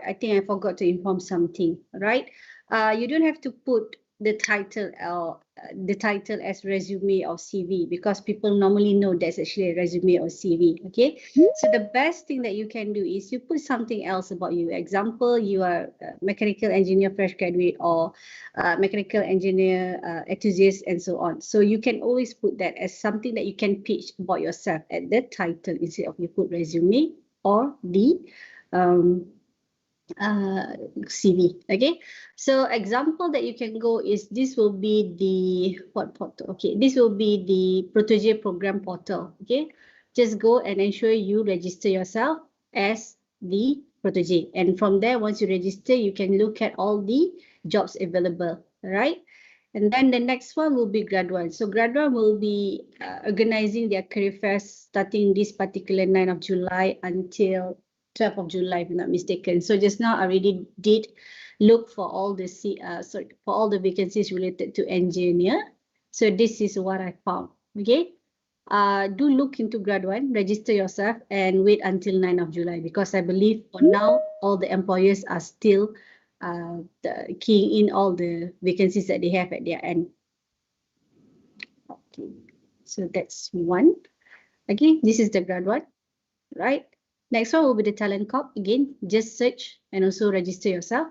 I think I forgot to inform something, right? You don't have to put the title as resume or CV, because people normally know that's actually a resume or CV. Okay, so the best thing that you can do is you put something else about you. Example, you are a mechanical engineer fresh graduate, or mechanical engineer enthusiast, and so on. So you can always put that as something that you can pitch about yourself at the title, instead of you put resume or the CV. Okay, so example that you can go is, this will be the what portal? Okay, this will be the Protege program portal. Okay, just go and ensure you register yourself as the Protege, and from there, once you register, you can look at all the jobs available. All right. And then the next one will be grad one. So grad one will be organizing their career fairs starting this particular 9th of July until 12th of July, if I'm not mistaken. So just now I already did look for all the for all the vacancies related to engineer. So this is what I found. Okay. Do look into grad one, register yourself, and wait until 9th of July, because I believe for now all the employers are still keying in all the vacancies that they have at their end. Okay, so that's one. Okay, this is the grad one, right? Next one will be the talent corp. Again, just search and also register yourself.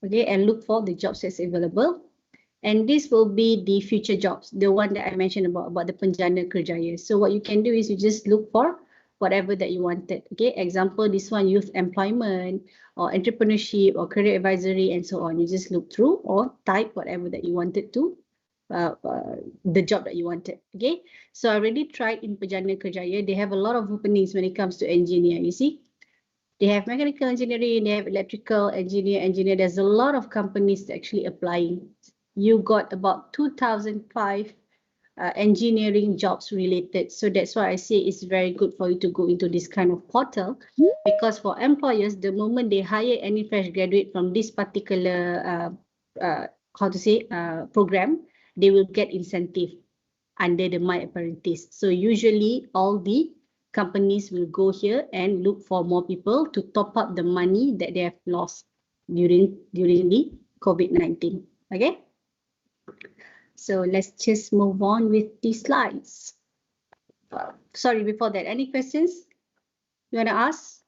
Okay, and look for the jobs that's available. And this will be the future jobs, the one that I mentioned about the Penjana Kerjaya. So what you can do is you just look for whatever that you wanted. Okay, example, this one, youth employment or entrepreneurship or career advisory and so on. You just look through or type whatever that you wanted to, the job that you wanted. Okay, so I already tried in Penjana Kerjaya. They have a lot of openings when it comes to engineer. You see, they have mechanical engineering, they have electrical engineer. There's a lot of companies actually applying. You got about 2005 engineering jobs related. So that's why I say it's very good for you to go into this kind of portal, because for employers, the moment they hire any fresh graduate from this particular program, they will get incentive under the My Apprentice. So usually all the companies will go here and look for more people to top up the money that they have lost during the COVID-19. Okay. So let's just move on with the slides. Sorry, before that, any questions you want to ask?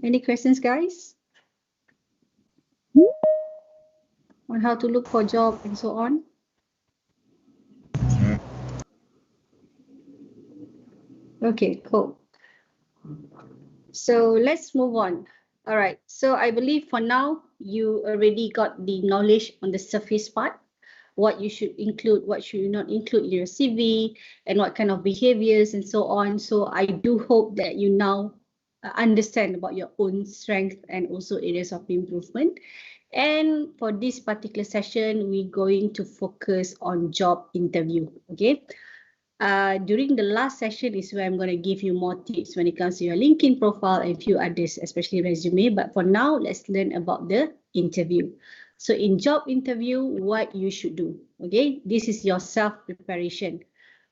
Any questions, guys? On how to look for a job and so on? Okay, cool. So let's move on. All right, so I believe for now, you already got the knowledge on the surface part, what you should include, what should you not include in your CV, and what kind of behaviors and so on. So I do hope that you now understand about your own strength and also areas of improvement. And for this particular session, we're going to focus on job interview, okay? During the last session is where I'm going to give you more tips when it comes to your LinkedIn profile and a few others, especially resume. But for now, let's learn about the interview. So in job interview, what you should do, okay? This is your self-preparation,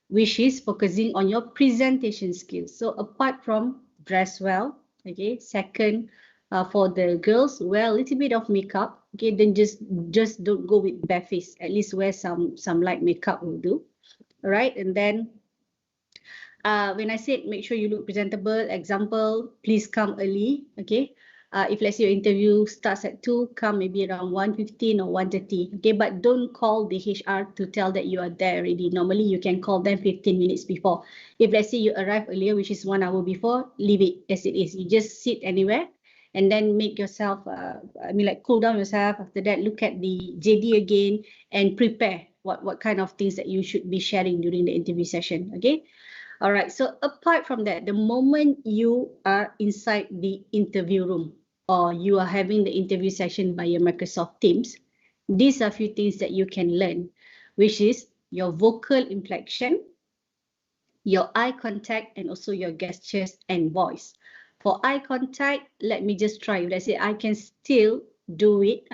which is focusing on your presentation skills. So apart from dress well, okay? Second, for the girls, wear a little bit of makeup, okay? Then just don't go with bare face. At least wear some light makeup will do. All right, and then when I said make sure you look presentable, example, please come early, okay? If let's say your interview starts at 2, come maybe around 1:15 or 1:30, okay? But don't call the HR to tell that you are there already. Normally, you can call them 15 minutes before. If let's say you arrive earlier, which is 1 hour before, leave it as it is. You just sit anywhere and then make yourself, cool down yourself. After that, look at the JD again and prepare what kind of things that you should be sharing during the interview session, okay? All right, so apart from that, the moment you are inside the interview room or you are having the interview session via Microsoft Teams, these are a few things that you can learn, which is your vocal inflection, your eye contact, and also your gestures and voice. For eye contact, let me just try. Let's say I can still do it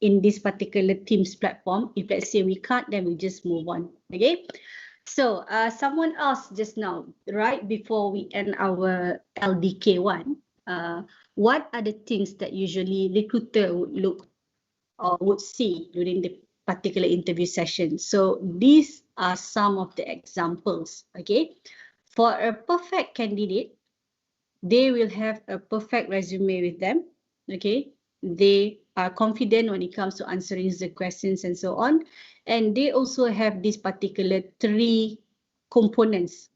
in this particular Teams platform. If let's say we can't, then we just move on, okay? So someone asked just now, right before we end our LDK one, what are the things that usually recruiter would look or would see during the particular interview session? So these are some of the examples, okay? For a perfect candidate, they will have a perfect resume with them, okay? They are confident when it comes to answering the questions and so on. And they also have these particular three components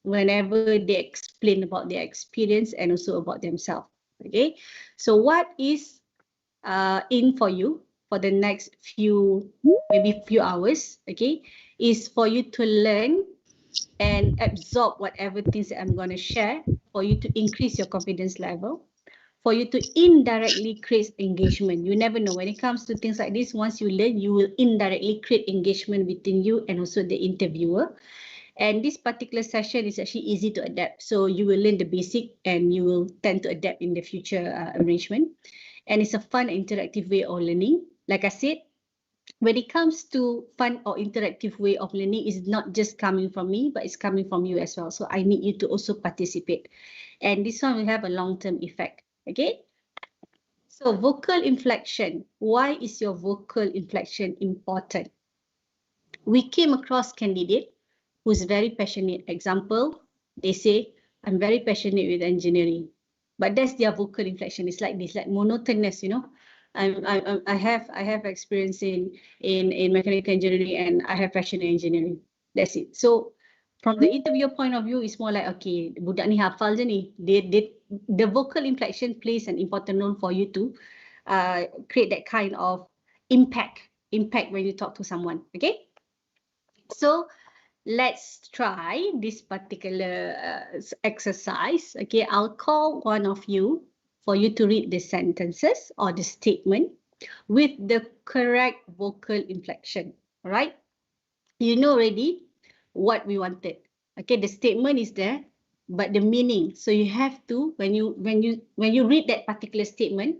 whenever they explain about their experience and also about themselves, okay? So what is in for you for the next maybe few hours, okay, is for you to learn and absorb whatever things that I'm going to share for you to increase your confidence level, for you to indirectly create engagement. You never know when it comes to things like this. Once you learn, you will indirectly create engagement between you and also the interviewer. And this particular session is actually easy to adapt. So you will learn the basic and you will tend to adapt in the future arrangement. And it's a fun, interactive way of learning. Like I said, when it comes to fun or interactive way of learning, is not just coming from me, but it's coming from you as well. So I need you to also participate. And this one will have a long-term effect. Okay. So vocal inflection. Why is your vocal inflection important? We came across candidate who's very passionate. Example, they say, I'm very passionate with engineering, but that's their vocal inflection. It's like this, like monotonous, you know. I have experience in mechanical engineering and I have passion in engineering. That's it. So from the interviewer point of view, it's more like, okay, budak ni hafal je ni. The vocal inflection plays an important role for you to create that kind of impact when you talk to someone. Okay. So let's try this particular exercise. Okay, I'll call one of you for you to read the sentences or the statement with the correct vocal inflection. All right, you know already what we wanted. Okay, the statement is there, but the meaning. So you have to, when you read that particular statement,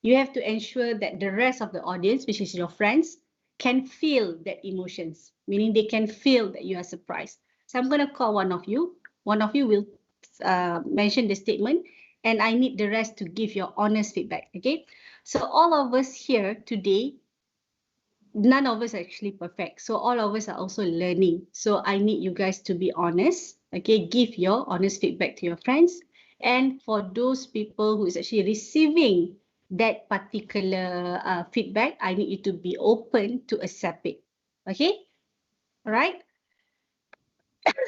you have to ensure that the rest of the audience, which is your friends, can feel that emotions, meaning they can feel that you are surprised. So I'm going to call one of you. One of you will mention the statement, and I need the rest to give your honest feedback. Okay. So all of us here today, none of us are actually perfect. So all of us are also learning. So I need you guys to be honest. Okay. Give your honest feedback to your friends. And for those people who is actually receiving that particular feedback, I need you to be open to accept it. Okay. All right.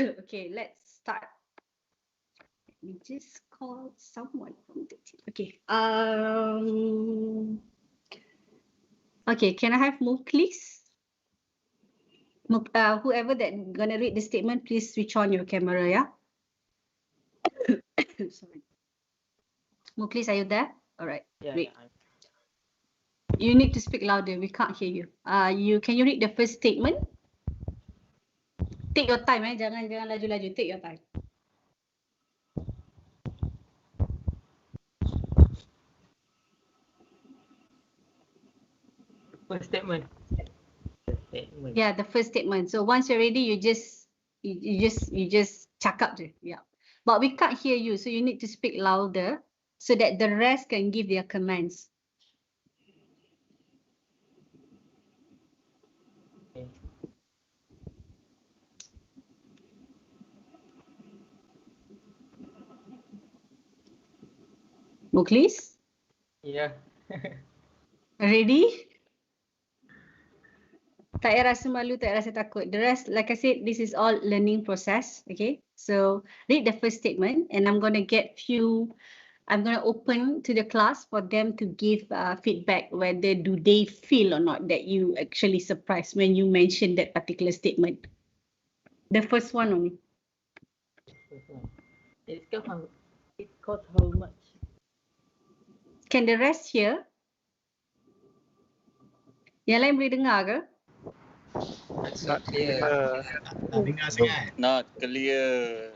Okay. Let's start. Let me just call someone from the team. Okay. Okay. Can I have Move, please? Whoever that gonna read the statement, please switch on your camera, yeah? Sorry. Muklis, are you there? All right. Yeah, Read. yeah. You need to speak louder. We can't hear you. Can you read the first statement? Take your time, Jangan laju-laju. Take your time. First statement. Yeah, the first statement. So once you're ready, you just cakap je. Yeah. But we can't hear you, so you need to speak louder so that the rest can give their commands. Okay. Muklis, Yeah. ready? Tak payah rasa malu, tak payah rasa takut. The rest, like I said, this is all learning process. Okay, so read the first statement, and I'm going to open to the class for them to give feedback whether do they feel or not that you actually surprised when you mentioned that particular statement. The first one only. First one. It cost how much? Can the rest hear? Yang lain boleh dengar ke? Not clear. Nak dengar sangat. Not clear.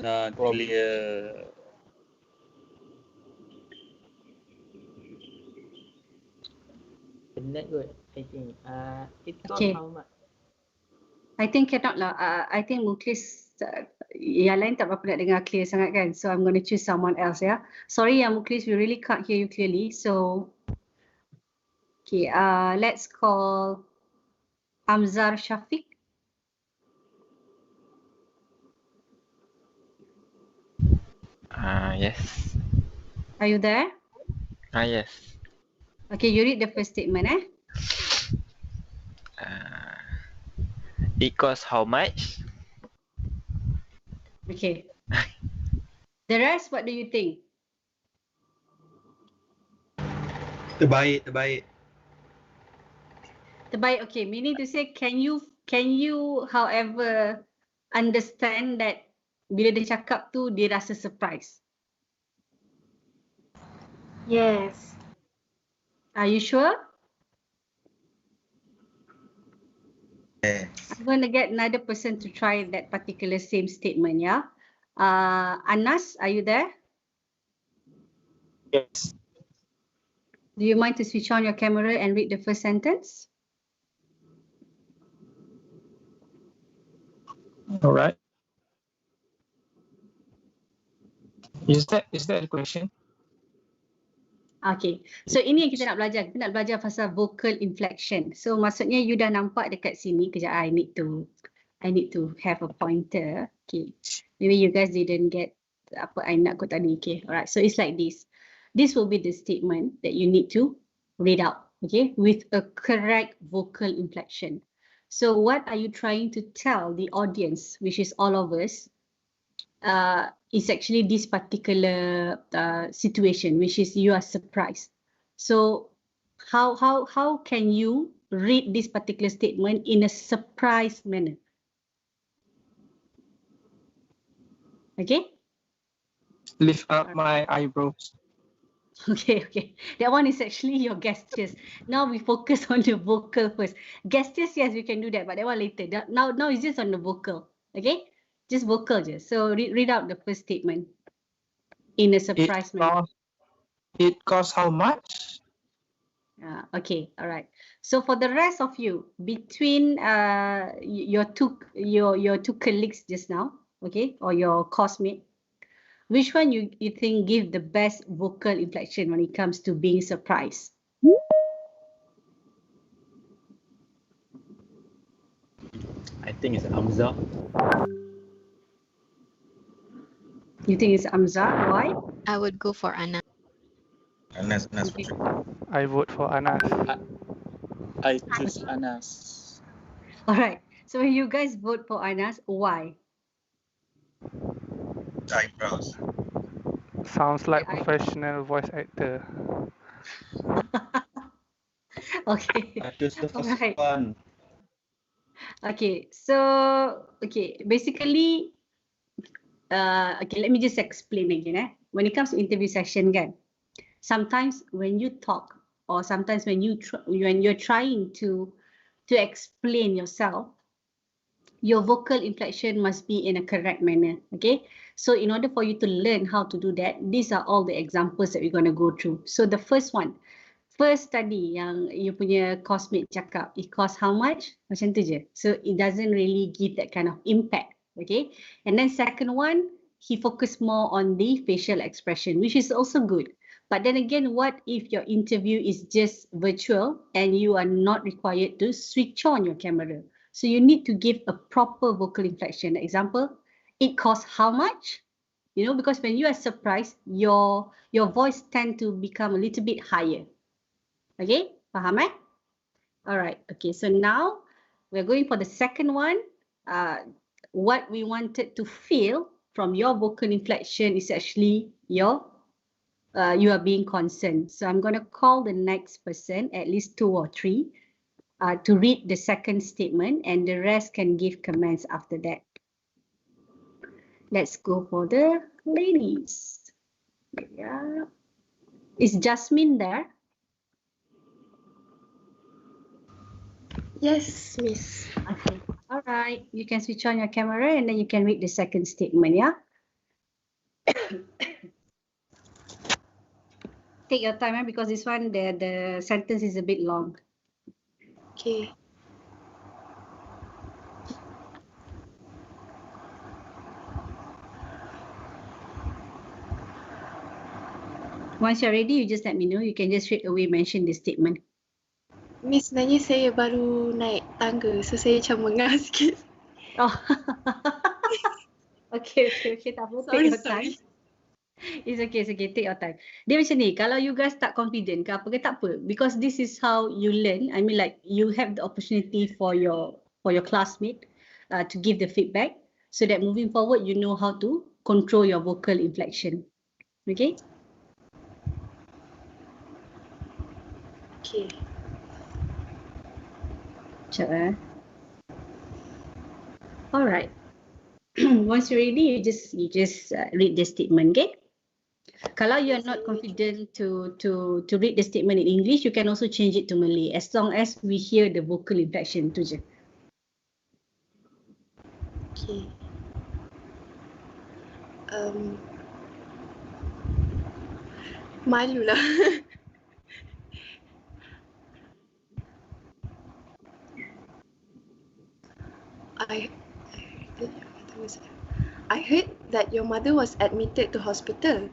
Not clear. The network, I think. It cost Okay. how much? I think cannot lah. I think Muklis yang lain tak berapa nak dengar clear sangat kan. So I'm going to choose someone else ya. Sorry ya Muklis, we really can't hear you clearly. So okay, let's call Amzar Shafiq. Yes. Are you there? Yes. Okay, you read the first statement It costs how much? Okay. The rest, what do you think? Terbaik, terbaik. Terbaik, okay. Meaning to say, can you however understand that bila dia cakap tu dia rasa surprise? Yes. Are you sure? Yes. I'm going to get another person to try that particular same statement, yeah? Anas, are you there? Yes. Do you mind to switch on your camera and read the first sentence? All right. Is that the question? Okay, so ini yang kita nak belajar. Kita nak belajar pasal vocal inflection. So maksudnya you dah nampak dekat sini. Kejap, I need to have a pointer. Okay, maybe you guys didn't get apa I nak kut tadi. Okay, alright. So it's like this. This will be the statement that you need to read out. Okay, with a correct vocal inflection. So what are you trying to tell the audience, which is all of us, is actually this particular situation, which is you are surprised. So how can you read this particular statement in a surprised manner? Okay. Lift up my eyebrows. Okay. That one is actually your gestures. Now we focus on the vocal first. Gestures, yes, we can do that, but that one later. Now it's just on the vocal. Okay, just vocal just. So read out the first statement in a surprise manner. It costs how much? Okay, all right. So for the rest of you, between your two colleagues just now, okay, or your classmate, which one you think give the best vocal inflection when it comes to being surprised? I think it's Hamza. You think it's Amza? Why? I would go for Anna. Anas. Okay. I vote for Anas. I choose Anas. All right. So you guys vote for Anas. Why? Eyebrows. Sounds like Okay, professional voice actor. Okay. I choose the first Alright. one. Okay. So basically, okay, let me just explain again. When it comes to interview session, kan, sometimes when you talk, or sometimes when you're trying to explain yourself, your vocal inflection must be in a correct manner. Okay. So in order for you to learn how to do that, these are all the examples that we're going to go through. So the first tadi yang you punya classmate cakap, it costs how much? Macam tu je. So it doesn't really give that kind of impact. Okay. And then second one, he focused more on the facial expression, which is also good. But then again, what if your interview is just virtual and you are not required to switch on your camera? So you need to give a proper vocal inflection. Example, it costs how much? You know, because when you are surprised, your voice tend to become a little bit higher. Okay, faham eh? All right. Okay, so now we're going for the second one. What we wanted to feel from your vocal inflection is actually you are being concerned. So I'm going to call the next person, at least 2 or 3, to read the second statement, and the rest can give comments after that. Let's go for the ladies. Yeah. Is Jasmine there? Yes, Miss. Okay. All right. You can switch on your camera and then you can read the second statement, yeah? Take your time, because this one, the sentence is a bit long. Okay. Once you're ready, you just let me know. You can just straight away mention the statement. Miss, sebenarnya saya baru naik tangga, so saya macam mengah sikit. Oh. Okay. Tak apa, take your time. It's okay. Take your time. Dia macam ni, kalau you guys tak confident ke apa ke, tak apa. Because this is how you learn. I mean like, you have the opportunity for your classmate to give the feedback. So that moving forward, you know how to control your vocal inflection. Okay? Okay. Sekejap. Alright. Once you're ready, you just read the statement, okay? Kalau you are not confident to read the statement in English, you can also change it to Malay, as long as we hear the vocal inflection tu je. Okay. Malu lah. I heard that your mother was admitted to hospital.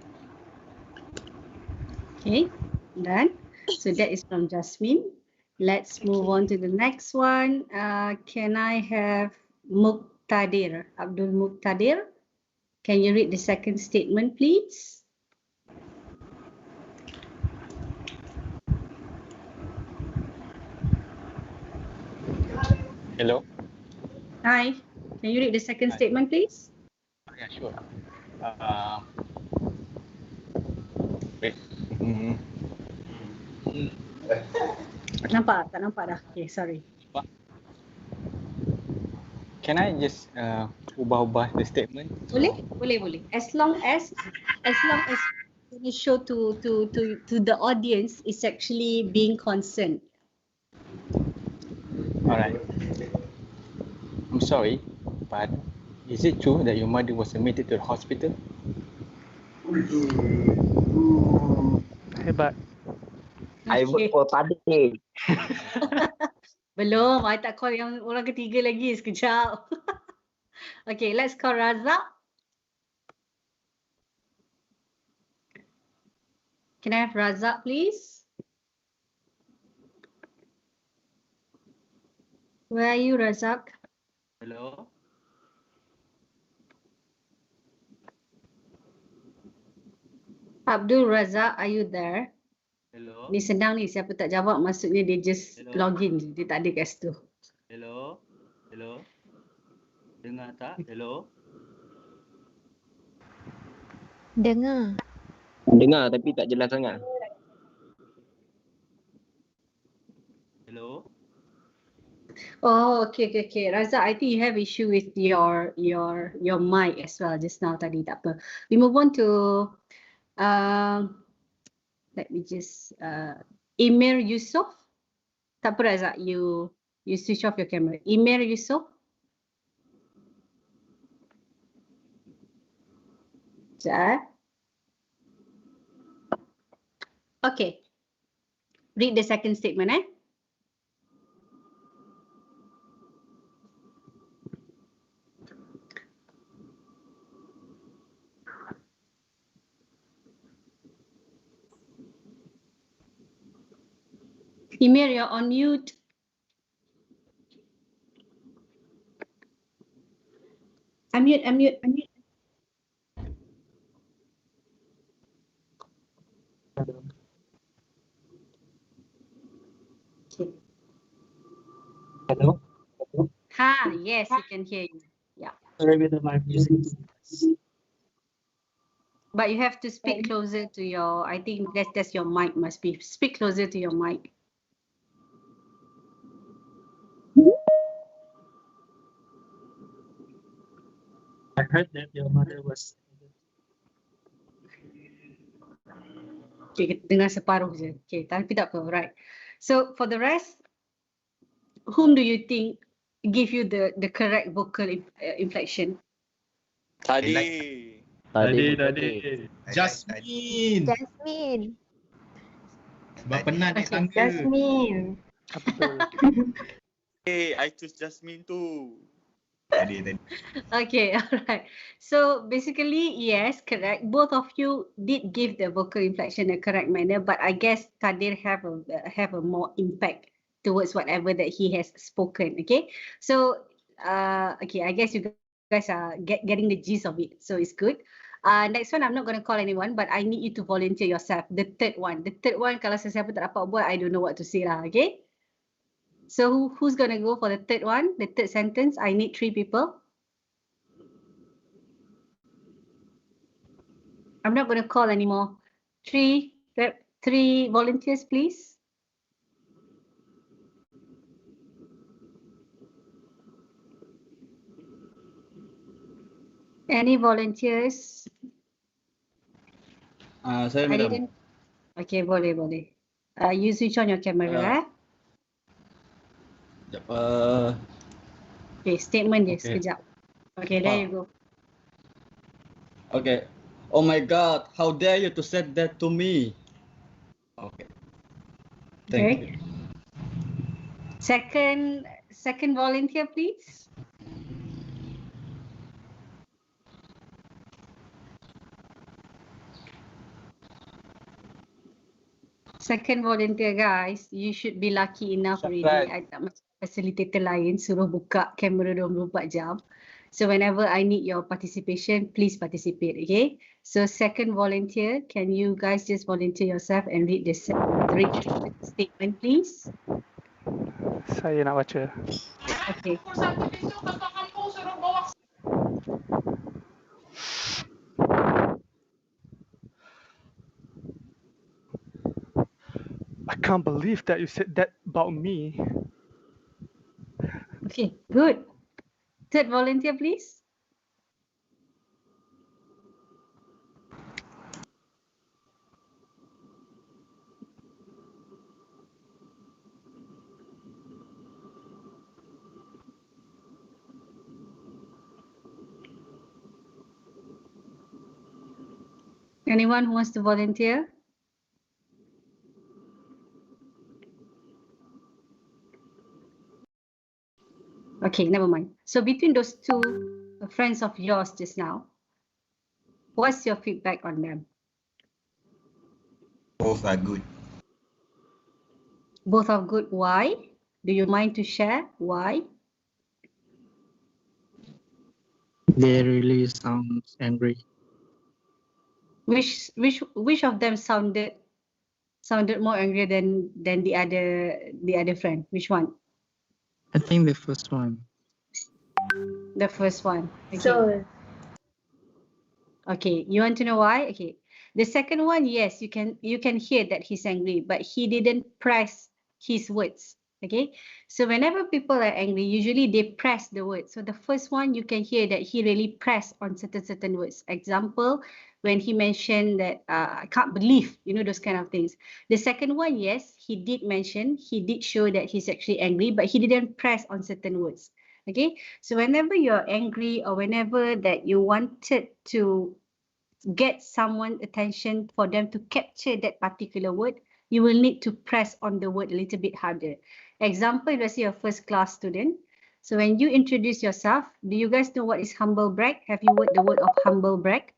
Okay, done. So that is from Jasmine. Let's move on to the next one. Can I have Muqtadir, Abdul Muqtadir? Can you read the second statement, please? Hello. Hi, can you read the second statement, please? Yeah, sure. Wait. Nampak? Tak nampak dah? Okay, sorry. Can I just ubah-ubah the statement? Boleh. As long as you show to the audience is actually being concerned. Alright. I'm sorry, but is it true that your mother was admitted to the hospital? Hebat. I vote for Tade. Belum, I tak call yang orang ketiga lagi, sekejap. Okay, let's call Razak. Can I have Razak, please? Where are you, Razak? Hello. Abdul Razak, are you there? Hello. Ni senang ni, siapa tak jawab maksudnya dia just login je, dia tak ada kat situ. Hello. Dengar tak? Hello. Dengar. Dengar tapi tak jelas sangat. Hello. Oh, okay. Razak, I think you have issue with your mic as well just now tadi, tak apa. We move on to let me just Emir Yusof. Tak apa Razak, you switch off your camera. Emir Yusof. Sekejap. Okay. Read the second statement, Emir, you're on mute. Unmute. Okay. Hello. Ha, yes, we can hear you. Yeah. Sorry with my music. But you have to speak closer to your, I think that's your mic must be. Speak closer to your mic. I heard that your mother was. Okay, dengar separuh je. Okay, tapi tak apa, right. So for the rest, whom do you think give you the correct vocal inflection? Tadi. Jasmine. Jasmine. Sebab penat naik tangga. Jasmine. Betul. Hey, I choose Jasmine too. Tadi. Okay, all right. So basically, yes, correct. Both of you did give the vocal inflection a correct manner, but I guess Kadir have a more impact towards whatever that he has spoken. Okay, so okay, I guess you guys are getting the gist of it, so it's good. Next one, I'm not going to call anyone, but I need you to volunteer yourself. The third one, kalau sesiapa tak dapat buat, I don't know what to say lah. Okay. So who's going to go for the third one? The third sentence. I need 3 people. I'm not going to call anymore. Three volunteers, please. Any volunteers? Saya I madam. didn't. Okay, boleh. You switch on your camera. Sekejap. Okay, statement dia Okay. sekejap. Okay, there you go. Okay. Oh my God, how dare you to say that to me? Okay. Thank you. Second volunteer, please. Second volunteer, guys. You should be lucky enough already. I tak macam facilitator lain suruh buka kamera 24 jam. So whenever I need your participation, please participate, okay? So second volunteer, can you guys just volunteer yourself and read the statement, please? Saya nak baca. Okay. I can't believe that you said that about me. Okay, good. Third volunteer, please. Anyone who wants to volunteer? Okay, never mind. So between those two friends of yours just now, what's your feedback on them? Both are good. Both are good. Why? Do you mind to share why? They really sound angry. Which of them sounded more angry than the other friend? Which one? I think the first one. The first one. Okay. So, Okay, you want to know why? Okay. The second one, yes, you can hear that he's angry, but he didn't press his words. Okay. So whenever people are angry, usually they press the words. So the first one, you can hear that he really pressed on certain words. Example, when he mentioned that I can't believe, those kind of things. The second one, yes, he did show that he's actually angry, but he didn't press on certain words. Okay, so whenever you're angry or whenever that you wanted to get someone's attention for them to capture that particular word, you will need to press on the word a little bit harder. Example, let's say you're a first class student. So when you introduce yourself, do you guys know what is humble brag? Have you heard the word of humble brag?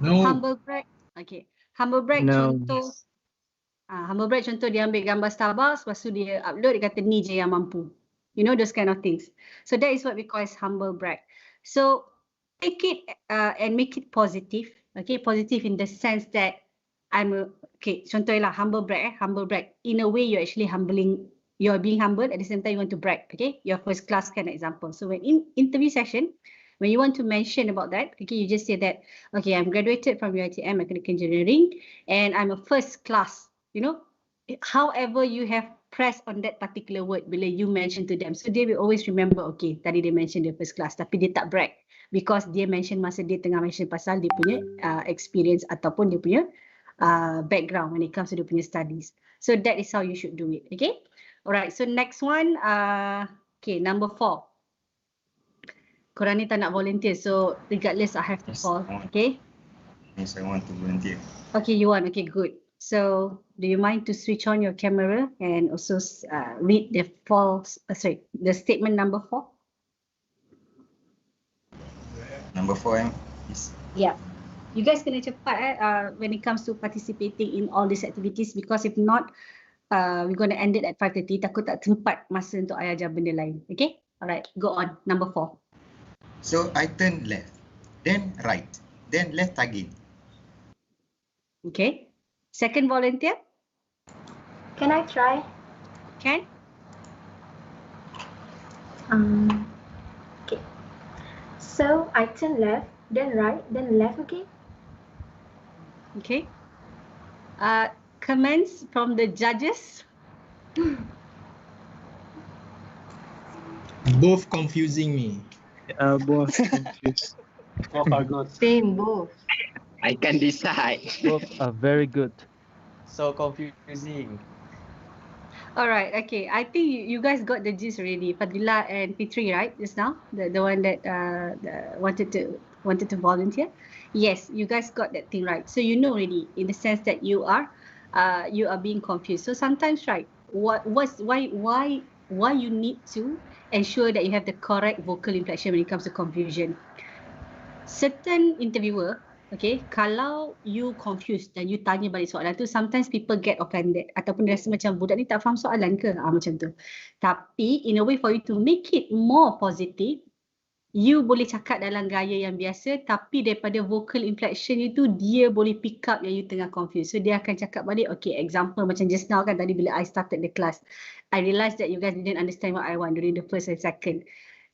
No. Humble brag. Okay. Humble brag No. contoh. Humble brag contoh dia ambil gambar Starbucks, lepas tu dia upload, dia kata ni je yang mampu. You know, those kind of things. So that is what we call as humble brag. So take it and make it positive. Okay, positive in the sense that contohnya lah humble brag. Humble brag. In a way, you're actually you're being humble, at the same time you want to brag. Okay, your first class kind of example. So when in interview session, when you want to mention about that, okay, you just say that, okay, I'm graduated from UiTM Mechanical Engineering and I'm a first class, however you have pressed on that particular word bila you mention to them. So they will always remember, okay, tadi dia mention dia first class, tapi dia tak brag because dia mention masa dia tengah mention pasal dia punya experience ataupun dia punya background when it comes to dia punya studies. So that is how you should do it, okay? Alright, so next one, okay, number 4. Korang ni tak nak volunteer, so regardless I have to call, okay? Yes, I want to volunteer. Okay, you want, okay, good. So do you mind to switch on your camera and also read the the statement number 4? Number 4, yes. Yeah. You guys kena cepat when it comes to participating in all these activities, because if not, we're going to end it at 5:30. Takut tak sempat masa untuk I ajar benda lain. Okay? Alright, go on. Number 4. So I turn left, then right, then left again. Okay. Second volunteer? Can I try? Can? Okay. So I turn left, then right, then left again. Okay. Comments from the judges? Both confusing me. Both confused. Both are good. Same, both. I can decide. Both are very good. So confusing. Alright, okay. I think you guys got the gist already. Fadila and Fitri, right? Just now, the one that wanted to volunteer. Yes, you guys got that thing right. So you know already, in the sense that you are being confused. So sometimes, right? Why you need to ensure that you have the correct vocal inflection when it comes to confusion. Certain interviewer, okay, kalau you confused dan you tanya balik soalan tu, sometimes people get offended ataupun dia rasa macam budak ni tak faham soalan ke, macam tu. Tapi in a way for you to make it more positive, you boleh cakap dalam gaya yang biasa, tapi daripada vocal inflection itu dia boleh pick up yang you tengah confused. So dia akan cakap balik, okay, example macam just now kan tadi bila I started the class, I realised that you guys didn't understand what I want during the first and second.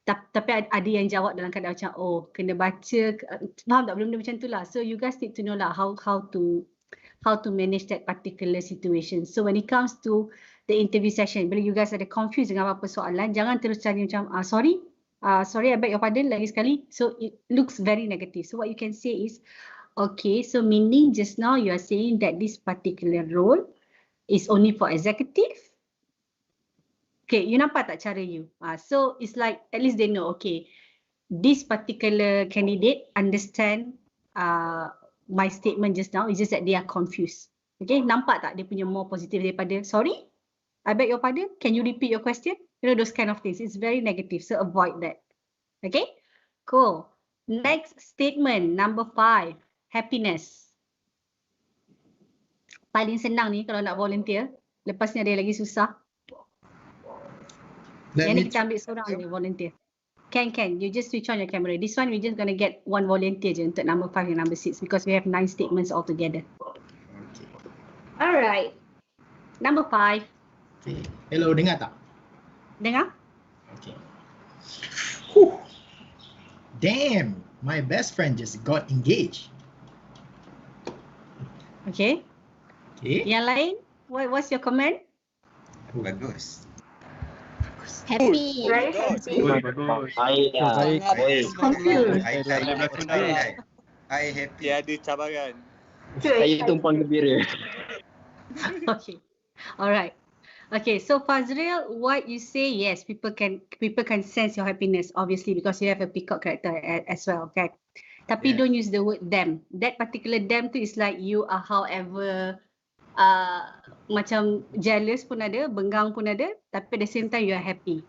Tapi ada yang jawab dalam keadaan macam, oh, kena baca, faham tak benda macam tu lah. So you guys need to know lah how to manage that particular situation. So when it comes to the interview session, bila you guys ada confused dengan apa-apa soalan, jangan terus tanya macam, sorry, I beg your pardon lagi sekali. So it looks very negative. So what you can say is, okay, so meaning just now you are saying that this particular role is only for executive. Okay, you nampak tak cara you? So it's like at least they know, okay, this particular candidate understand my statement just now. It's just that they are confused. Okay, nampak tak dia punya more positive daripada, sorry, I beg your pardon, can you repeat your question? You know, those kind of things. It's very negative, so avoid that. Okay, cool. Next statement, number 5, happiness. Paling senang ni kalau nak volunteer. Lepas ni ada yang lagi susah. Yang ni kita ambil seorang je volunteer. Can. You just switch on your camera. This one we just gonna get one volunteer je untuk number 5 and number 6 because we have 9 statements altogether. Okay. Alright. Number 5. Okay. Hello, dengar tak? Dengar? Okay. Whew. Damn, my best friend just got engaged. Okay. Okay. Yang lain? What's your comment? Oh, bagus. Happy. Very happy. I happy. Ada cabaran. Saya tumpang gembira. Okay. Alright. Okay, so Fazril, what you say, yes, people can sense your happiness, obviously, because you have a peacock character as well, okay? Tapi Yeah. don't use the word them. That particular them tu is like you are however, macam jealous pun ada, benggang pun ada, tapi at the same time you are happy.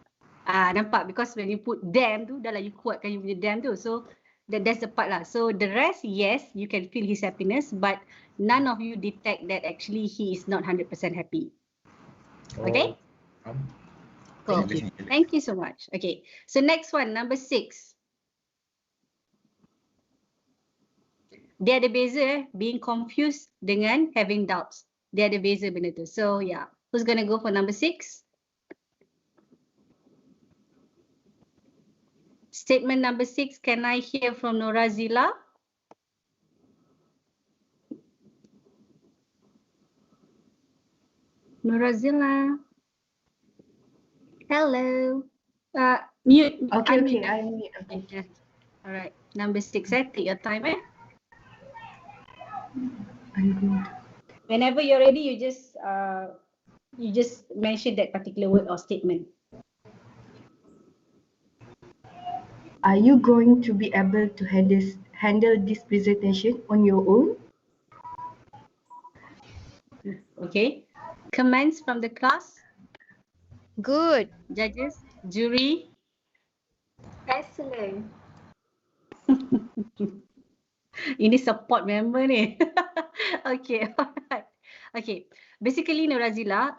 Nampak? Because when you put them tu, dah lah you kuatkan you punya them tu. So that's the part lah. So the rest, yes, you can feel his happiness, but none of you detect that actually he is not 100% happy. Okay? Cool. Thank you so much. Okay. So next one, number 6. Dia ada beza being confused dengan having doubts. Dia ada beza benda tu. So yeah, who's gonna go for number 6? Statement number 6, can I hear from Norazila? Norazila. Hello. Mute. Okay, unmute. I mute. Okay. Yeah. All right. Number 6, take your time, Whenever you're ready, you just mention that particular word or statement. Are you going to be able to handle this presentation on your own? Okay. Comments from the class, Good. judges, jury. Excellent. Ini support member ni. Okay, alright. Okay, basically Nurazila,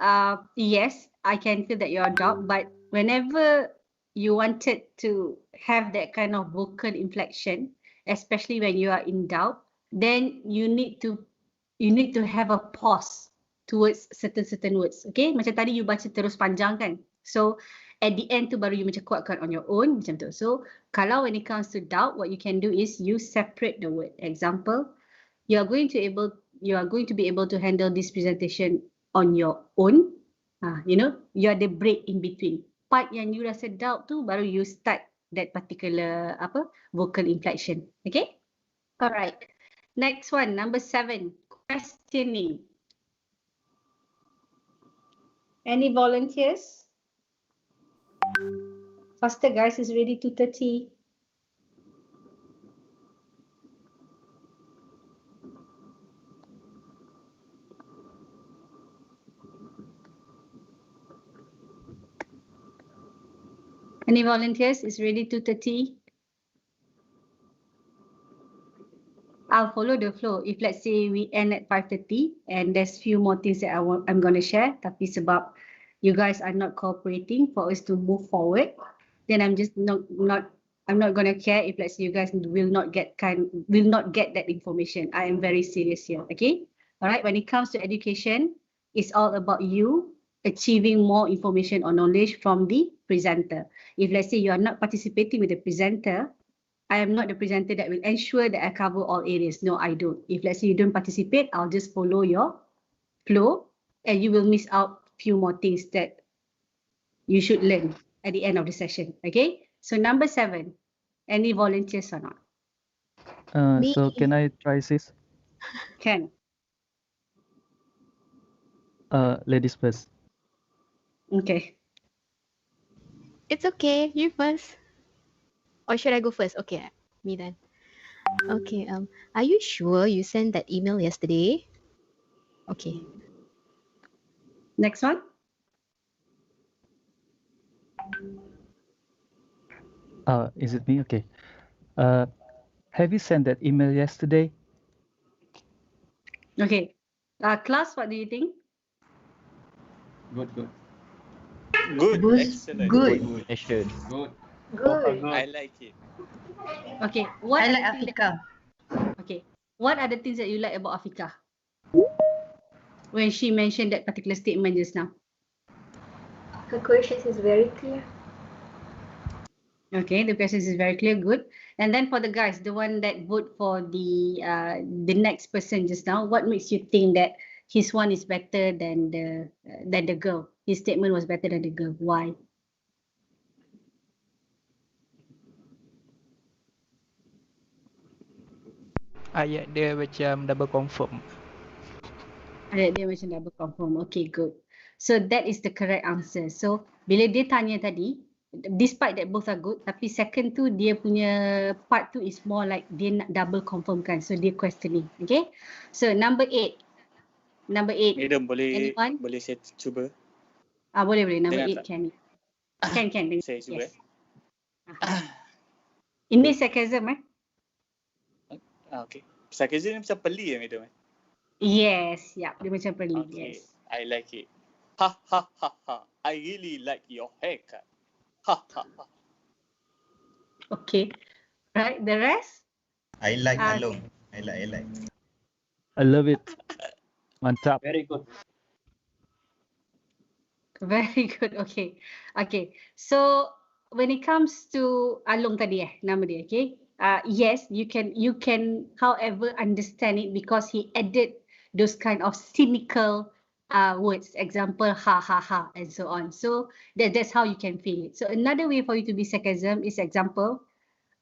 yes, I can feel that you're a doubt, but whenever you wanted to have that kind of vocal inflection, especially when you are in doubt, then you need to have a pause towards certain words. Okay, macam tadi you baca terus panjang kan, so at the end tu baru you macam kuatkan on your own macam tu. So kalau when it comes to doubt, what you can do is you separate the word. Example, you are going to be able to handle this presentation on your own. You are the break in between. Part yang you rasa doubt tu baru you start that particular vocal inflection. Okay? Alright. Next one, number 7, questioning. Any volunteers? Faster guys, it's already 2:30. Any volunteers? It's already 2:30. I'll follow the flow. If let's say we end at 5:30 and there's few more things that I'm going to share, tapi sebab you guys are not cooperating for us to move forward, then I'm just not going to care if let's say you guys will not get that information. I am very serious here, okay? All right, when it comes to education, it's all about you achieving more information or knowledge from the presenter. If let's say you are not participating with the presenter, I am not the presenter that will ensure that I cover all areas. No, I don't. If let's say you don't participate, I'll just follow your flow and you will miss out few more things that you should learn at the end of the session. Okay? So number 7, any volunteers or not? So can I try this? Can. Ladies first. Okay. It's okay. You first. Or should I go first? Okay, me then. Okay. Are you sure you sent that email yesterday? Okay. Next one. Is it me? Okay. Have you sent that email yesterday? Okay. Class, what do you think? Good. Good. Good. Excellent. Good. Excellent. Good. Good. I like it. Okay. What I are like the things Afika. Okay. What are the things that you like about Afika? When she mentioned that particular statement just now. Her questions is very clear. Okay, the questions is very clear, good. And then for the guys, the one that vote for the next person just now, what makes you think that his one is better than the girl? His statement was better than the girl. Why? Ayat dia macam double confirm. Ayat dia macam double confirm. Okay, good. So that is the correct answer. So bila dia tanya tadi, despite that both are good, tapi second tu dia punya part tu is more like dia nak double confirm kan. So dia questioning. Okay. So number 8. Number 8. Madam, Anyone? boleh saya cuba? Boleh. Number Dengar 8 tak? can. Saya cuba. Yes. Ini sarcasm Okay. Sarcasm ni macam peli madam. Yes, dia macam perli. Okay. Yes. I like it. Ha ha ha ha. I really like your haircut. Ha ha ha. Okay. Right, the rest? I like Along. I like. I love it. Mantap. Very good. Very good. Okay. So when it comes to Along tadi nama dia, okay? Yes, you can however understand it because he added those kind of cynical words, example ha ha ha and so on. So that's how you can feel it. So another way for you to be sarcasm is example,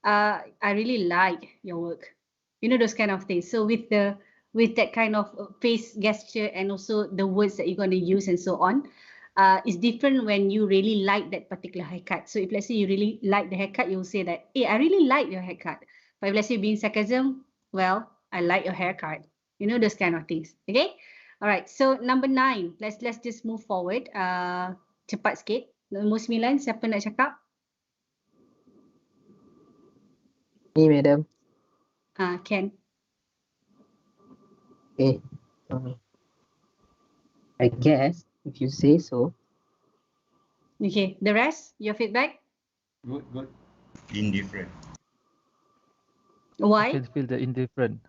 I really like your work. You know, those kind of things. So with that kind of face gesture and also the words that you're going to use and so on, it's different when you really like that particular haircut. So if let's say you really like the haircut, you'll say that, hey, I really like your haircut. But if let's say being sarcasm, well, I like your haircut. You know, those kind of things. Okay? Alright, so number 9. Let's just move forward. Cepat sikit. Nombor 9, siapa nak cakap? Me, madam. Ken. Okay. I guess if you say so. Okay, the rest, your feedback? Good, good. Indifferent. I Why? can feel the indifferent.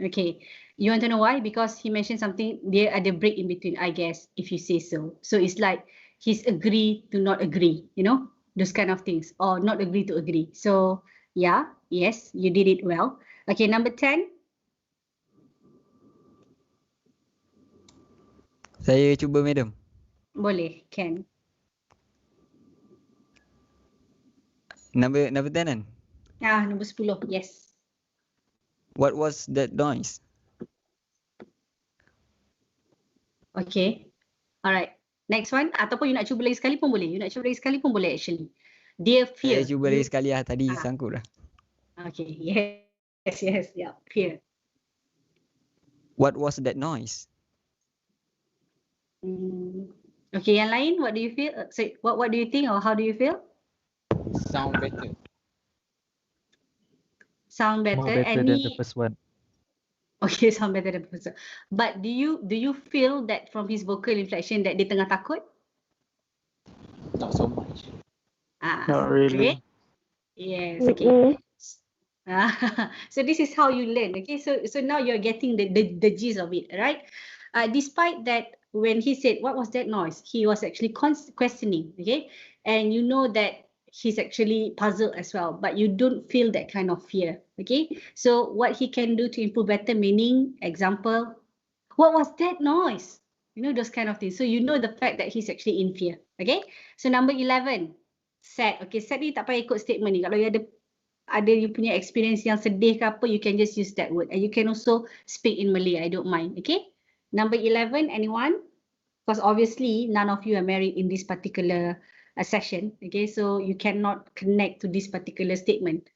Okay, you want to know why? Because he mentioned something, there ada break in between, I guess, if you say so. So it's like he's agree to not agree, you know, those kind of things, or not agree to agree. So yeah, yes, you did it well. Okay, number 10. Saya cuba, madam. Boleh, Ken. Number 10 kan? Nombor 10, yes. What was that noise? Okay, alright. Next one, ataupun you nak cuba lagi sekali pun boleh. You nak cuba lagi sekali pun boleh actually. Dia fear. Saya cuba lagi sekali lah. Tadi sangkut dah. Okay, yes, yeah, fear. What was that noise? Okay, yang lain, what do you feel? So, what do you think or how do you feel? Sound better. Sound More better. better than the first one. Okay, sound better than the first one. But do you feel that from his vocal inflection that dia tengah takut? Not so much. Not really. Okay. Yes, okay. So this is how you learn. Okay, so now you're getting the gist of it, right? Despite that, when he said what was that noise, he was actually questioning. Okay, and you know that he's actually puzzled as well, but you don't feel that kind of fear. Okay, so what he can do to improve better meaning, example, what was that noise? You know, those kind of things. So you know the fact that he's actually in fear. Okay, so number 11, sad. Okay, sad ni tak payah ikut statement ni. Kalau you ada you punya experience yang sedih ke apa, you can just use that word. And you can also speak in Malay, I don't mind. Okay, number 11, anyone? Because obviously none of you are married in this particular session. Okay, so you cannot connect to this particular statement.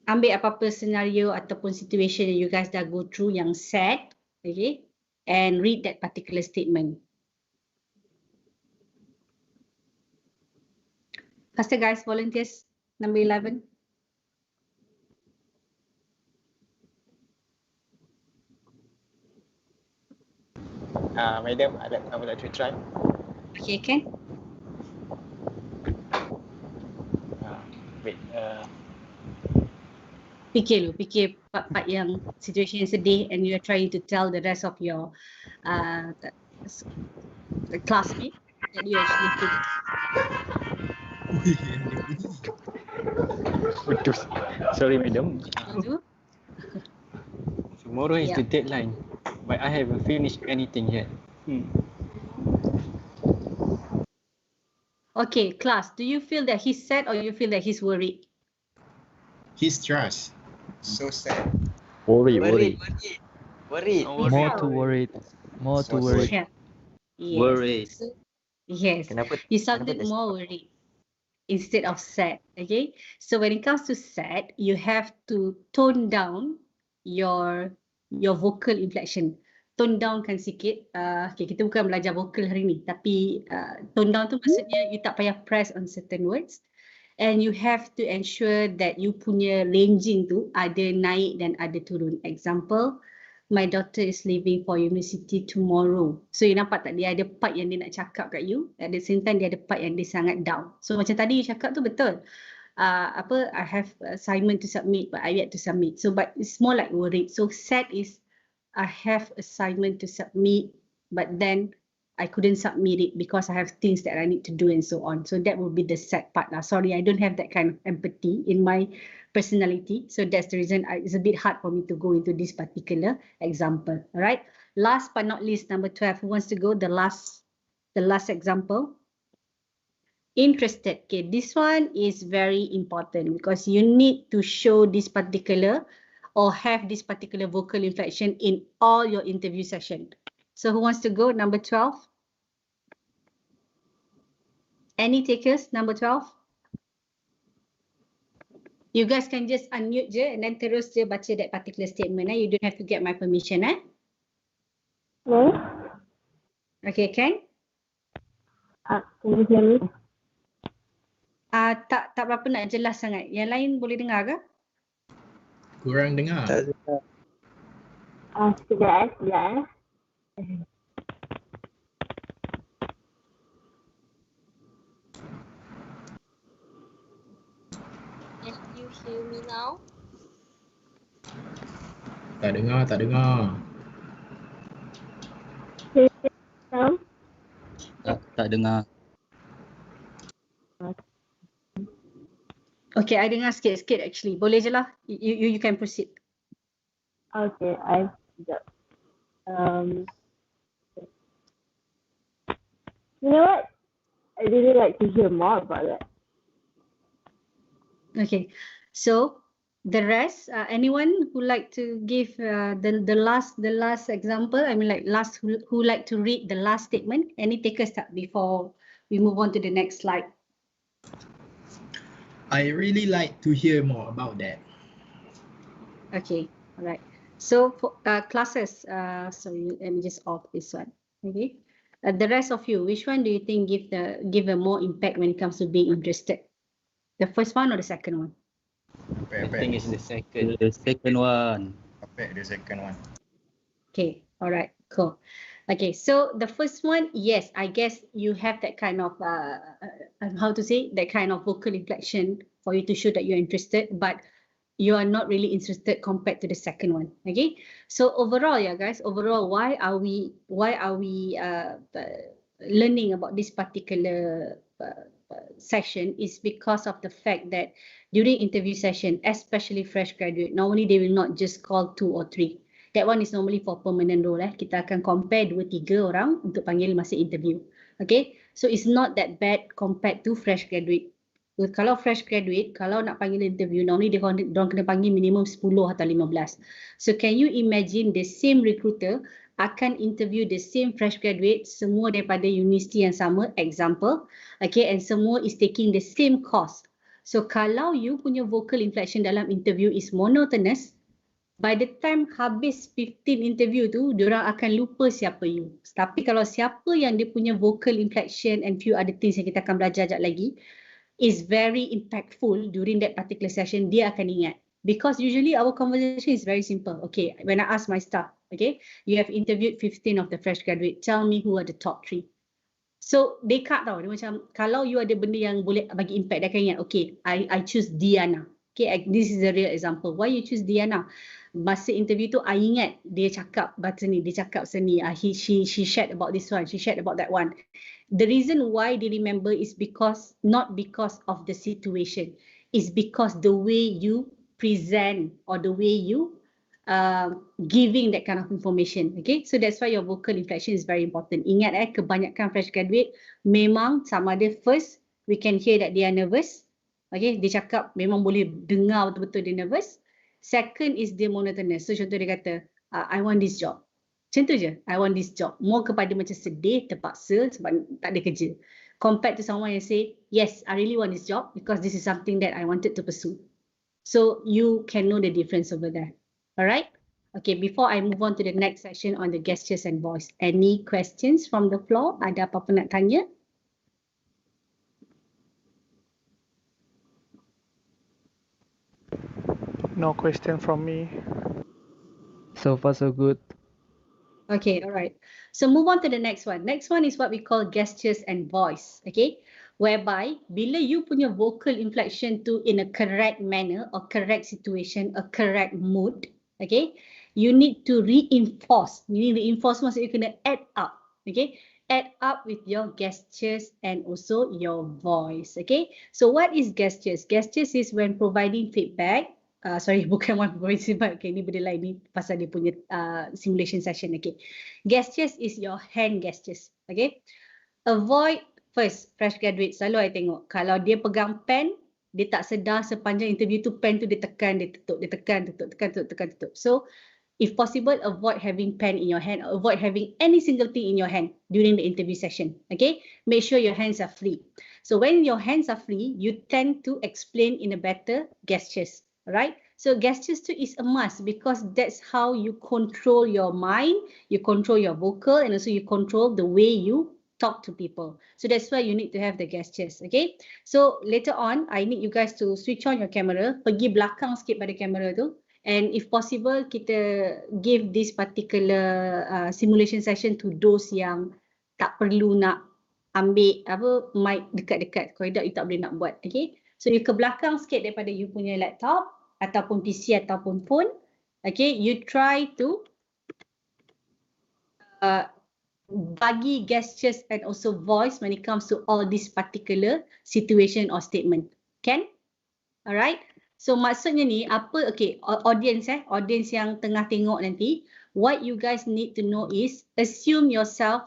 Ambil apa-apa scenario ataupun situation yang you guys dah go through yang sad, okay, and read that particular statement. Faster guys, volunteers, number 11. Madam, I would like to try. Okay, Ken. Wait. Fikir part yang situation yang sedih and you are trying to tell the rest of your classmate that you actually feel. Sorry, madam. Tomorrow is Yeah. the deadline, but I haven't finished anything yet. Okay, class, do you feel that he's sad or you feel that he's worried? He's trust. So sad. Worried. More to worried. More to worried. Yeah. Yes. Worried. Yes. You sounded more worried instead of sad. Okay. So when it comes to sad, you have to tone down your vocal inflection. Tone down kan sikit. Okay, kita bukan belajar vocal hari ni, tapi tone down tu maksudnya you tak payah press on certain words. And you have to ensure that you punya ranging tu ada naik dan ada turun. Example, my daughter is leaving for university tomorrow. So you nampak tak, dia ada part yang dia nak cakap kat you, at the same time dia ada part yang dia sangat down. So macam tadi you cakap tu betul. I have assignment to submit but I yet to submit. So but it's more like worried. So sad is I have assignment to submit but then I couldn't submit it because I have things that I need to do and so on. So that would be the sad part. Sorry, I don't have that kind of empathy in my personality. So that's the reason it's a bit hard for me to go into this particular example. All right. Last but not least, number 12. Who wants to go? The last example. Interested. Okay, this one is very important because you need to show this particular or have this particular vocal inflection in all your interview session. So who wants to go? Number 12. Any takers? Number 12. You guys can just unmute je and then terus je baca that particular statement. You don't have to get my permission. No? Okay, can? Can you hear me? Tak berapa nak jelas sangat. Yang lain boleh dengar ke? Kurang dengar. Sekejap. Can you hear me now? Tak dengar. Now? Tak dengar. Okay, I dengar sikit-sikit actually. Boleh je lah. You can proceed. Okay, you know what? I really like to hear more about that. Okay, so the rest, anyone who like to give the last example? I mean, like who like to read the last statement? Any takers before we move on to the next slide? I really like to hear more about that. Okay, all right. So for classes, sorry, let me just off this one. Okay, the rest of you, which one do you think give a more impact when it comes to being interested? The first one or the second one? I think it's the second one. The second one. Okay, all right, cool. Okay, so the first one, yes, I guess you have that kind of how to say, that kind of vocal inflection for you to show that you're interested, but you are not really interested compared to the second one. Okay, so overall, yeah, guys, overall, why are we learning about this particular session is because of the fact that during interview session, especially fresh graduate, normally they will not just call 2 or 3. That one is normally for permanent role. Kita akan compare 2-3 orang untuk panggil masa interview. Okay, so it's not that bad compared to fresh graduate. Kalau fresh graduate, kalau nak panggil interview, normally dia orang kena panggil minimum 10 atau 15. So can you imagine the same recruiter akan interview the same fresh graduate, semua daripada universiti yang sama, example, okay, and semua is taking the same course. So kalau you punya vocal inflection dalam interview is monotonous, by the time habis 15 interview tu, diorang akan lupa siapa you. Tapi kalau siapa yang dia punya vocal inflection and few other things yang kita akan belajar sekejap lagi, is very impactful during that particular session, dia akan ingat. Because usually our conversation is very simple. Okay, when I ask my staff, okay, you have interviewed 15 of the fresh graduate, tell me who are the top 3. So they can't tahu, dia macam kalau you ada benda yang boleh bagi impact, dia akan ingat, okay, I choose Diana. Okay, this is a real example. Why you choose Diana? Masa interview tu, I ingat dia cakap bahasa ni, dia cakap seni. She shared about this one, she shared about that one. The reason why they remember is because, not because of the situation, is because the way you present or the way you giving that kind of information. Okay, so that's why your vocal inflection is very important. Ingat kebanyakan fresh graduate memang sama ada first, we can hear that they are nervous. Okay, dia cakap memang boleh dengar betul-betul dia nervous. Second is dia monotonous. So contoh dia kata, I want this job. Macam tu je, I want this job. More kepada macam sedih, terpaksa sebab tak ada kerja. Compared to someone yang say, yes, I really want this job because this is something that I wanted to pursue. So you can know the difference over there. Alright? Okay, before I move on to the next section on the gestures and voice, any questions from the floor? Ada apa-apa nak tanya? No question from me. So far so good. Okay, all right. So move on to the next one. Next one is what we call gestures and voice. Okay, whereby bila you punya vocal inflection tu in a correct manner or correct situation, a correct mood, okay, you need to reinforce. Meaning reinforce maksudnya you kena add up. Okay, add up with your gestures and also your voice. Okay, so what is gestures? Gestures is when providing feedback. Sorry, bukan one providing feedback. Okay, ni benda lain ni pasal dia punya simulation session. Okay, gestures is your hand gestures. Okay, avoid first fresh graduate. Selalu I tengok kalau dia pegang pen, dia tak sedar sepanjang interview tu pen tu dia tekan, dia tutup, dia tekan, tutup, tekan, tutup, tekan, tutup. So if possible, avoid having pen in your hand, avoid having any single thing in your hand during the interview session. Okay, make sure your hands are free. So when your hands are free, you tend to explain in a better gestures, right? So gestures too is a must because that's how you control your mind, you control your vocal, and also you control the way you talk to people. So that's why you need to have the gestures, okay? So later on, I need you guys to switch on your camera, pergi belakang sikit pada kamera tu, and if possible, kita give this particular simulation session to those yang tak perlu nak ambil apa mic dekat-dekat. Kalau tidak, you tak boleh nak buat, okay? So you ke belakang sikit daripada you punya laptop ataupun PC ataupun phone, okay? You try to bagi gestures and also voice when it comes to all this particular situation or statement. Can? Alright? So maksudnya ni apa, okay, audience audience yang tengah tengok nanti, what you guys need to know is assume yourself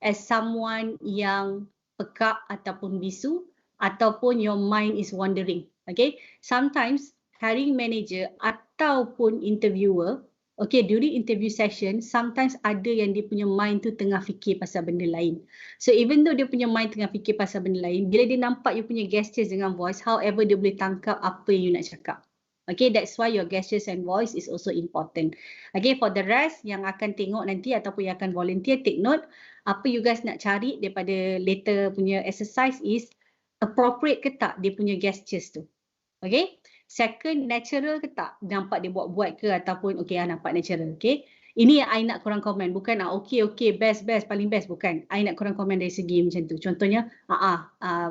as someone yang pekak ataupun bisu ataupun your mind is wandering. Okay? Sometimes hiring manager ataupun interviewer, okay, during interview session, sometimes ada yang dia punya mind tu tengah fikir pasal benda lain. So even though dia punya mind tengah fikir pasal benda lain, bila dia nampak you punya gestures dengan voice, however dia boleh tangkap apa yang you nak cakap. Okay, that's why your gestures and voice is also important. Okay, for the rest yang akan tengok nanti ataupun yang akan volunteer, take note, apa you guys nak cari daripada later punya exercise is appropriate ke tak dia punya gestures tu. Okay. Second, natural ke tak? Nampak dia buat-buat ke ataupun okay, nampak natural. Okay. Ini yang I nak korang komen. Bukan okay, best, paling best. Bukan. I nak korang komen dari segi macam tu. Contohnya,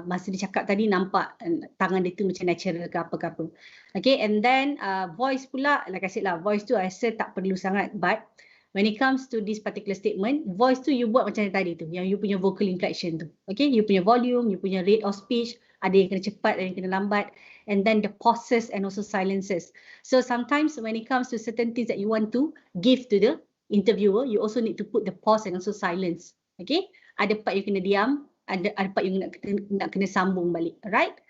masa dia cakap tadi nampak tangan dia tu macam natural ke apa-apa. Okay, and then voice pula, like I said lah, voice tu I rasa tak perlu sangat. But when it comes to this particular statement, voice tu you buat macam tadi tu. Yang you punya vocal inflection tu. Okay, you punya volume, you punya rate of speech. Ada yang kena cepat, ada yang kena lambat. And then the pauses and also silences. So sometimes when it comes to certain things that you want to give to the interviewer, you also need to put the pause and also silence. Okay? Ada part you kena diam, ada part you nak kena sambung balik. Alright?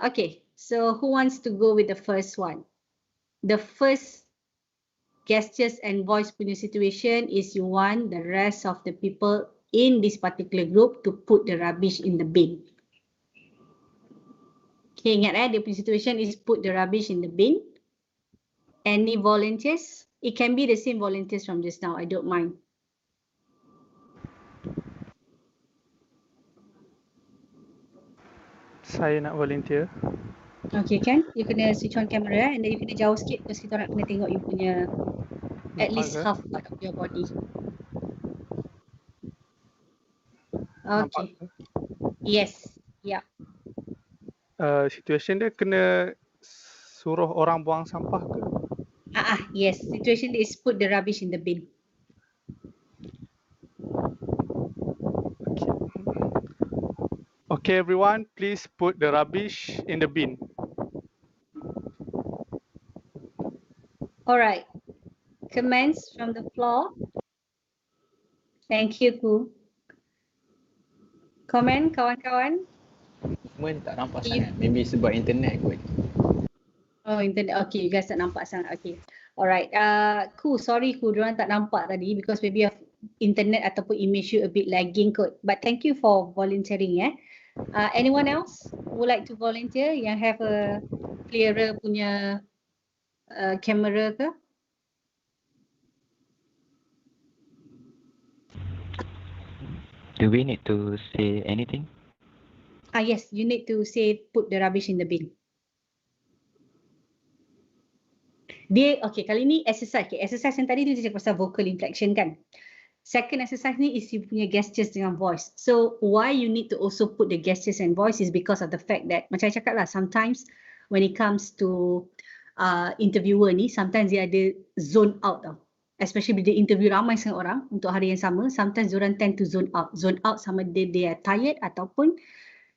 Okay. So who wants to go with the first one? The first gestures and voice punya situation is you want the rest of the people in this particular group to put the rubbish in the bin. Okay, ingat dia punya situation is put the rubbish in the bin. Any volunteers? It can be the same volunteers from just now. I don't mind. Saya nak volunteer. Okay, kan? You kena switch on camera and then you kena jauh sikit terus kita nak kena tengok you punya at least half part of your body. Okay. Yes. Yeah. Situation dia kena suruh orang buang sampah ke? Yes. Situation is put the rubbish in the bin. Okay, everyone, please put the rubbish in the bin. All right. Comments from the floor. Thank you, Ku. Comment, kawan-kawan? Movement tak nampak sangat. Maybe sebab internet kot. Oh, internet. Okay, you guys tak nampak sangat. Okay. Alright. Ku, sorry Ku, diorang tak nampak tadi because maybe of internet ataupun image you a bit lagging kot. But thank you for volunteering. Anyone else who would like to volunteer yang have a clearer punya camera ke? Do we need to say anything? Yes, you need to say put the rubbish in the bin. Okay, kali ni exercise. Okay, exercise yang tadi tu dia cakap pasal vocal inflection kan. Second exercise ni is you punya gestures dengan voice. So why you need to also put the gestures and voice is because of the fact that macam saya cakap lah, sometimes when it comes to interviewer ni, sometimes dia ada zone out tau. Especially bila dia interview ramai sangat orang untuk hari yang sama, sometimes diorang tend to zone out. Zone out sama they are tired ataupun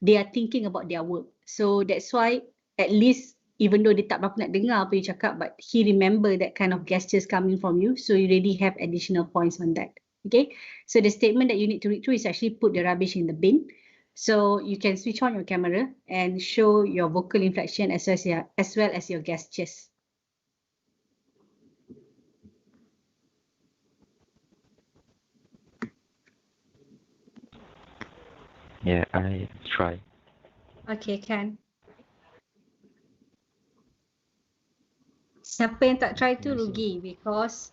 they are thinking about their work. So that's why at least even though dia tak berapa nak dengar apa you cakap, but he remember that kind of gestures coming from you, so you already have additional points on that. Okay, so the statement that you need to read through is actually put the rubbish in the bin. So you can switch on your camera and show your vocal inflection as well as your gestures. Yeah, I try. Okay, can. Siapa yang tak try tu rugi because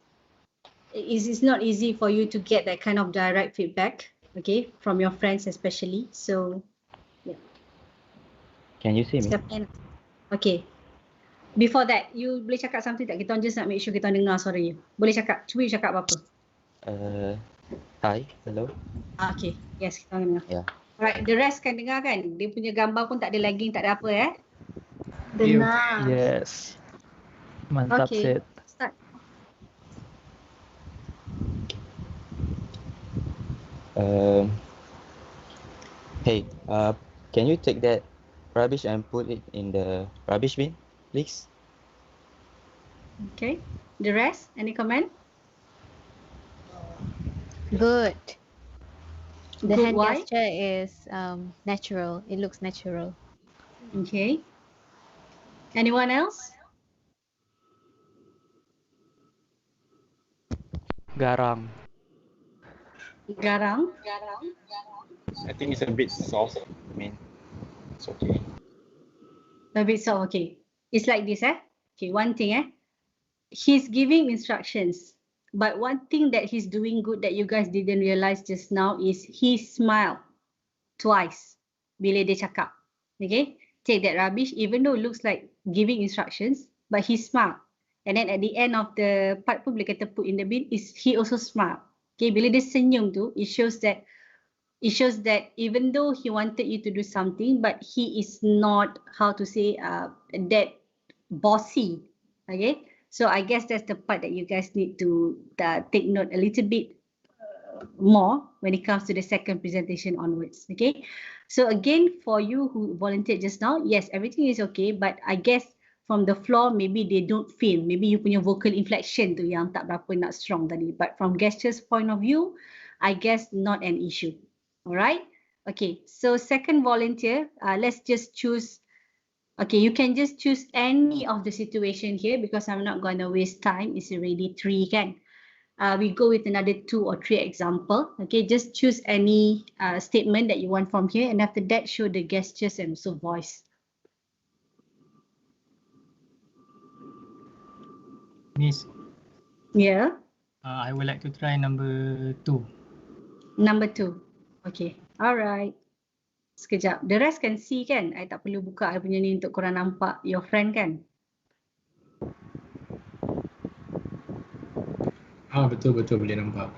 it's not easy for you to get that kind of direct feedback, okay, from your friends especially. So, yeah. Can you see me? Siapa yang... Okay. Before that, you boleh cakap something tak? Kita just nak make sure kita dengar suara you. Boleh cakap? Cuba you cakap apa-apa. Hi, hello. Okay, yes, kita dengar. Yeah. Alright, the rest kan dengar kan? Dia punya gambar pun tak ada lagging, tak ada apa Dengar. Yes. Mantap, Okay, Sid. start. Hey, can you take that rubbish and put it in the rubbish bin, please? Okay, the rest, any comment? Good. The Good, hand why? gesture is natural. It looks natural. Okay. Anyone else? Garang. Garang? I think it's a bit soft. I mean, it's okay. A bit so, okay. It's like this, Okay, one thing, He's giving instructions. But one thing that he's doing good that you guys didn't realize just now is he smiled twice bila dia cakap. Okay? Take that rubbish, even though it looks like giving instructions, but he smiled. And then at the end of the part pun boleh kata put in the bin, is he also smiled. Okay, bila dia senyum tu, it shows that even though he wanted you to do something, but he is not, how to say, that bossy. Okay, so I guess that's the part that you guys need to take note a little bit more when it comes to the second presentation onwards. Okay, so again, for you who volunteered just now, yes, everything is okay, but I guess from the floor, maybe they don't feel, maybe you punya vocal inflection tu yang tak berapa nak strong tadi, but from gestures point of view, I guess not an issue. All right. Okay. So second volunteer, let's just choose. Okay, you can just choose any of the situation here because I'm not going to waste time. It's already 3, kan? We go with another 2 or 3 example. Okay, just choose any statement that you want from here, and after that, show the gestures and also voice. Miss, Yeah. I would like to try number 2. Number 2. Okay. Alright. Sekejap. The rest can see kan? I tak perlu buka I punya ni untuk korang nampak your friend kan? Betul boleh nampak.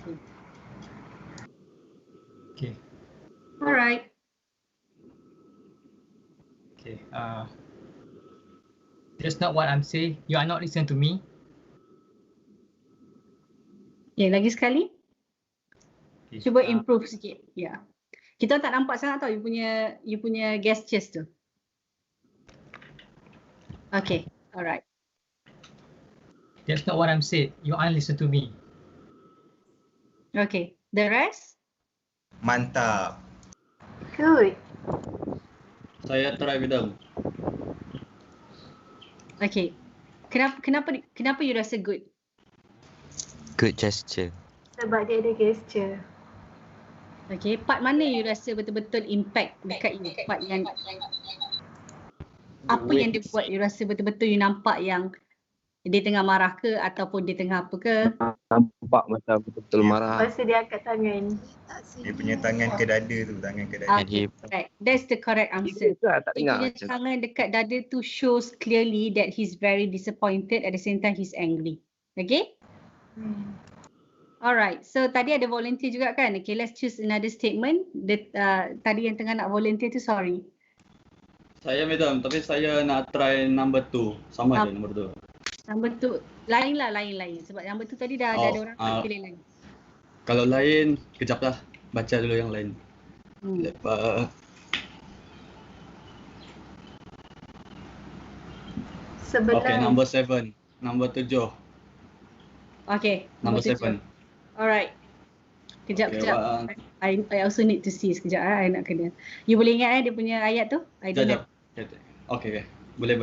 Okay. Okay. Alright. Okay. That's not what I'm saying. You are not listening to me. Okay, lagi sekali. Okay. Cuba improve sikit. Yeah. Kita tak nampak sangat tau you punya gestures tu. Okay. Alright. That's not what I'm saying. You aren't listening to me. Okay. The rest? Mantap. Good. Saya try madam. Okay. Kenapa you rasa good? Good gesture. Sebab dia ada gesture. Okay. Part mana you rasa betul-betul impact dekat you? Part yang apa yang dia buat you rasa betul-betul you nampak yang dia tengah marah ke ataupun dia tengah apa ke? Nampak macam betul-betul marah. Masa dia angkat tangan. Dia punya tangan ke dada tu, tangan ke dada. Okay, right. That's the correct answer. Tak Dia dengar punya macam tangan dekat dada tu shows clearly that he's very disappointed, at the same time he's angry. Okay? Alright, so tadi ada volunteer juga kan? Okay, let's choose another statement. Tadi yang tengah nak volunteer tu, sorry. Saya madam, tapi saya nak try number 2. Sama je number 2. Number tu, lain. Sebab number tu tadi dah ada orang tak pilih lain. Kalau lain, kejap lah. Baca dulu yang lain. Lepas Sebelah. Okay, number 7. Number 7. Okay, Number 7. Alright. Kejap. One. I also need to see sekejap. I nak kena. You boleh ingat dia punya ayat tu? I don't have. Okay. Boleh.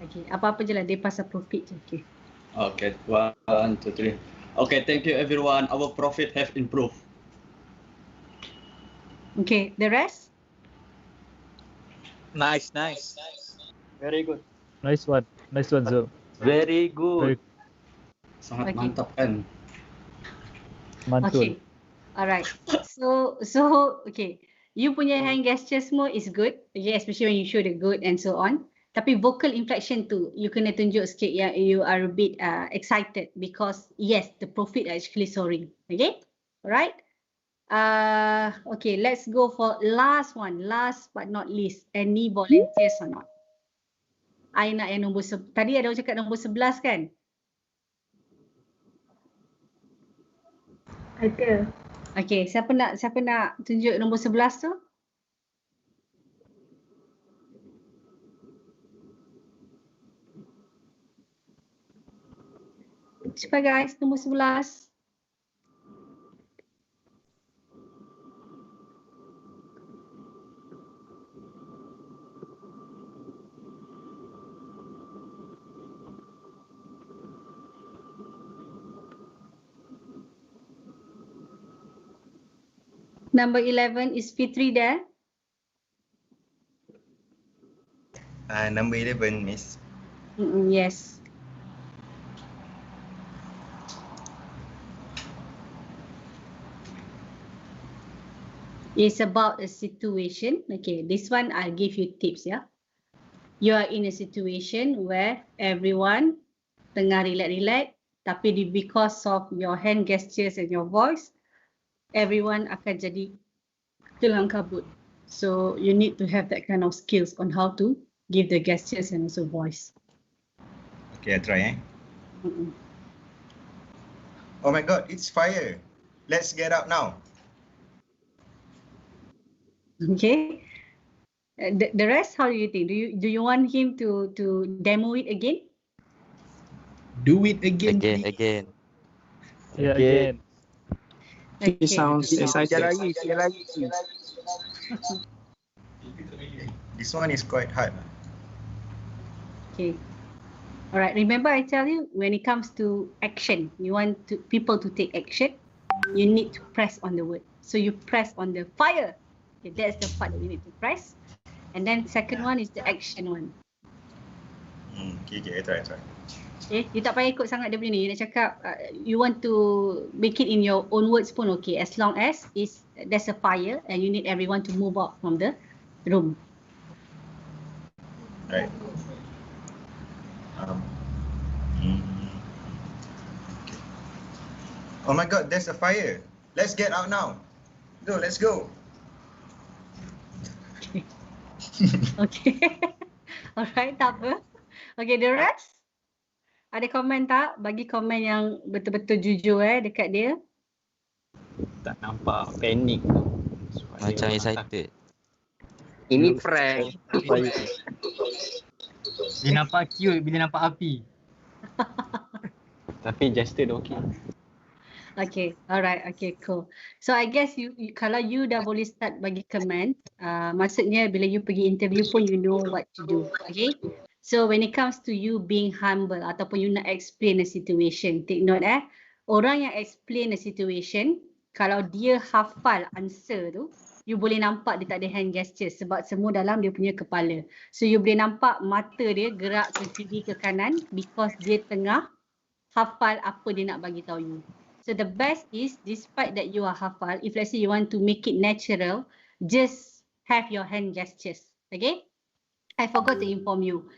Okay, apa-apa je lah. Dia pasal profit je. Okay. Okay, 1, 2, 3. Okay, thank you everyone. Our profit have improved. Okay, the rest? Nice, nice. Very good. Nice one, Zul. Very good. Very Sangat Okay. mantap kan? mantul. Okay. Alright. So okay. You punya hand gesture semua is good. Okay, especially when you show the good and so on. Tapi vocal inflection tu, you kena tunjuk sikit yang you are a bit excited because yes, the profit are actually soaring. Okay? Alright? Okay, let's go for last one. Last but not least. Any volunteers or not? I nak yang nombor tadi ada orang cakap nombor 11 kan? Ada. Okay, siapa nak tunjuk nombor 11 tu? Cepat guys, nombor 11. Number 11 is Fitri there. Number 11, Miss. Yes. It's about a situation. Okay, this one I'll give you tips, yeah. You are in a situation where everyone tengah relax-relax, tapi because of your hand gestures and your voice, everyone akan jadi kelam kabut. So you need to have that kind of skills on how to give the gestures and also voice. Okay, I try, Oh my God, it's fire. Let's get out now. Okay. The rest, how do you think? Do you want him to demo it again? Do it again. Again. Yeah, Okay. again. Okay. Sounds excited. Sekali lagi. This one is quite hard. Okay. All right. Remember, I tell you, when it comes to action, you want people to take action, you need to press on the word. So you press on the fire. Okay, that's the part that you need to press. And then second one is the action one. Okay, I try. Okay, you tak payah ikut sangat dia punya ni. You nak cakap, you want to make it in your own words pun okay. As long as there's a fire and you need everyone to move out from the room. Right. Oh my God, there's a fire. Let's get out now. Let's go. Okay. Alright, tak apa. Okay, the rest? Ada komen tak? Bagi komen yang betul-betul jujur dekat dia. Tak nampak panik. Macam excited. Ini prank. Dia nampak cute bila nampak api. Tapi gesture dah okey. Okay, alright, okay, cool. So I guess you kalau you dah boleh start bagi comment, maksudnya bila you pergi interview pun you know what to do, okay? So when it comes to you being humble ataupun you nak explain a situation, take note orang yang explain a situation, kalau dia hafal answer tu, you boleh nampak dia tak ada hand gesture sebab semua dalam dia punya kepala. So you boleh nampak mata dia gerak ke kiri ke kanan because dia tengah hafal apa dia nak bagi tahu you. So the best is, despite that you are hafal, if let's say you want to make it natural, just have your hand gestures. Okay? I forgot to inform you.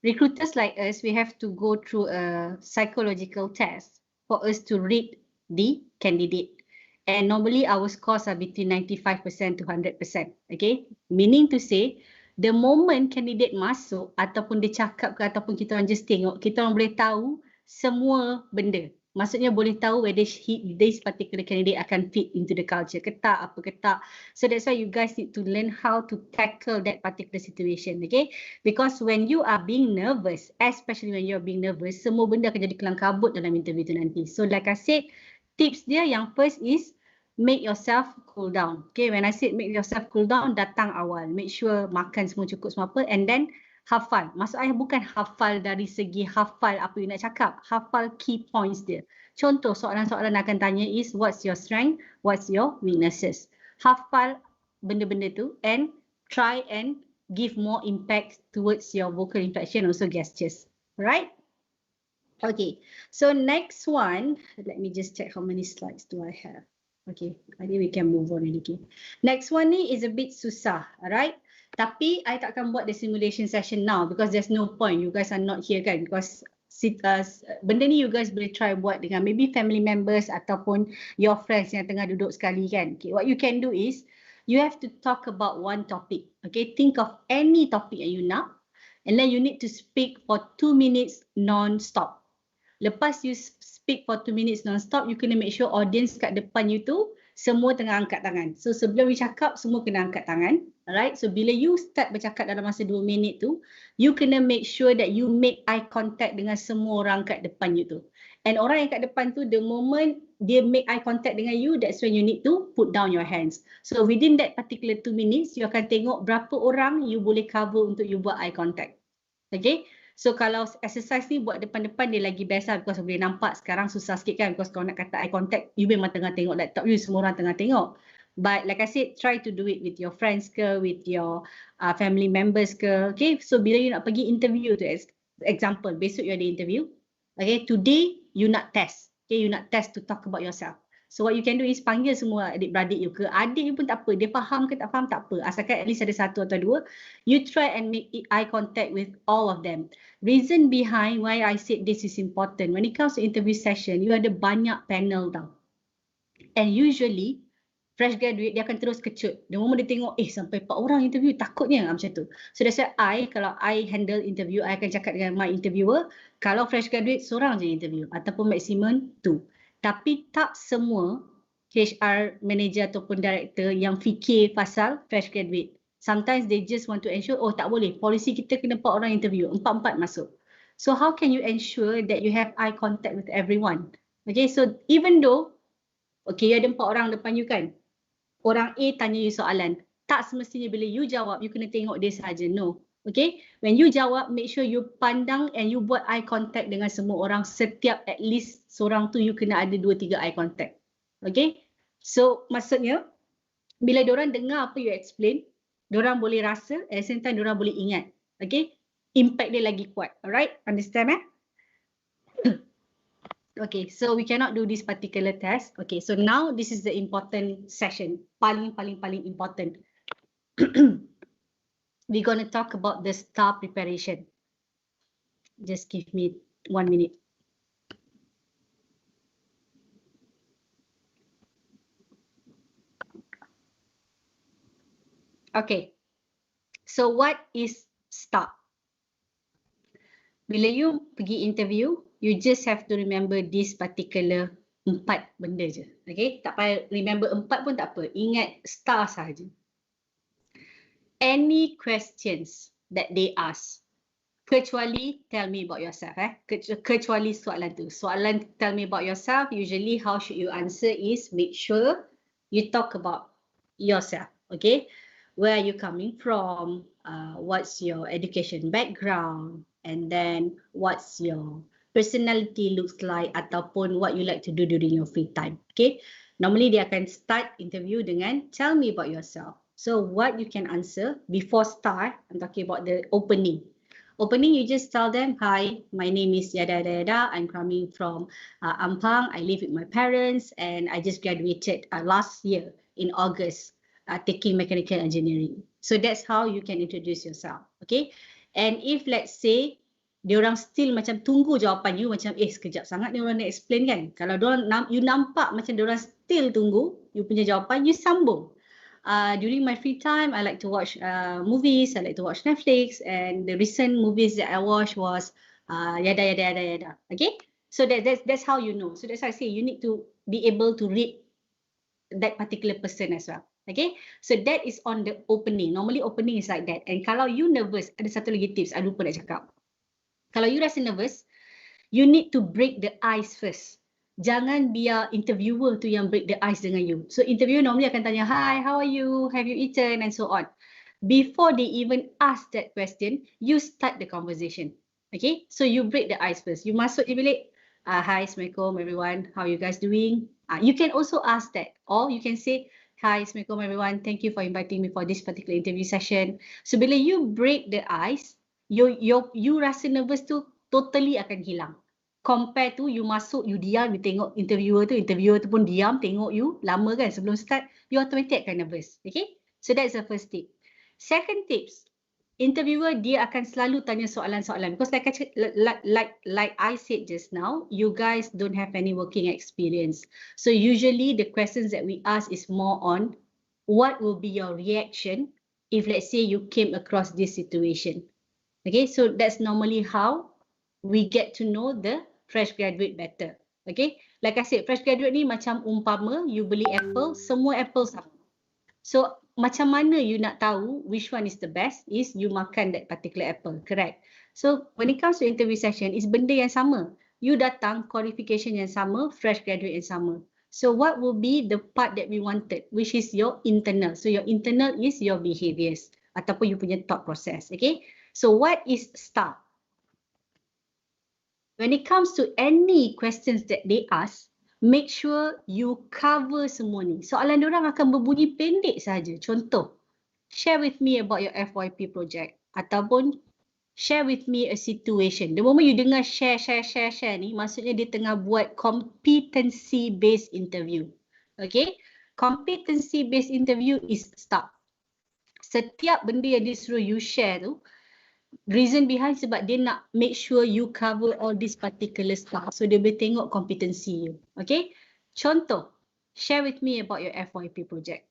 Recruiters like us, we have to go through a psychological test for us to read the candidate. And normally our scores are between 95% to 100%. Okay? Meaning to say, the moment candidate masuk ataupun dia cakap ke ataupun kita orang just tengok, kita orang boleh tahu semua benda. Maksudnya boleh tahu whether this particular candidate akan fit into the culture ke tak, apa ke tak. So that's why you guys need to learn how to tackle that particular situation, okay? Because when you are being nervous, especially when you are being nervous, semua benda akan jadi kelang kabut dalam interview tu nanti. So like I said, tips dia yang first is make yourself cool down. Okay, when I said make yourself cool down, datang awal. Make sure makan semua cukup semua apa and then hafal. Maksud saya bukan hafal dari segi hafal apa you nak cakap. Hafal key points dia. Contoh soalan-soalan akan tanya is what's your strength, what's your weaknesses. Hafal benda-benda tu and try and give more impact towards your vocal inflection, also gestures. Right? Okay, so next one, let me just check how many slides do I have. Okay, I think we can move on already. Okay. Next one ni is a bit susah, alright? Tapi I takkan buat the simulation session now because there's no point. You guys are not here kan? Because benda ni you guys boleh try buat dengan maybe family members ataupun your friends yang tengah duduk sekali kan. Okay, what you can do is you have to talk about one topic. Okay, think of any topic yang you nak and then you need to speak for 2 minutes non-stop. Lepas you speak for 2 minutes non-stop, you kena make sure audience kat depan you tu semua tengah angkat tangan. So sebelum you cakap, semua kena angkat tangan. Alright, so bila you start bercakap dalam masa 2 minit tu, you kena make sure that you make eye contact dengan semua orang kat depan you tu. And orang yang kat depan tu, the moment dia make eye contact dengan you, that's when you need to put down your hands. So within that particular 2 minutes, you akan tengok berapa orang you boleh cover untuk you buat eye contact. Okay, so kalau exercise ni buat depan-depan dia lagi best lah because boleh nampak. Sekarang susah sikit kan because kalau nak kata eye contact, you memang tengah tengok laptop you, semua orang tengah tengok. But like I said, try to do it with your friends ke, with your family members ke. Okay, so bila you nak pergi interview tu, example, besok you ada interview. Okay, today you nak test. Okay, you nak test to talk about yourself. So what you can do is panggil semua adik-beradik you ke, adik you pun tak apa, dia faham ke tak faham tak apa, asalkan at least ada satu atau dua, you try and make eye contact with all of them. Reason behind why I said this is important, when it comes to interview session, you ada banyak panel tau. And usually, fresh graduate dia akan terus kecut. The moment dia tengok, sampai 4 orang interview, takutnya macam tu. So that's why kalau I handle interview, I akan cakap dengan my interviewer, kalau fresh graduate, seorang je interview ataupun maximum 2. Tapi tak semua HR manager ataupun director yang fikir pasal fresh graduate. Sometimes they just want to ensure, tak boleh, polisi kita kena 4 orang interview, 4-4 masuk. So how can you ensure that you have eye contact with everyone? Okay, so even though, okay, you ada 4 orang depan you kan, orang A tanya you soalan, tak semestinya bila you jawab, you kena tengok dia sahaja. No. Okay, when you jawab, make sure you pandang and you buat eye contact dengan semua orang. Setiap at least seorang tu you kena ada 2-3 eye contact. Okay, so maksudnya bila diorang dengar apa you explain, diorang boleh rasa, at the same time diorang boleh ingat. Okay, impact dia lagi kuat. Alright, understand Okay, so we cannot do this particular test. Okay, so now this is the important session. Paling important. We're going to talk about the STAR preparation. Just give me 1 minute. Okay, so what is STAR? Bila you pergi interview, you just have to remember this particular 4 benda je. Okay, tak payah remember 4 pun tak apa. Ingat STAR sahaja. Any questions that they ask, kecuali tell me about yourself. Kecuali soalan tu. Soalan tell me about yourself, usually how should you answer is make sure you talk about yourself. Okay, where are you coming from? What's your education background? And then what's your personality looks like ataupun what you like to do during your free time. Okay, normally dia akan start interview dengan tell me about yourself. So what you can answer before start, I'm talking about the opening. Opening, you just tell them, hi, my name is yada yada yada. I'm coming from Ampang. I live with my parents and I just graduated last year in August, taking mechanical engineering. So that's how you can introduce yourself. Okay, and if let's say diorang still macam tunggu jawapan you, macam sekejap sangat ni orang nak explain kan. Kalau diorang, you nampak macam diorang still tunggu you punya jawapan, you sambung. During my free time, I like to watch movies. I like to watch Netflix, and the recent movies that I watched was yada yada yada yada. Okay, so that's how you know. So that's why I say you need to be able to read that particular person as well. Okay, so that is on the opening. Normally opening is like that. And kalau you nervous, ada satu lagi tips, I lupa nak cakap. Kalau you rasa nervous, you need to break the ice first. Jangan biar interviewer tu yang break the ice dengan you. So interviewer normally akan tanya, hi, how are you? Have you eaten? And so on. Before they even ask that question, you start the conversation. Okay, so you break the ice first. You masuk je bilik, hi, Assalamualaikum everyone. How are you guys doing? You can also ask that. Or you can say, Hi, Assalamualaikum everyone. Thank you for inviting me for this particular interview session. So bila you break the ice, you rasa nervous tu totally akan hilang. Compare to you masuk, you diam, you tengok interviewer tu pun diam tengok you lama kan sebelum start, you automatic akan nervous. Okay? So that's the first tip. Second tips, interviewer dia akan selalu tanya soalan-soalan because like I said just now, you guys don't have any working experience. So usually the questions that we ask is more on what will be your reaction if let's say you came across this situation. Okay, so that's normally how we get to know the fresh graduate better. Okay, like I said, fresh graduate ni macam umpama you beli apple, semua apple sama. So macam mana you nak tahu which one is the best is you makan that particular apple, correct? So when it comes to interview session, is benda yang sama. You datang, qualification yang sama, fresh graduate yang sama. So what will be the part that we wanted, which is your internal. So your internal is your behaviors ataupun you punya thought process, okay? So what is STAR? When it comes to any questions that they ask, make sure you cover semua ni. Soalan diorang akan berbunyi pendek saja. Contoh, share with me about your FYP project ataupun share with me a situation. The moment you dengar share ni, maksudnya dia tengah buat competency based interview. Okay? Competency based interview is STAR. Setiap benda yang dia suruh you share tu, reason behind sebab dia nak make sure you cover all this particular stuff. So dia boleh tengok competency you. Okay? Contoh, share with me about your FYP project.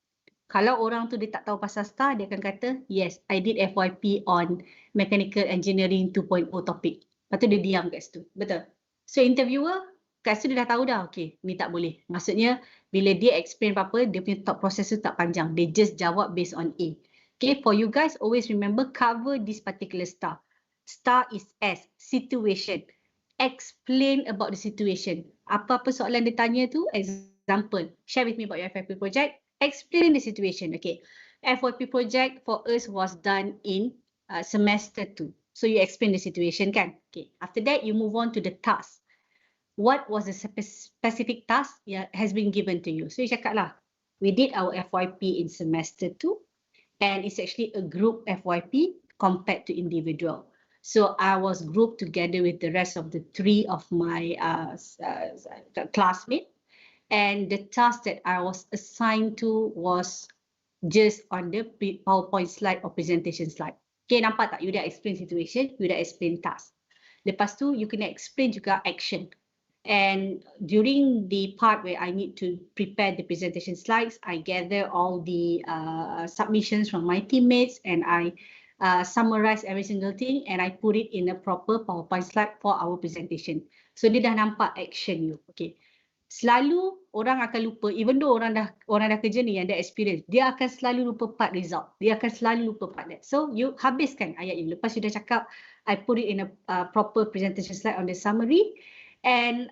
Kalau orang tu dia tak tahu pasal STAR, dia akan kata, yes, I did FYP on Mechanical Engineering 2.0 topic. Lepas tu dia diam kat situ. Betul? So interviewer, kat situ dia dah tahu dah, okay, ni tak boleh. Maksudnya, bila dia explain apa-apa, dia punya thought process tu tak panjang. Dia just jawab based on A. Okay, for you guys, always remember, cover this particular STAR. STAR is S, situation. Explain about the situation. Apa-apa soalan dia tanya tu, example, share with me about your FYP project, explain the situation. Okay, FYP project for us was done in semester 2. So you explain the situation kan? Okay, after that you move on to the task. What was the specific task that has been given to you? So you cakap lah, we did our FYP in semester 2. And it's actually a group FYP compared to individual. So I was grouped together with the rest of the 3 of my classmates. And the task that I was assigned to was just on the PowerPoint slide or presentation slide. Okay, nampak tak? You dah explain situation, you dah explain task. Lepas tu, you kena explain juga action. And during the part where I need to prepare the presentation slides, I gather all the submissions from my teammates and I summarize every single thing and I put it in a proper PowerPoint slide for our presentation. So dia dah nampak action you. Okay. Selalu orang akan lupa, even though orang dah kerja ni yang dah experience, dia akan selalu lupa part result. Dia akan selalu lupa part that. So you habiskan ayat you. Lepas you dah cakap, I put it in a proper presentation slide on the summary. And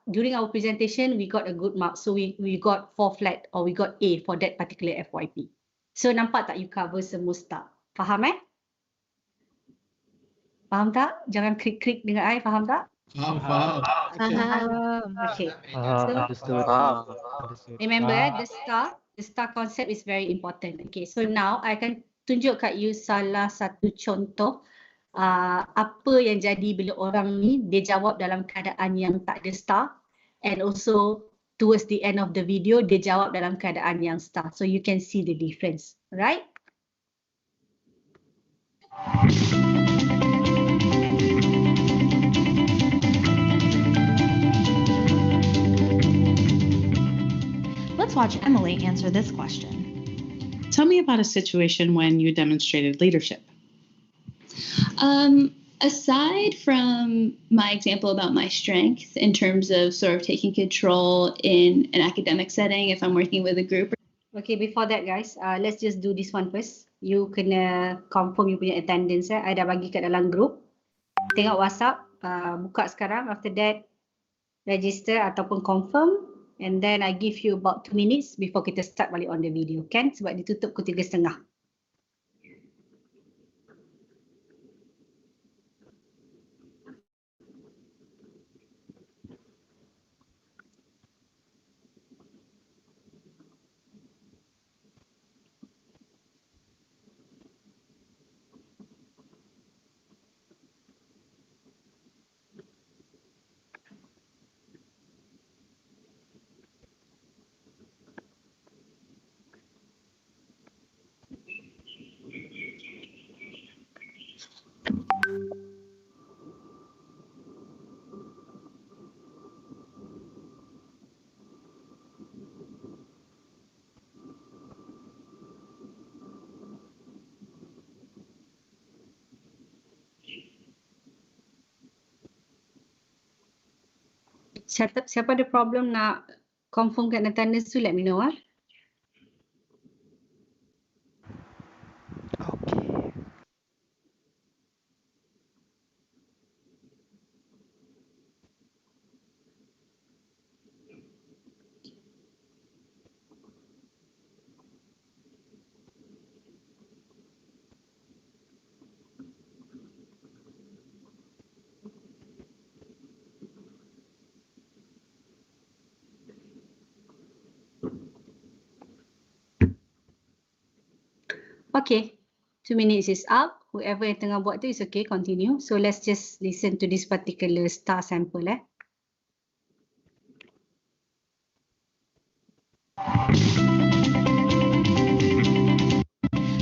during our presentation, we got a good mark. So we got 4 flat or we got A for that particular FYP. So nampak tak you cover semua STAR? Faham Faham tak? Jangan krik-krik dengan I, faham tak? Faham. Okay. Understood. Remember, the STAR concept is very important. Okay, so now I akan tunjuk kat you salah satu contoh apa yang jadi bila orang ni dia jawab dalam keadaan yang tak ada STAR, and also towards the end of the video dia jawab dalam keadaan yang STAR, so you can see the difference, right? Let's watch Emily answer this question. Tell me about a situation when you demonstrated leadership. Aside from my example about my strength in terms of sort of taking control in an academic setting, if I'm working with a group. Okay, before that guys, let's just do this one first. You kena confirm you punya attendance. I dah bagi kat dalam group. Tengok WhatsApp, buka sekarang. After that, register ataupun confirm. And then I give you about 2 minutes before kita start balik on the video. Kan? Sebab ditutup pukul 3:30. siapa ada problem nak confirm kat attendance tu, let me know. Okay, 2 minutes is up. Whoever yang tengah buat tu is okay, continue. So let's just listen to this particular star sample.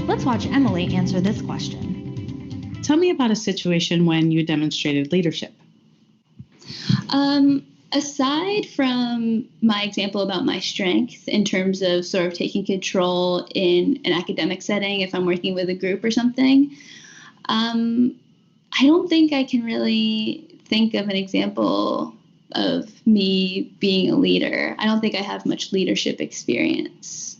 Let's watch Emily answer this question. Tell me about a situation when you demonstrated leadership. Aside from my example about my strength in terms of sort of taking control in an academic setting, if I'm working with a group or something, I don't think I can really think of an example of me being a leader. I don't think I have much leadership experience.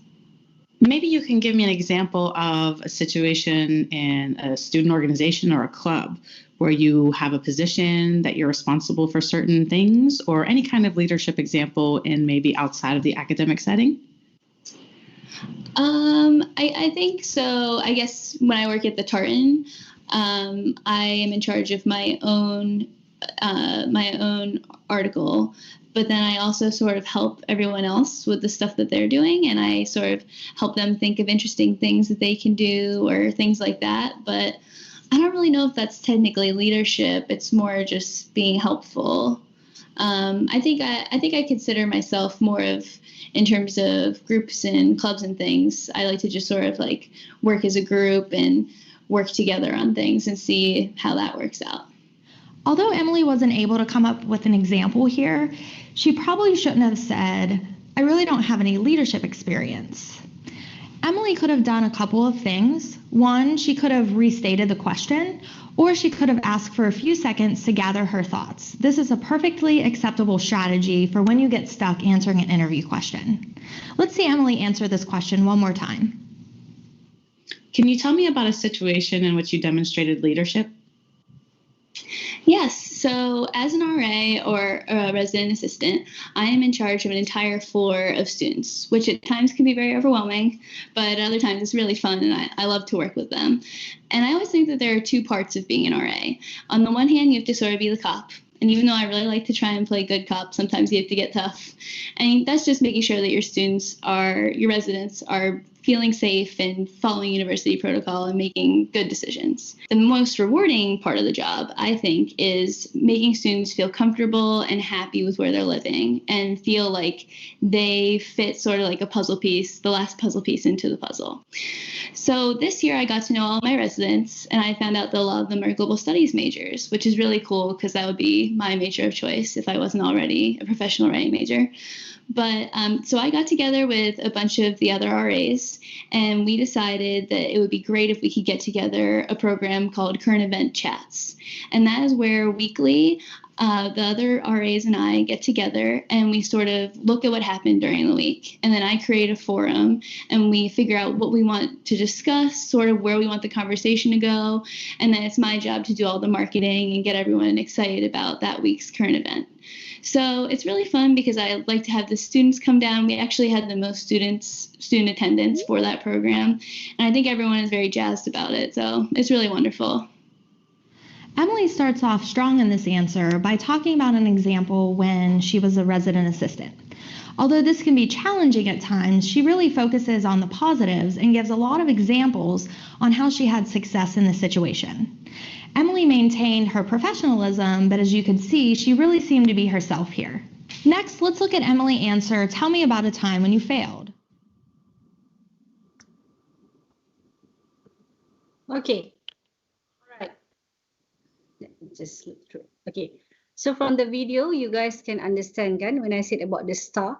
Maybe you can give me an example of a situation in a student organization or a club where you have a position that you're responsible for certain things, or any kind of leadership example in maybe outside of the academic setting? I think so. I guess when I work at the Tartan, I am in charge of my own article, but then I also sort of help everyone else with the stuff that they're doing, and I sort of help them think of interesting things that they can do or things like that. But I don't really know if that's technically leadership. It's more just being helpful. I think I consider myself more of, in terms of groups and clubs and things, I like to just sort of like work as a group and work together on things and see how that works out. Although Emily wasn't able to come up with an example here, she probably shouldn't have said, I really don't have any leadership experience. Emily could have done a couple of things. One, she could have restated the question, or she could have asked for a few seconds to gather her thoughts. This is a perfectly acceptable strategy for when you get stuck answering an interview question. Let's see Emily answer this question one more time. Can you tell me about a situation in which you demonstrated leadership? Yes, so as an RA or a resident assistant, I am in charge of an entire floor of students, which at times can be very overwhelming, but at other times it's really fun and I love to work with them. And I always think that there are two parts of being an RA. On the one hand, you have to sort of be the cop. And even though I really like to try and play good cop, sometimes you have to get tough. And that's just making sure that your residents are feeling safe and following university protocol and making good decisions. The most rewarding part of the job, I think, is making students feel comfortable and happy with where they're living and feel like they fit sort of like a puzzle piece, the last puzzle piece into the puzzle. So this year I got to know all my residents and I found out that a lot of them are global studies majors, which is really cool because that would be my major of choice if I wasn't already a professional writing major. But so I got together with a bunch of the other RAs and we decided that it would be great if we could get together a program called Current Event Chats. And that is where weekly the other RAs and I get together and we sort of look at what happened during the week. And then I create a forum and we figure out what we want to discuss, sort of where we want the conversation to go. And then it's my job to do all the marketing and get everyone excited about that week's current event. So it's really fun because I like to have the students come down. We actually had the most student attendance for that program. And I think everyone is very jazzed about it. So it's really wonderful. Emily starts off strong in this answer by talking about an example when she was a resident assistant. Although this can be challenging at times, she really focuses on the positives and gives a lot of examples on how she had success in this situation. Emily maintained her professionalism, but as you can see, she really seemed to be herself here. Next, let's look at Emily answer, tell me about a time when you failed. Okay. All right. Let me just look through. Okay. So from the video, you guys can understand kan when I said about the star.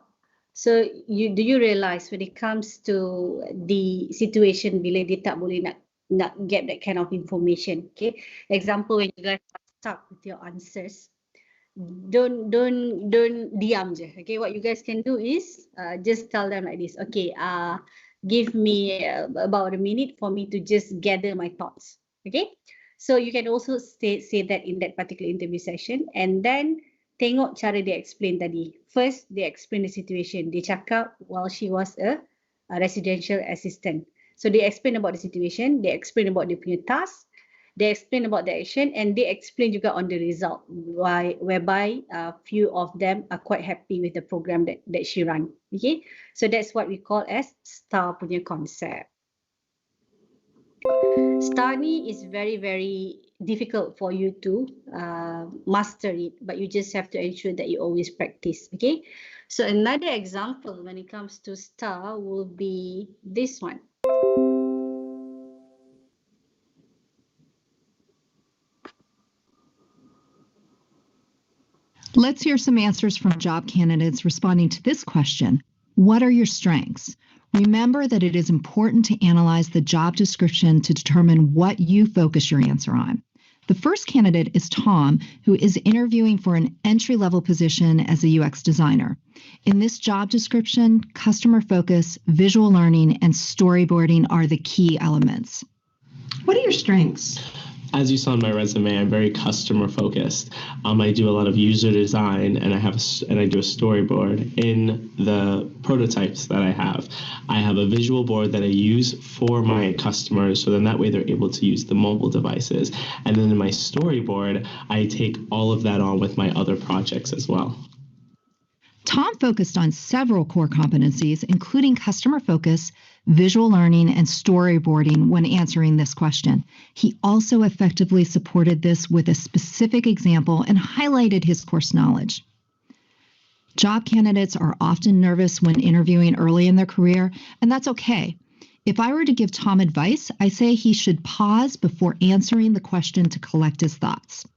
So do you realize when it comes to the situation bila dia tak boleh nak get that kind of information, okay? Example when you guys are stuck with your answers. don't diam je. Okay, what you guys can do is just tell them like this. Okay, give me about a minute for me to just gather my thoughts. Okay, so you can also say that in that particular interview session, and then tengok cara dia explain tadi. First, they explain the situation. Dia cakap while she was a residential assistant. So they explain about the situation, they explain about the punya task, they explain about the action, and they explain juga on the result, whereby few of them are quite happy with the program that she run. Okay, so that's what we call as STAR punya concept. STAR ni is very difficult for you to master it, but you just have to ensure that you always practice. Okay, so another example when it comes to STAR will be this one. Let's hear some answers from job candidates responding to this question. What are your strengths? Remember that it is important to analyze the job description to determine what you focus your answer on. The first candidate is Tom, who is interviewing for an entry-level position as a UX designer. In this job description, customer focus, visual learning, and storyboarding are the key elements. What are your strengths? As you saw in my resume, I'm very customer focused. I do a lot of user design, and I do a storyboard in the prototypes that I have. I have a visual board that I use for my customers, so then that way they're able to use the mobile devices. And then in my storyboard, I take all of that on with my other projects as well. Tom focused on several core competencies, including customer focus, visual learning, and storyboarding when answering this question. He also effectively supported this with a specific example and highlighted his course knowledge. Job candidates are often nervous when interviewing early in their career, and that's okay. If I were to give Tom advice, I say he should pause before answering the question to collect his thoughts.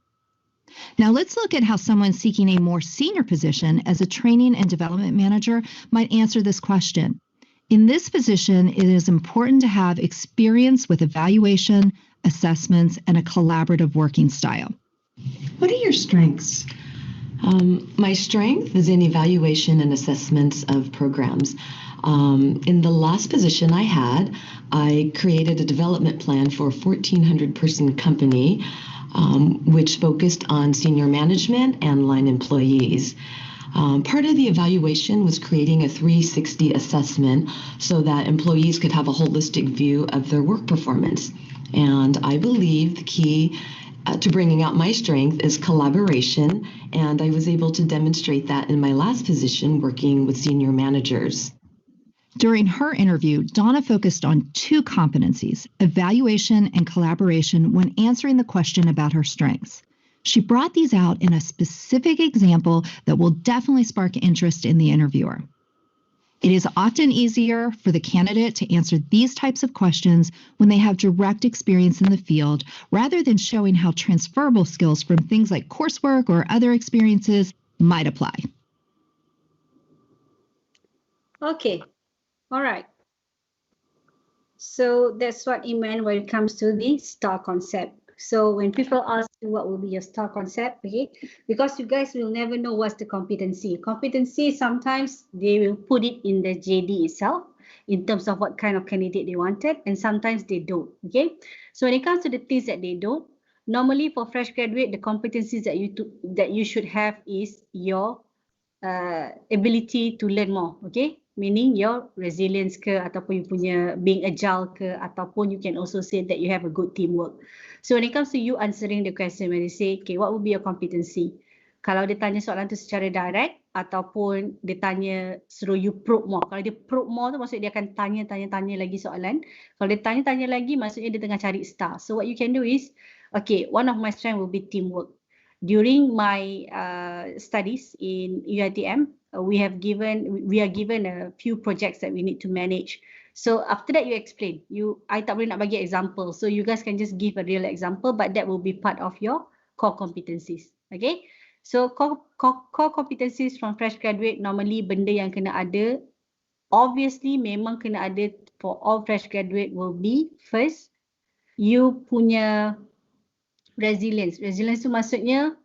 Now let's look at how someone seeking a more senior position as a training and development manager might answer this question. In this position, it is important to have experience with evaluation, assessments, and a collaborative working style. What are your strengths? My strength is in evaluation and assessments of programs. In the last position I had, I created a development plan for a 1,400-person company, which focused on senior management and line employees. Part of the evaluation was creating a 360 assessment so that employees could have a holistic view of their work performance. And I believe the key to bringing out my strength is collaboration, and I was able to demonstrate that in my last position working with senior managers. During her interview, Donna focused on two competencies, evaluation and collaboration, when answering the question about her strengths. She brought these out in a specific example that will definitely spark interest in the interviewer. It is often easier for the candidate to answer these types of questions when they have direct experience in the field, rather than showing how transferable skills from things like coursework or other experiences might apply. Okay. All right. So that's what it meant when it comes to the STAR concept. So when people ask you what will be your STAR concept, okay, because you guys will never know what's the competency. Competency, sometimes they will put it in the JD itself in terms of what kind of candidate they wanted, and sometimes they don't, okay. So when it comes to the things that they don't, normally for fresh graduate, the competencies that you should have is your ability to learn more, okay, meaning your resilience ke, ataupun you punya being agile ke, ataupun you can also say that you have a good teamwork. So when it comes to you answering the question, when they say, okay, what would be your competency? Kalau dia tanya soalan tu secara direct, ataupun dia tanya suruh you probe more. Kalau dia probe more tu maksudnya dia akan tanya lagi soalan. Kalau dia tanya lagi, maksudnya dia tengah cari star. So what you can do is, okay, one of my strength will be teamwork. During my studies in UiTM, we are given a few projects that we need to manage. So after that, you explain. I tak boleh nak bagi example. So you guys can just give a real example, but that will be part of your core competencies. Okay. So core competencies from fresh graduate, normally benda yang kena ada, obviously memang kena ada for all fresh graduate will be, first, you punya resilience. Resilience tu maksudnya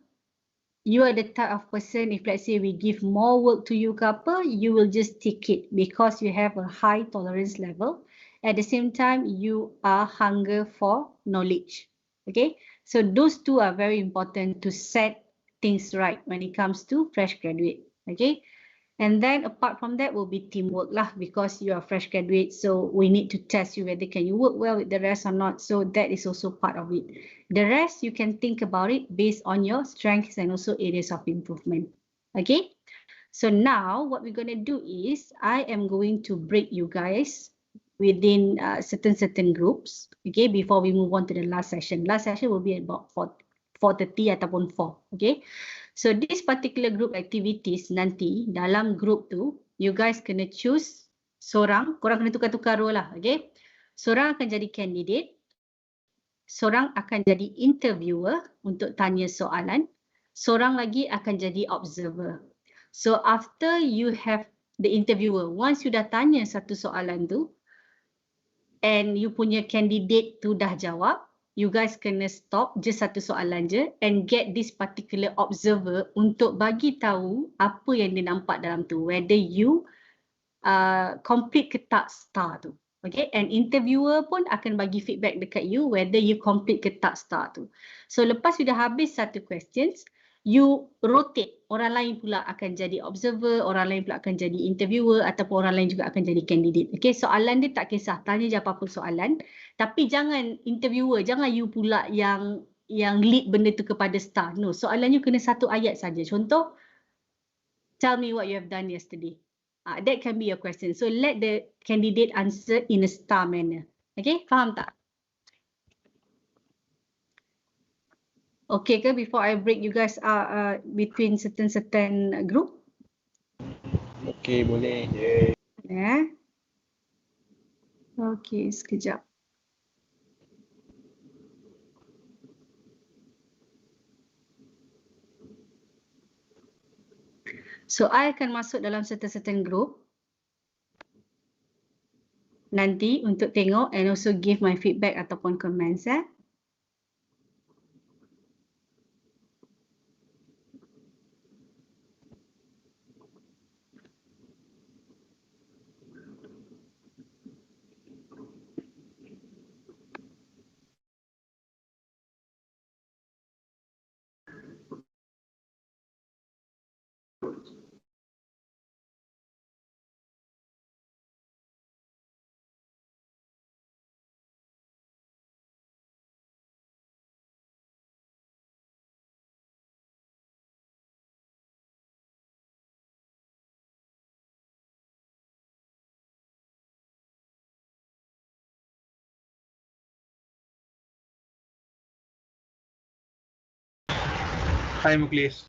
you are the type of person, if let's say we give more work to you ke apa, you will just take it because you have a high tolerance level. At the same time, you are hunger for knowledge. Okay, so those two are very important to set things right when it comes to fresh graduate. Okay, and then apart from that will be teamwork lah, because you are fresh graduate, so we need to test you whether can you work well with the rest or not. So that is also part of it. The rest you can think about it based on your strengths and also areas of improvement. Okay, so now what we're going to do is I am going to break you guys within certain groups, okay, before we move on to the last session. Last session will be about 4:30 ataupun 4. Okay, so this particular group activities nanti dalam group tu you guys kena choose korang kena tukar-tukar role lah. Okay, seorang akan jadi candidate, seorang akan jadi interviewer untuk tanya soalan, seorang lagi akan jadi observer. So after you have the interviewer, once you dah tanya satu soalan tu and you punya candidate tu dah jawab, you guys kena stop just satu soalan je and get this particular observer untuk bagi tahu apa yang dia nampak dalam tu, whether you complete ke tak star tu. Okay, and interviewer pun akan bagi feedback dekat you whether you complete ke tak star tu. So lepas you dah habis satu questions, you rotate, orang lain pula akan jadi observer, orang lain pula akan jadi interviewer ataupun orang lain juga akan jadi candidate. Okay, soalan dia tak kisah, tanya je apa-apa soalan, tapi jangan interviewer, jangan you pula yang lead benda tu kepada star. No, soalan you kena satu ayat saja. Contoh, tell me what you have done yesterday. That can be your question. So let the candidate answer in a star manner. Okay, faham tak? Okay ke before I break you guys between certain group? Okay, boleh. Yeah. Okay, sekejap. So I akan masuk dalam certain group nanti untuk tengok and also give my feedback ataupun comments. Hi, Muklis.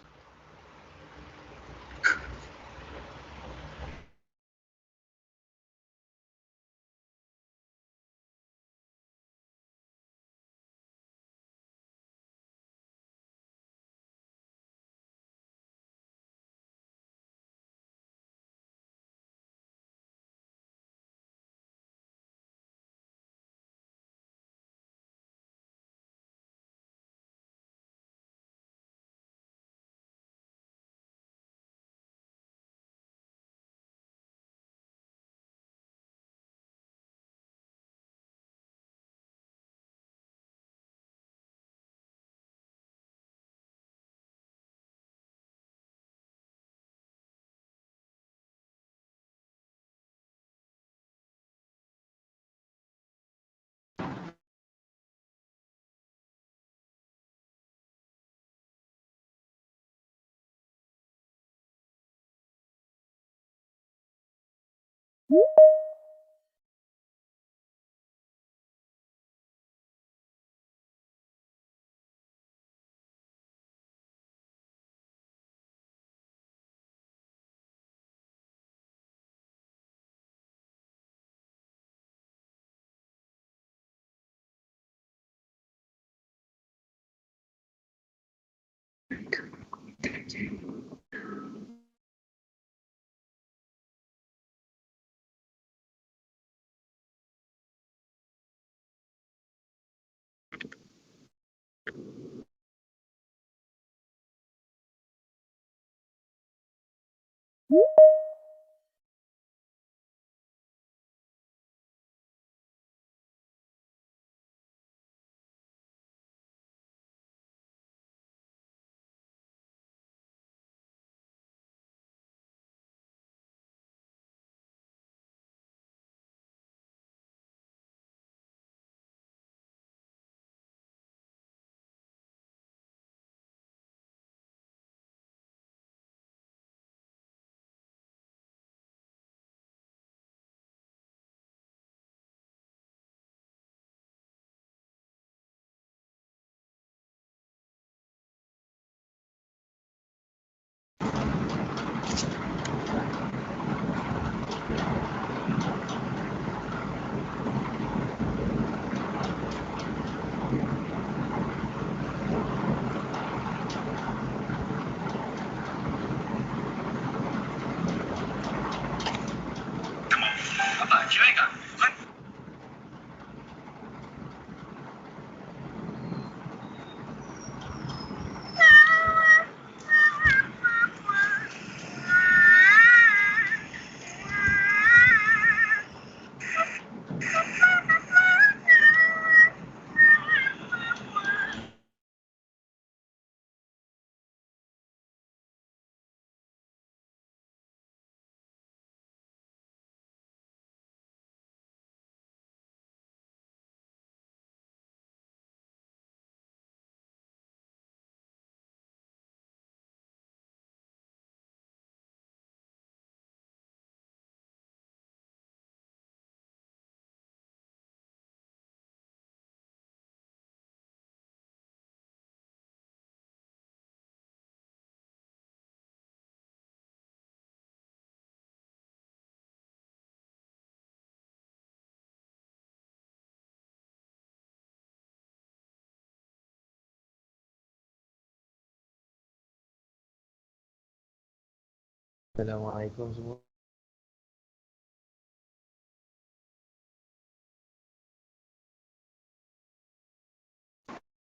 Assalamualaikum semua.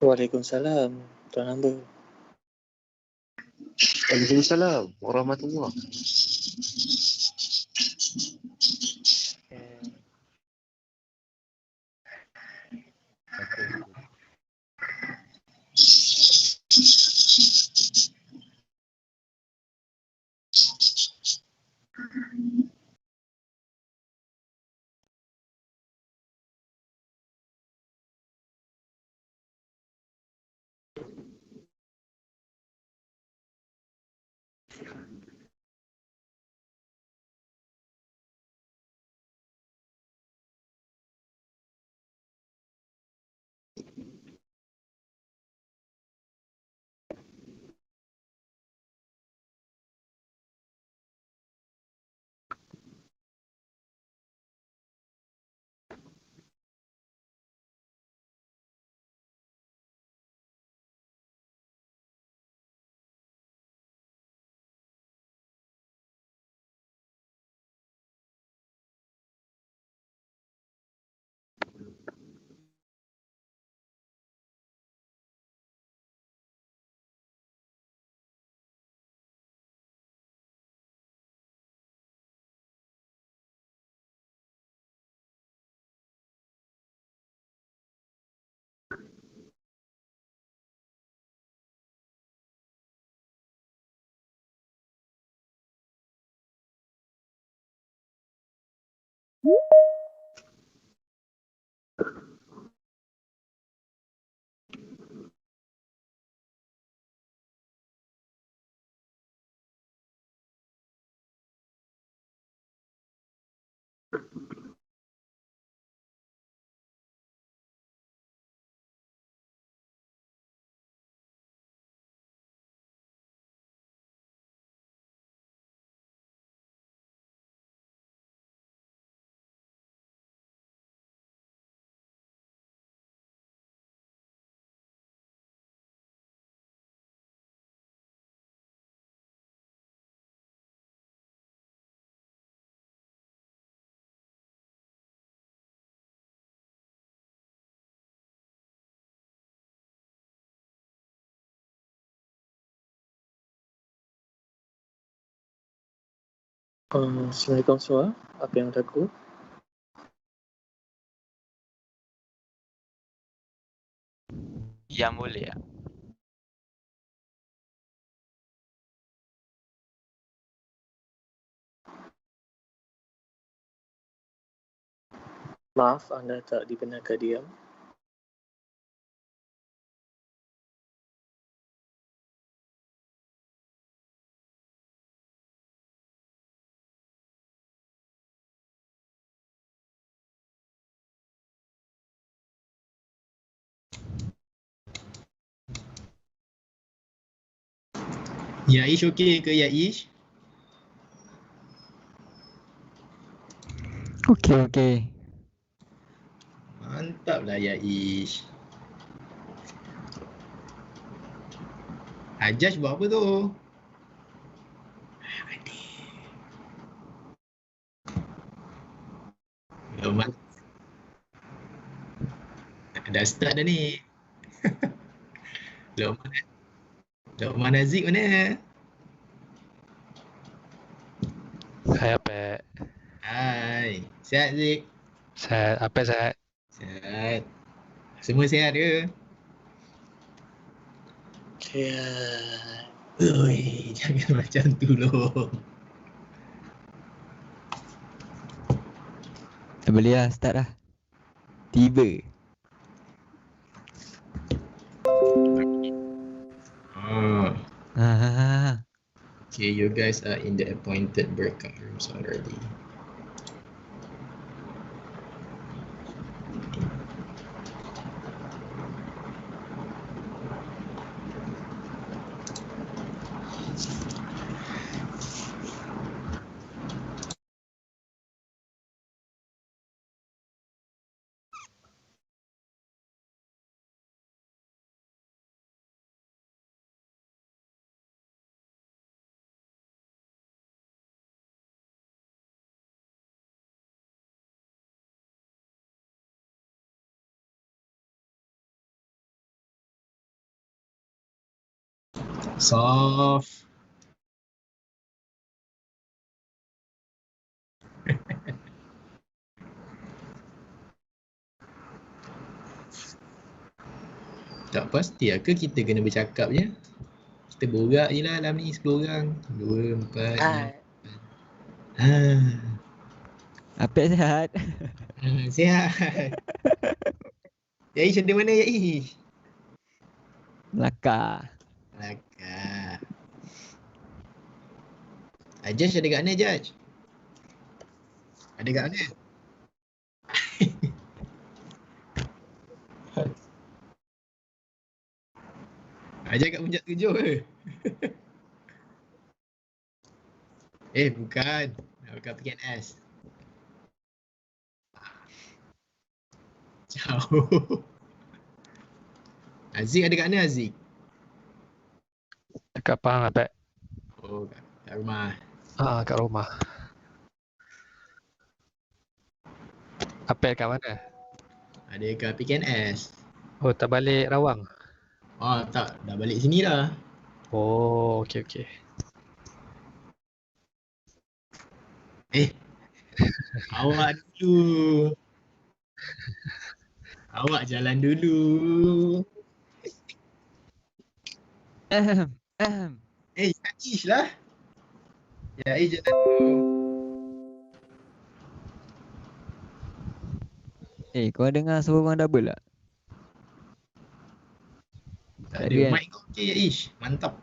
Waalaikumsalam, Tuan Hamba. Waalaikumsalam warahmatullahi. Assalamualaikum semua. Apa yang berlaku? Yang mulia. Maaf, anda tak dibenarkan diam. Ya Ish okey ke Ya Ish? Okey. Mantaplah Ya Ish. Hajjaj buat apa tu? Lokman. Dah start dah ni. Lokman Aziz mana? Hai Apek. Hai. Sihat Zik? Sihat. Apek sihat? Sihat. Semua sihat ke? Sihat. Oi, jangan macam tu loh. Dah boleh lah, start lah. Tiba. Okay, you guys are in the appointed breakout rooms already. Soft. Tak pasti lah ke kita kena bercakap je? Kita borak je lah dalam ni 10 orang. 2, 4, 6. Apek sihat. Sihat. Yaish ada mana Yaish? Melaka. Melaka. Judge ada kat mana Judge? Ada kat mana? Ajar kat puncak 7 ke? Bukan. Bukan PKNS. Jauh. Aziz ada kat mana Aziz? Dekat Pahang Apek. Oh, kat rumah. Kat rumah. Apek kat mana? Ada kat PKNS. Oh, tak balik Rawang? Tak. Dah balik sini dah. Oh, okey. Awak dulu. Awak jalan dulu. Yaish lah. Yaish jalan dulu. Kau dengar suara orang double tak? Tak ada. Mic kau okey Yaish. Mantap.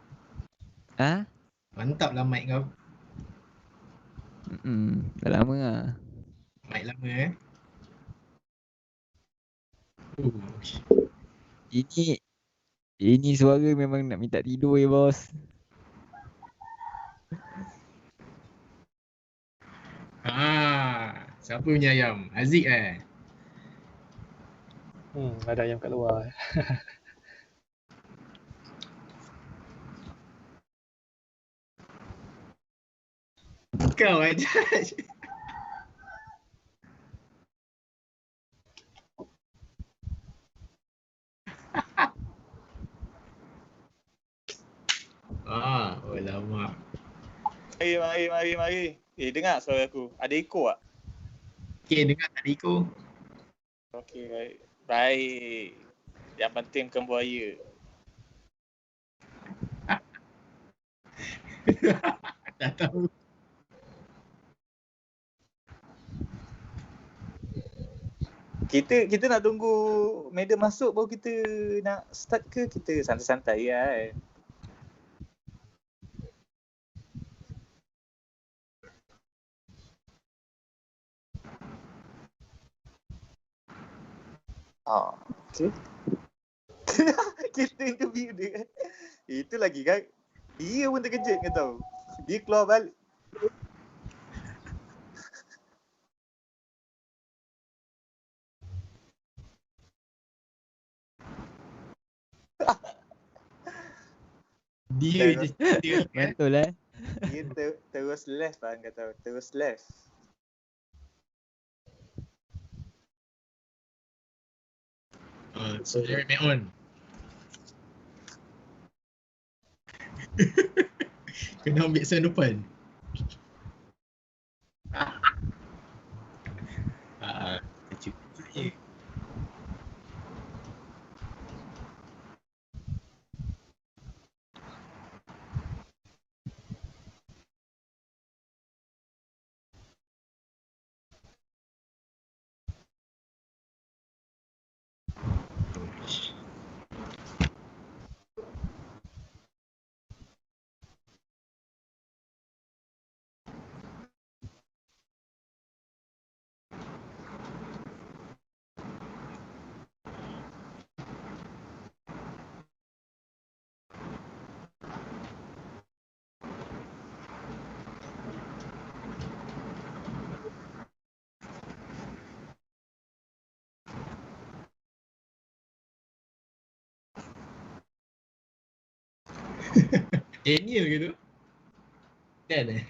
Mantap lah mic kau. Dah lama lah. Mic lama Ini suara memang nak minta tidur ya bos. Siapa punya ayam? Aziz Ada ayam kat luar. Kau aja. Alamak. Mari. Dengar suara aku. Ada echo tak? Okey, dengar tak ada echo. Okey, baik. Yang penting bukan buaya. Dah tahu. Kita nak tunggu madam masuk baru kita nak start ke kita santai-santai kan? Okey. Kita interview dia. Itu lagi kan. Dia pun terkejut kau tahu. Dia keluar balik. Dia je. Betul Dia terus left lah kau tahu. Terus left. So dia remain on. Kena ambil sound depan. Kecil je. Daniel ke tu? Kan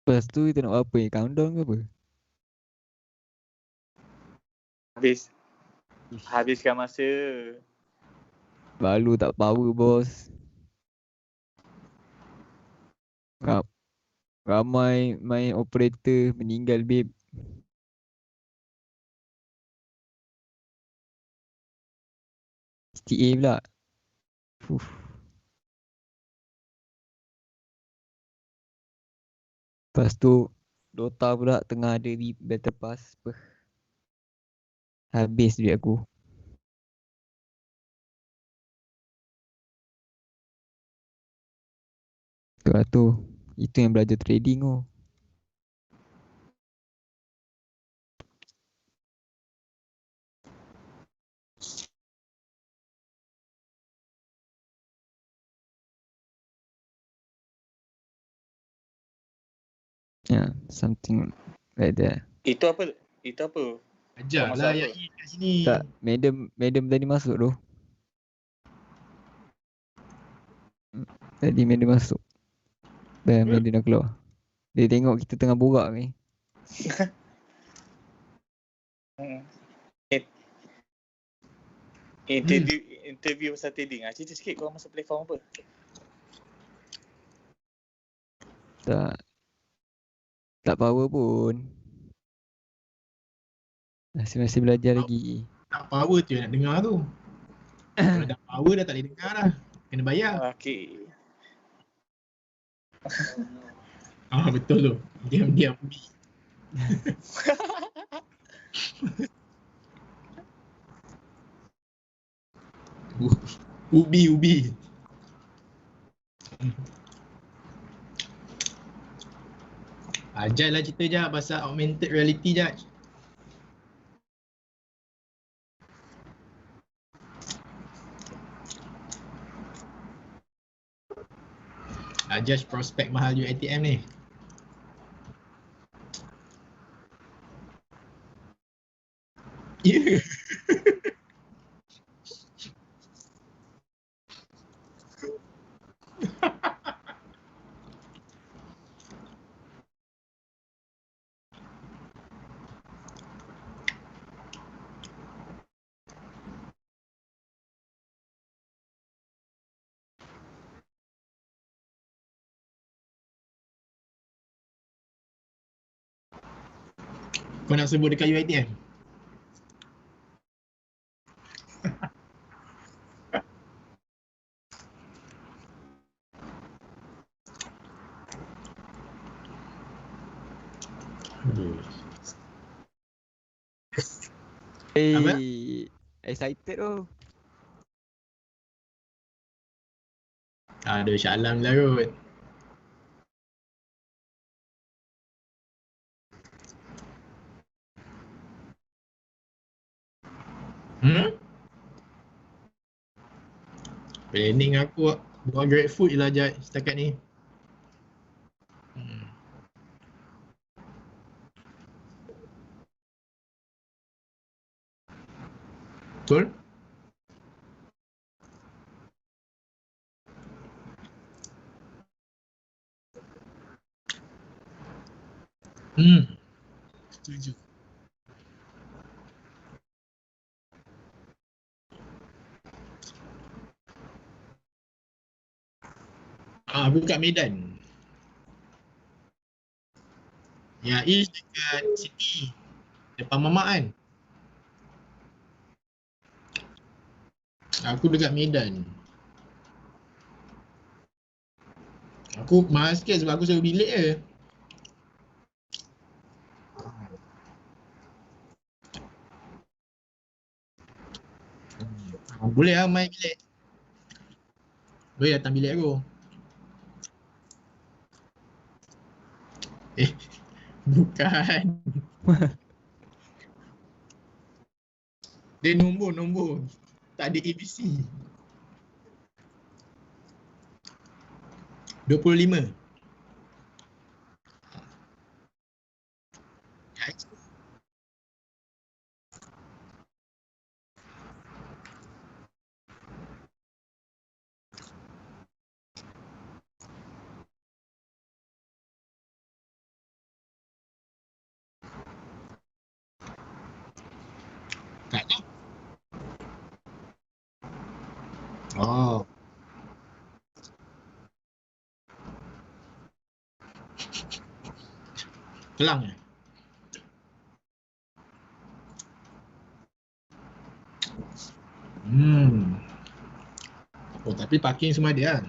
Lepas tu kita nak buat apa ni? Countdown ke apa? Habiskan masa. Balu tak power bos. Ramai main operator meninggal babe. STA pula. Fuh. Lepas tu Dota pula tengah ada di Battle Pass. Habis duit aku. Lepas tu itu yang belajar trading tu. Yeah, something like that. Itu apa? Kau Ajar masuk lah apa? yang kat sini. Tak, madam tadi masuk tu. Tadi madam masuk. Dan madam dah keluar. Dia tengok kita tengah borak ni. Interview pasal trading. Cerita sikit kau masuk platform apa? Tak power pun. Masih belajar lagi. Tak power tu yang nak dengar tu. Kalau dah power dah tak boleh dengar dah. Kena bayar. Okay. Betul tu. Diam-diam ubi. Ubi. Ajar lah cerita je pasal augmented reality je. Ajar prospek mahal UiTM ni. Ya. Kau nak sebut dekat UiTM? Excited tu. Aduh, Shah Alam lah kot. Planning aku buat GrabFood je lah Jad setakat ni. Betul? Setuju. Aku kat Medan. Yang East dekat Sydney. Depan Mamak kan? Aku dekat Medan. Aku mahal sikit sebab aku sewa bilik je. Boleh lah main bilik. Boleh datang bilik aku. Bukan. Dia nombor. Tak ada ABC. 25. Tak tahu. Oh. Kelang ya? Oh, tapi parking semua ada lah.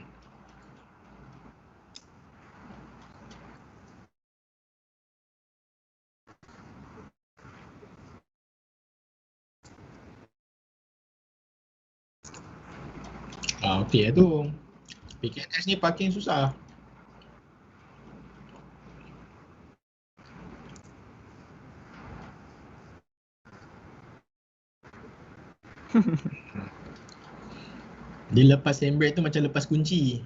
Okey lah tu. PKS ni parking susah. Dia lepas handbrake tu macam lepas kunci.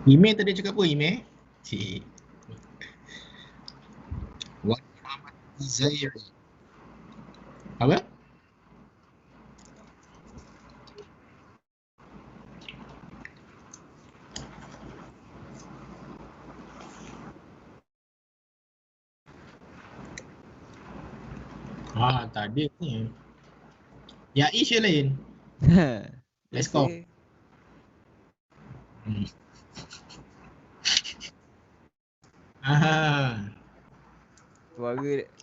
Email tadi cakap apa email? Cik. What Zairi? Apa? Tak ada ni. Ya Ish yang lain. Let's go.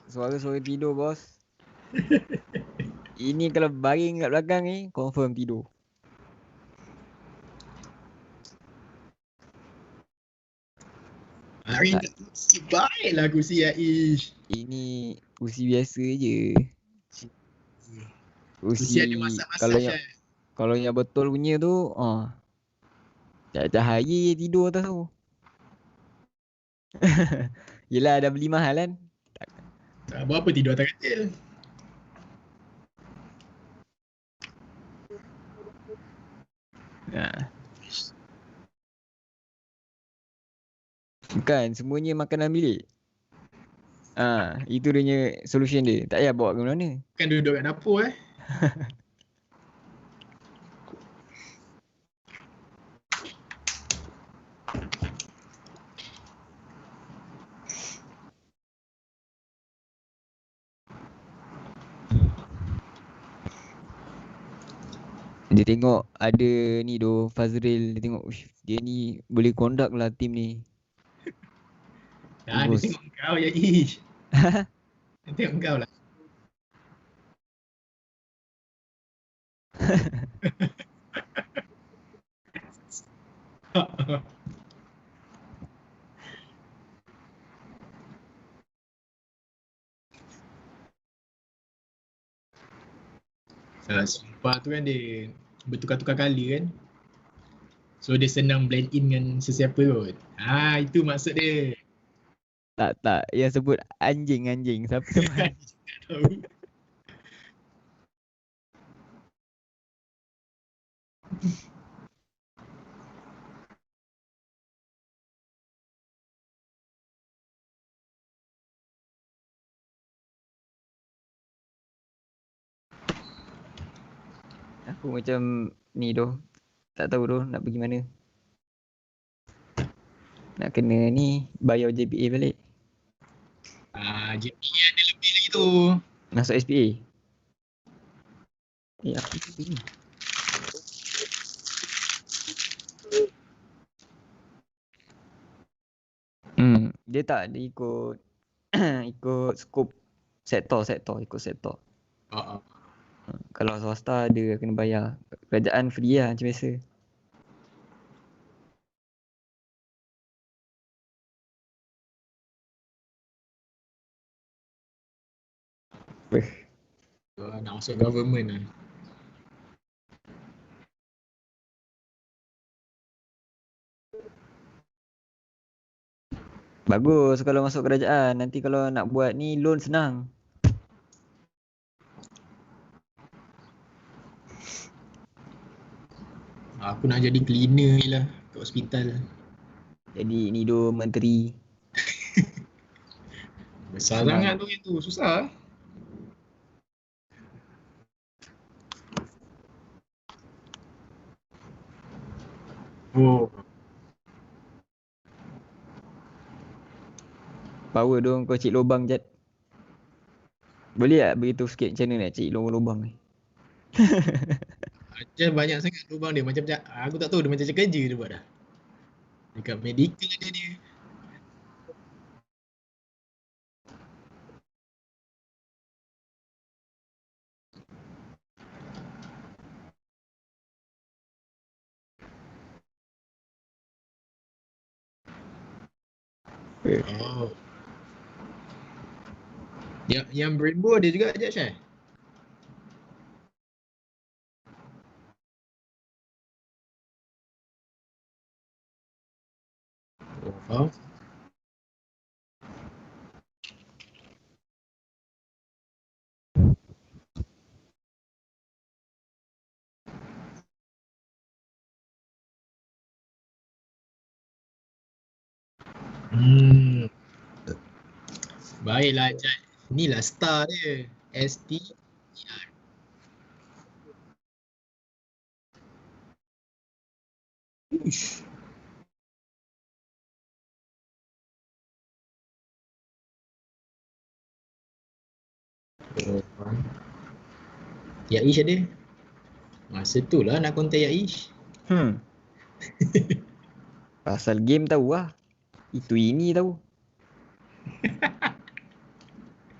Suara tidur bos. Ini kalau baring kat belakang ni confirm tidur. Hari ni kursi baiklah kursi ya Ish. Ini kursi biasa je. Kursi ada masak-masak kalau yang betul punya tu cahaya tidur atas tu. Yelah dah beli mahal kan. Tak berapa tidur atas katil. Bukan, semuanya makanan bilik. Itu dia punya solution dia. Tak payah bawa ke mana-mana. Kan duduk kat dapur Dia tengok ada ni doh Fazril, dia tengok dia ni boleh conduct lah team ni. Dia tengok kau ya Ish. Dia tengok kau lah. Sumpah tu kan dia bertukar-tukar colour kan. So dia senang blend in dengan sesiapa kot. Itu maksud dia. Tak. Yang sebut anjing. Siapa tu? Tak tahu. Aku macam ni doh. Tak tahu doh nak pergi mana. Nak kena ni bayar JPA balik. JPA ada lebih lagi tu. Masuk SPA. Apa tu ni? Dia tak, dia ikut ikut skop sektor, ikut sektor. Kalau swasta dia kena bayar. Kerajaan free lah macam biasa. Nak masuk government lah. Bagus kalau masuk kerajaan. Nanti kalau nak buat ni loan senang. Aku nak jadi cleaner je lah kat hospital. Jadi nido menteri. Besar Senang. sangat tu itu, susah. Oh, Power dong kau cik lubang Jad. Boleh tak beritahu sikit macam mana nak cik lubang-lubang ni? macam banyak sangat lubang dia. Macam aku tak tahu dia macam kerja dia buat dah. Dekat medical ada dia. Oh. Yang Brembo ada juga Judge eh? Oh, faham. Baiklah Judge. Inilah star dia. ST. Uish. Oh, faham. Ya Ish ada. Masa tu lah nak kontak Ya Ish. Pasal game tahu lah. Itu ini tahu.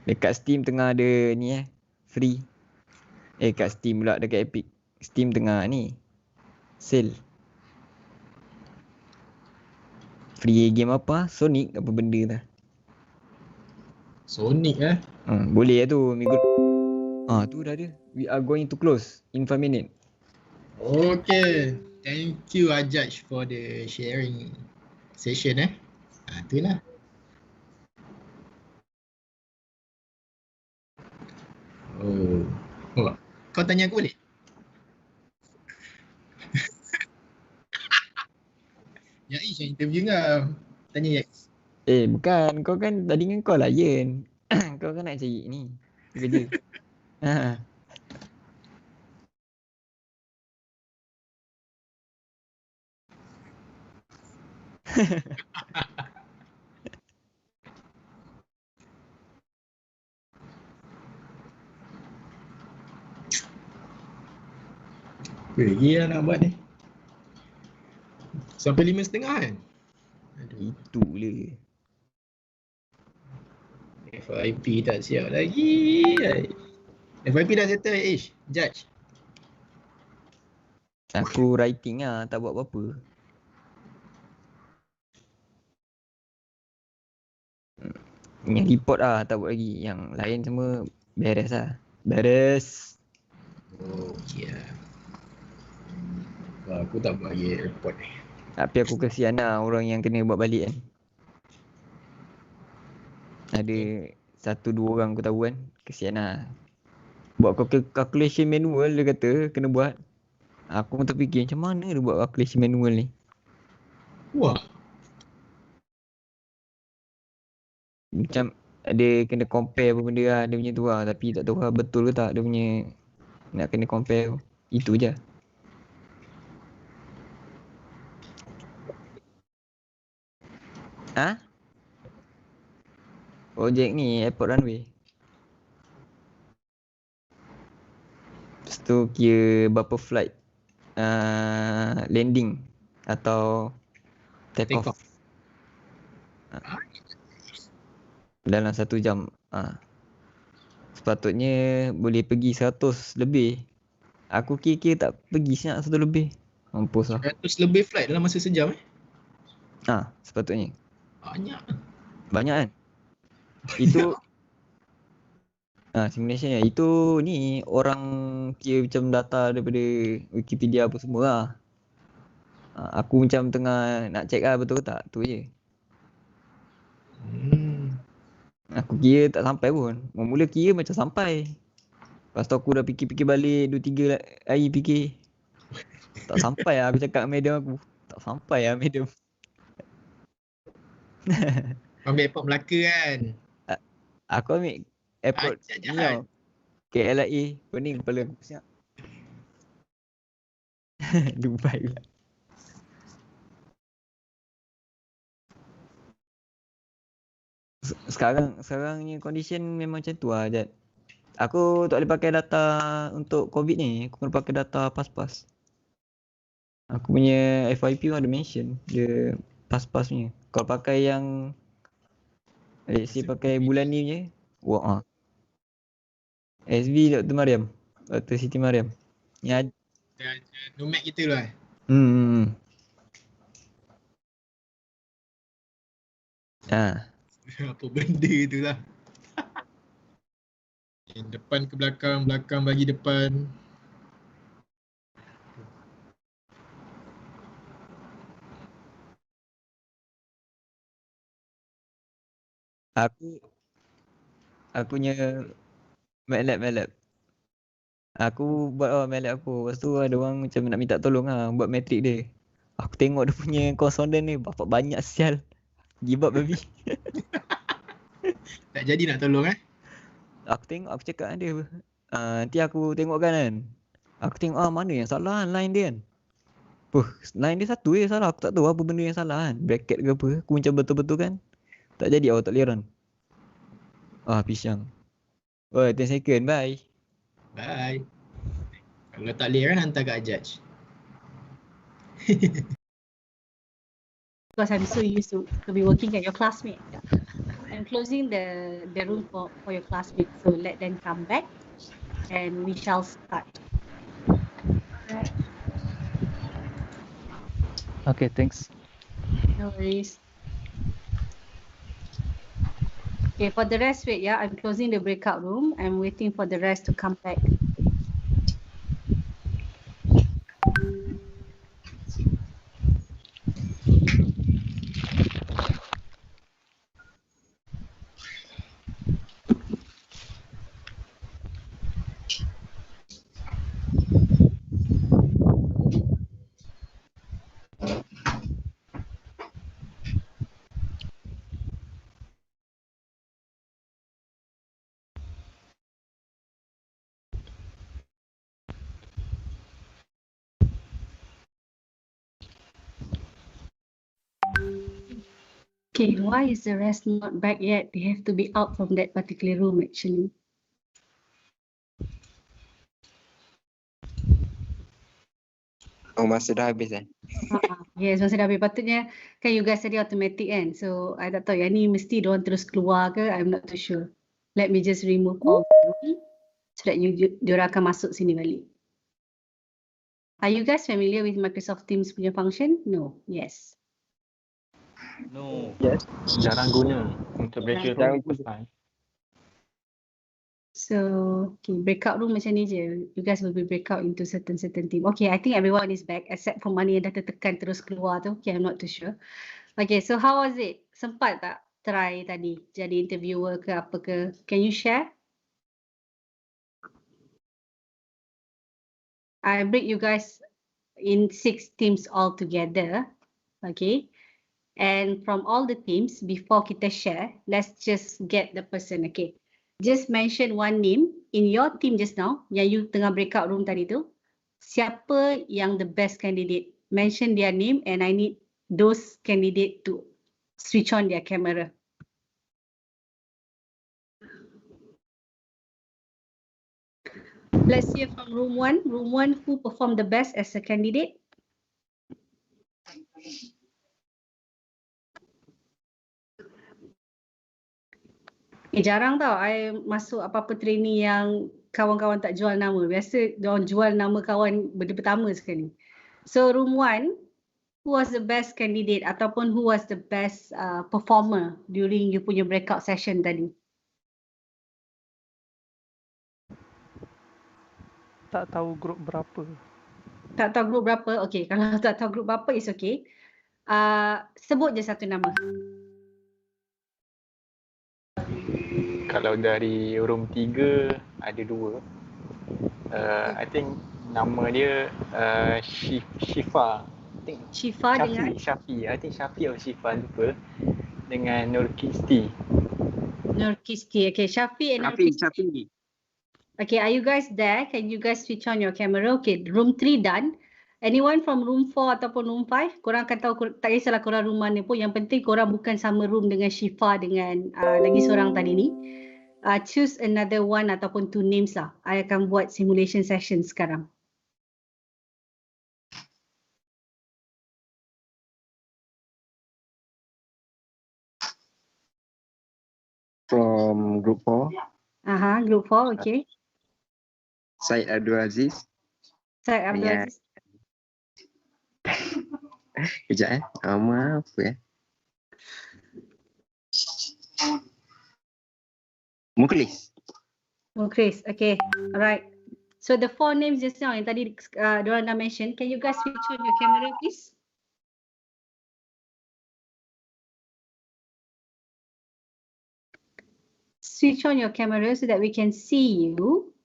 Dekat Steam tengah ada ni free. Kat Steam pula, dekat Epic. Steam tengah ni sale. Free game apa? Sonic apa benda dah. Sonic eh? Boleh lah tu minggu. Tu dah ada. We are going to close in 5 minutes. Okay. Thank you Judge for the sharing session eh. Itulah. Oh. Kau tanya aku balik? Ya Ish yang interview kau. Tanya Ya Ish. Bukan. Kau kan tadi dengan kau layan. Kau kan nak cari ni kerja. Apa lagi lah nak buat ni? Sampai 5.30 kan? Itu le. FYP tak siap lagi. FYP dah settle Ish. Judge. Aku writing lah, tak buat apa-apa. Yang report lah tak buat lagi. Yang lain semua beres lah. Beres. Oh, okay lah. Aku tak buat lagi report ni. Tapi aku kesian lah orang yang kena buat balik kan. Ada 1-2 orang aku tahu kan. Kesian lah. Buat calculation manual dia kata kena buat. Aku pun terfikir macam mana dia buat calculation manual ni. Wah. Macam dia kena compare apa benda lah dia punya tu lah. Tapi tak tahu lah betul ke tak dia punya nak kena compare. Itu je. Projek ni airport runway. Lepas tu kira berapa flight landing atau take off. Dalam 1 jam. Sepatutnya boleh pergi 100 lebih. Aku kira-kira tak pergi siap 100 lebih. Mampus lah. 100 lebih flight dalam masa sejam eh? Sepatutnya. Banyak kan? Itu simulation ya. Itu ni orang kira macam data daripada Wikipedia apa semua lah. Aku macam tengah nak check lah betul ke tak. Tu je. Aku kira tak sampai pun. Mula kira macam sampai. Lepas tu aku dah fikir-fikir balik 2-3 hari fikir. Tak sampai lah aku cakap medium aku. Tak sampai lah medium. Ambil airport Melaka kan? Aku ambil airport ni tau. KLIA pening kepala aku siap. Dubai pula. Sekarang ni condition memang macam tu lah Jad. Aku tak boleh pakai data untuk COVID ni. Aku kena pakai data pas-pas. Aku punya FYP pun ada mention dia pas-pas punya. Kalau pakai yang let's say pakai bulan ni je. Wah. SB Dr. Mariam. Dr. Siti Mariam. Yang Nomak kita lah. Apa benda tu lah. Yang depan ke belakang, belakang bagi depan. Aku punya MATLAB. Aku buat MATLAB aku. Lepas tu ada orang macam nak minta tolong lah buat matrik dia. Aku tengok dia punya konsonan ni bapak banyak sial. Give up babi. Tak jadi nak tolong Aku tengok aku cakap dengan dia. Nanti aku tengok kan. Aku tengok mana yang salah kan line dia kan. Line dia satu je salah. Aku tak tahu apa benda yang salah kan. Bracket ke apa. Aku macam betul-betul kan. Tak jadi awak tak boleh run. Pisang. 10 second bye. Bye. Kalau tak boleh kan hantar kat judge. Because I'm so used to be working at your classmate. I'm closing the room for your classmates. So let them come back and we shall start. Alright. Okay, thanks. No worries. Okay, for the rest, wait, yeah, I'm closing the breakout room. I'm waiting for the rest to come back. Okay, why is the rest not back yet? They have to be out from that particular room actually. Oh, masa dah habis Yes, masa dah habis. Patutnya kan you guys tadi automatic kan. So I tak tahu yang ni mesti diorang terus keluar ke. I'm not too sure. Let me just remove all the room so that diorang akan masuk sini balik. Are you guys familiar with Microsoft Teams punya function? No. Yes. No. Yes. Jarang guna untuk breakout room first time. So, okay, breakout room macam ni je. You guys will be breakout into certain team. Okay, I think everyone is back except for mana yang dah tertekan terus keluar tu. Okay, I'm not too sure. Okay, so how was it? Sempat tak try tadi jadi interviewer ke apa ke? Can you share? I break you guys in 6 teams all together. Okay. And from all the teams, before kita share, let's just get the person. Okay. Just mention one name in your team just now, yang you tengah breakout room tadi tu. Siapa yang the best candidate? Mention their name and I need those candidate to switch on their camera. Let's hear from room 1. Room 1, who performed the best as a candidate? Jarang tau I masuk apa-apa training yang kawan-kawan tak jual nama. Biasa diorang jual nama kawan benda pertama sekali. So room 1, who was the best candidate ataupun who was the best performer during you punya breakout session tadi? Tak tahu grup berapa. Tak tahu grup berapa? Okay, kalau tak tahu grup berapa is okay. Sebut je satu nama. Kalau dari room 3 ada 2. I think Nama dia Shifa. I think Shifa dengan Shafi. I think Shafi atau Shifa, lupa. Dengan Nurkisti. Nurkisti. Okay, Shafi and Nurkisti. Okay, are you guys there? Can you guys switch on your camera? Okay, room 3 done. Anyone from room 4 ataupun room 5? Korang akan tahu, tak kisahlah korang room mana pun. Yang penting korang bukan sama room dengan Shifa dengan lagi seorang tadi ni. Choose another one ataupun 2 names lah. I akan buat simulation session sekarang. From group 4. Aha, group 4, okay. Syed Abdul Aziz. Syed Abdul Aziz. Kejap nama apa Mukhlis. Mukhlis, okay. Alright. So the 4 names just now yang tadi diorang dah mention, can you guys switch on your camera please? Switch on your camera so that we can see you.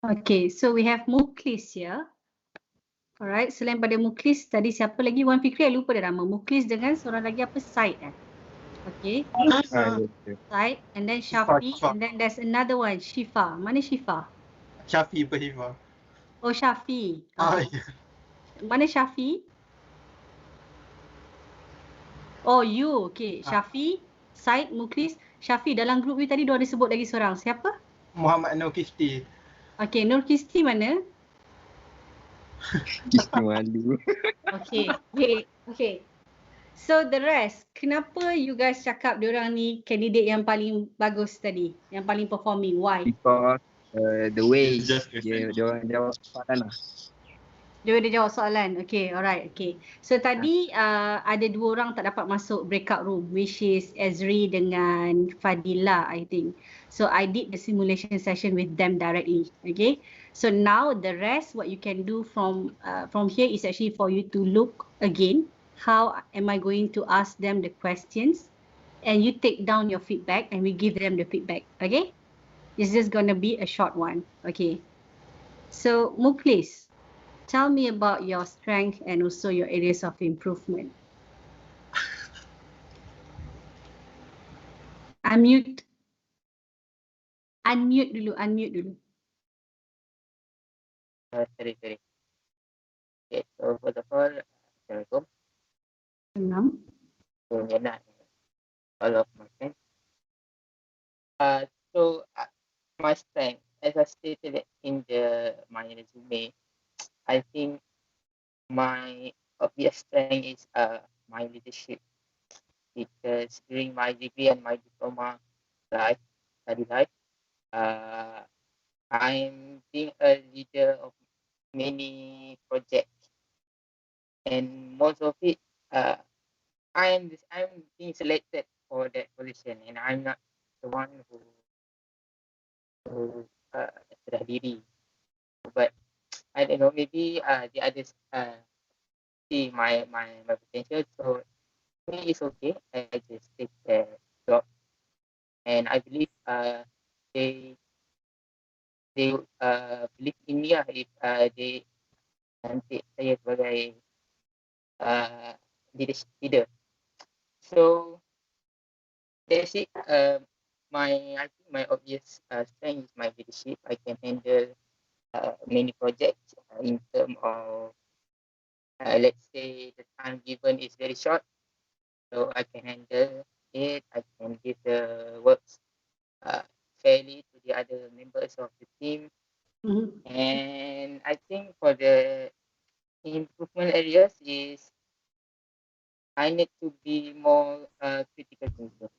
Okay, so we have Mukhlis here. Alright, selain pada Mukhlis, tadi siapa lagi? Wan Fikri, I lupa dah nama. Mukhlis dengan seorang lagi apa? Syed Okay. Syed, and then Shafi, and then there's another one, Shifa. Mana Shifa? Syafi bukan Shifa. Oh, Shafi. Ya. Mana Shafi? Oh, you. Okay, Shafi, Syed, Mukhlis, Shafi. Dalam grup ni tadi diorang ada sebut lagi seorang. Siapa? Muhammad Nurkisti. Okay, Nurkisti mana? Malu. Okay, okay. So the rest, kenapa you guys cakap diorang ni kandidat yang paling bagus tadi? Yang paling performing? Why? Because the way dia orang jawab soalan lah. Dia jawab soalan. Okay, alright. Okay. So tadi ada 2 orang tak dapat masuk breakout room, which is Ezri dengan Fadila, I think. So I did the simulation session with them directly. Okay. So now the rest, what you can do from here is actually for you to look again. How am I going to ask them the questions? And you take down your feedback and we give them the feedback. Okay. It's just going to be a short one. Okay. So Mukhlis, tell me about your strength and also your areas of improvement. Unmute. Unmute dulu. Sorry. Okay, so first of all, Assalamualaikum. So, all of my friends. So my strength, as I stated in my resume, I think my obvious strength is my leadership, because during my degree and my diploma study life, I'm being a leader of many projects, and most of it, I'm being selected for that position, and I'm not the one who sudah diri. But I don't know, maybe the others see my potential, so me it's okay. I just take the job, and I believe they believe in me if they nanti saya sebagai leader. So that's it. I think my obvious strength is my leadership. I can handle many projects in terms of let's say the time given is very short, so I can handle it. I can give the works fairly to the other members of the team. And I think for the improvement areas is I need to be more critical thinker,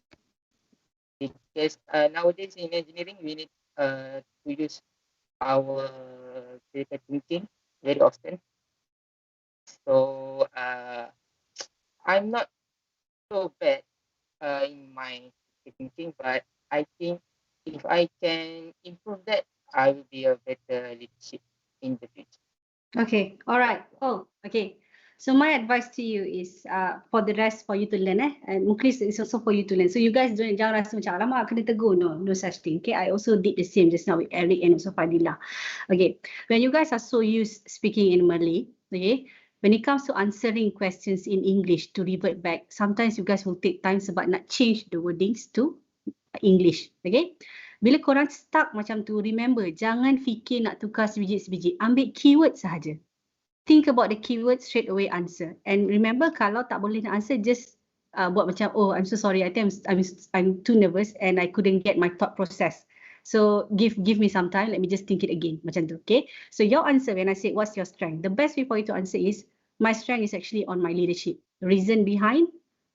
because nowadays in engineering we need to use our critical thinking very often. So I'm not so bad in my thinking, but I think if I can improve that, I will be a better leadership in the future. Okay, all right. Oh, okay. So my advice to you is for the rest for you to learn and Muklis is also for you to learn. So you guys jangan rasa macam alamak kena tegur. No such thing. Okay, I also did the same just now with Eric and also Fadila. Okay, when you guys are so used speaking in Malay, okay, when it comes to answering questions in English to revert back, sometimes you guys will take time sebab nak change the wordings to English. Okay, bila korang stuck macam tu, remember jangan fikir nak tukar sebiji-sebiji, ambil keyword sahaja. Think about the keyword, straight away answer. And remember, kalau tak boleh nak answer, just buat macam, oh, I'm so sorry, I think I'm too nervous and I couldn't get my thought process. So give me some time, let me just think it again, macam tu, okay? So your answer, when I say, what's your strength? The best way for you to answer is, my strength is actually on my leadership. The reason behind,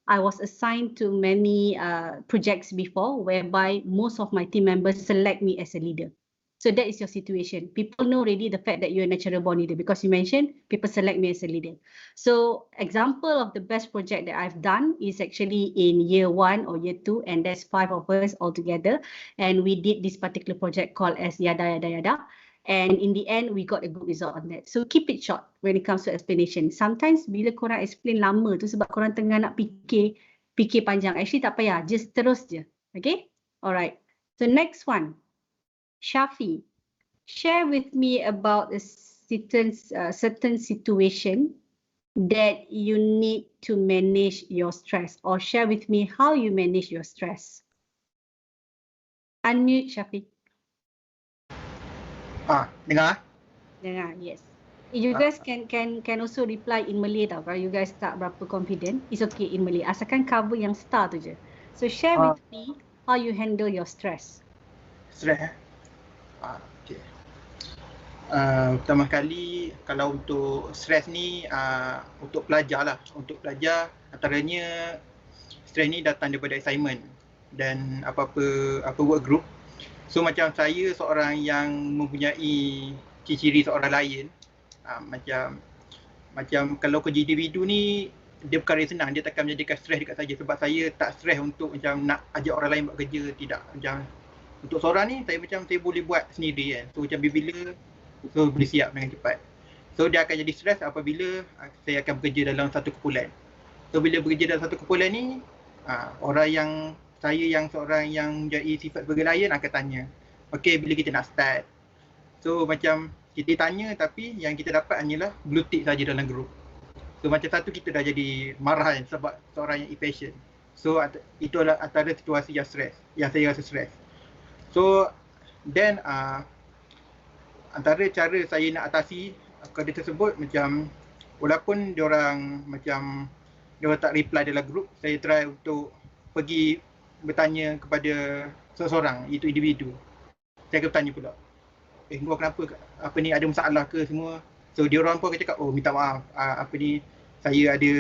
I was assigned to many projects before, whereby most of my team members select me as a leader. So that is your situation. People know already the fact that you're a natural born leader because you mentioned people select me as a leader. So example of the best project that I've done is actually in year 1 or year 2, and there's 5 of us all together. And we did this particular project called as yada yada yada. And in the end, we got a good result on that. So keep it short when it comes to explanation. Sometimes bila korang explain lama tu sebab korang tengah nak fikir panjang. Actually tak payah, just terus je. Okay? Alright. So next one. Shafi, share with me about a certain situation that you need to manage your stress, or share with me how you manage your stress. Unmute, Shafi. Dengar? Dengar, yes. You guys can also reply in Malay tau. Kalau you guys tak berapa confident, it's okay in Malay. Asalkan cover yang star tu je. So share with me how you handle your stress. Stress okay. Pertama kali kalau untuk stres ni untuk pelajar lah. Untuk pelajar antaranya stres ni datang daripada assignment dan apa work group. So macam saya seorang yang mempunyai ciri-ciri seorang lain, macam kalau kerja individu ni dia perkara senang, dia takkan menjadikan stres dekat saya sebab saya tak stres untuk macam nak ajak orang lain buat kerja, tidak. Macam untuk seorang ni saya boleh buat sendiri kan. So macam bila so boleh siap dengan cepat. So dia akan jadi stres apabila saya akan bekerja dalam satu kumpulan. So bila bekerja dalam satu kumpulan ni orang yang saya yang seorang yang menjadi sifat sebagai lion akan tanya, okay, bila kita nak start. So macam kita tanya tapi yang kita dapat hanyalah blue tick saja dalam grup. So macam satu kita dah jadi marah kan sebab seorang yang impatient. So itu adalah antara situasi yang stres, yang saya rasa stres. So then antara cara saya nak atasi perkara tersebut macam walaupun diorang tak reply dalam grup, saya try untuk pergi bertanya kepada seseorang, itu individu. Saya akan bertanya pula, kau kenapa, apa ni, ada masalah ke semua. So diorang pun akan cakap, oh minta maaf, saya ada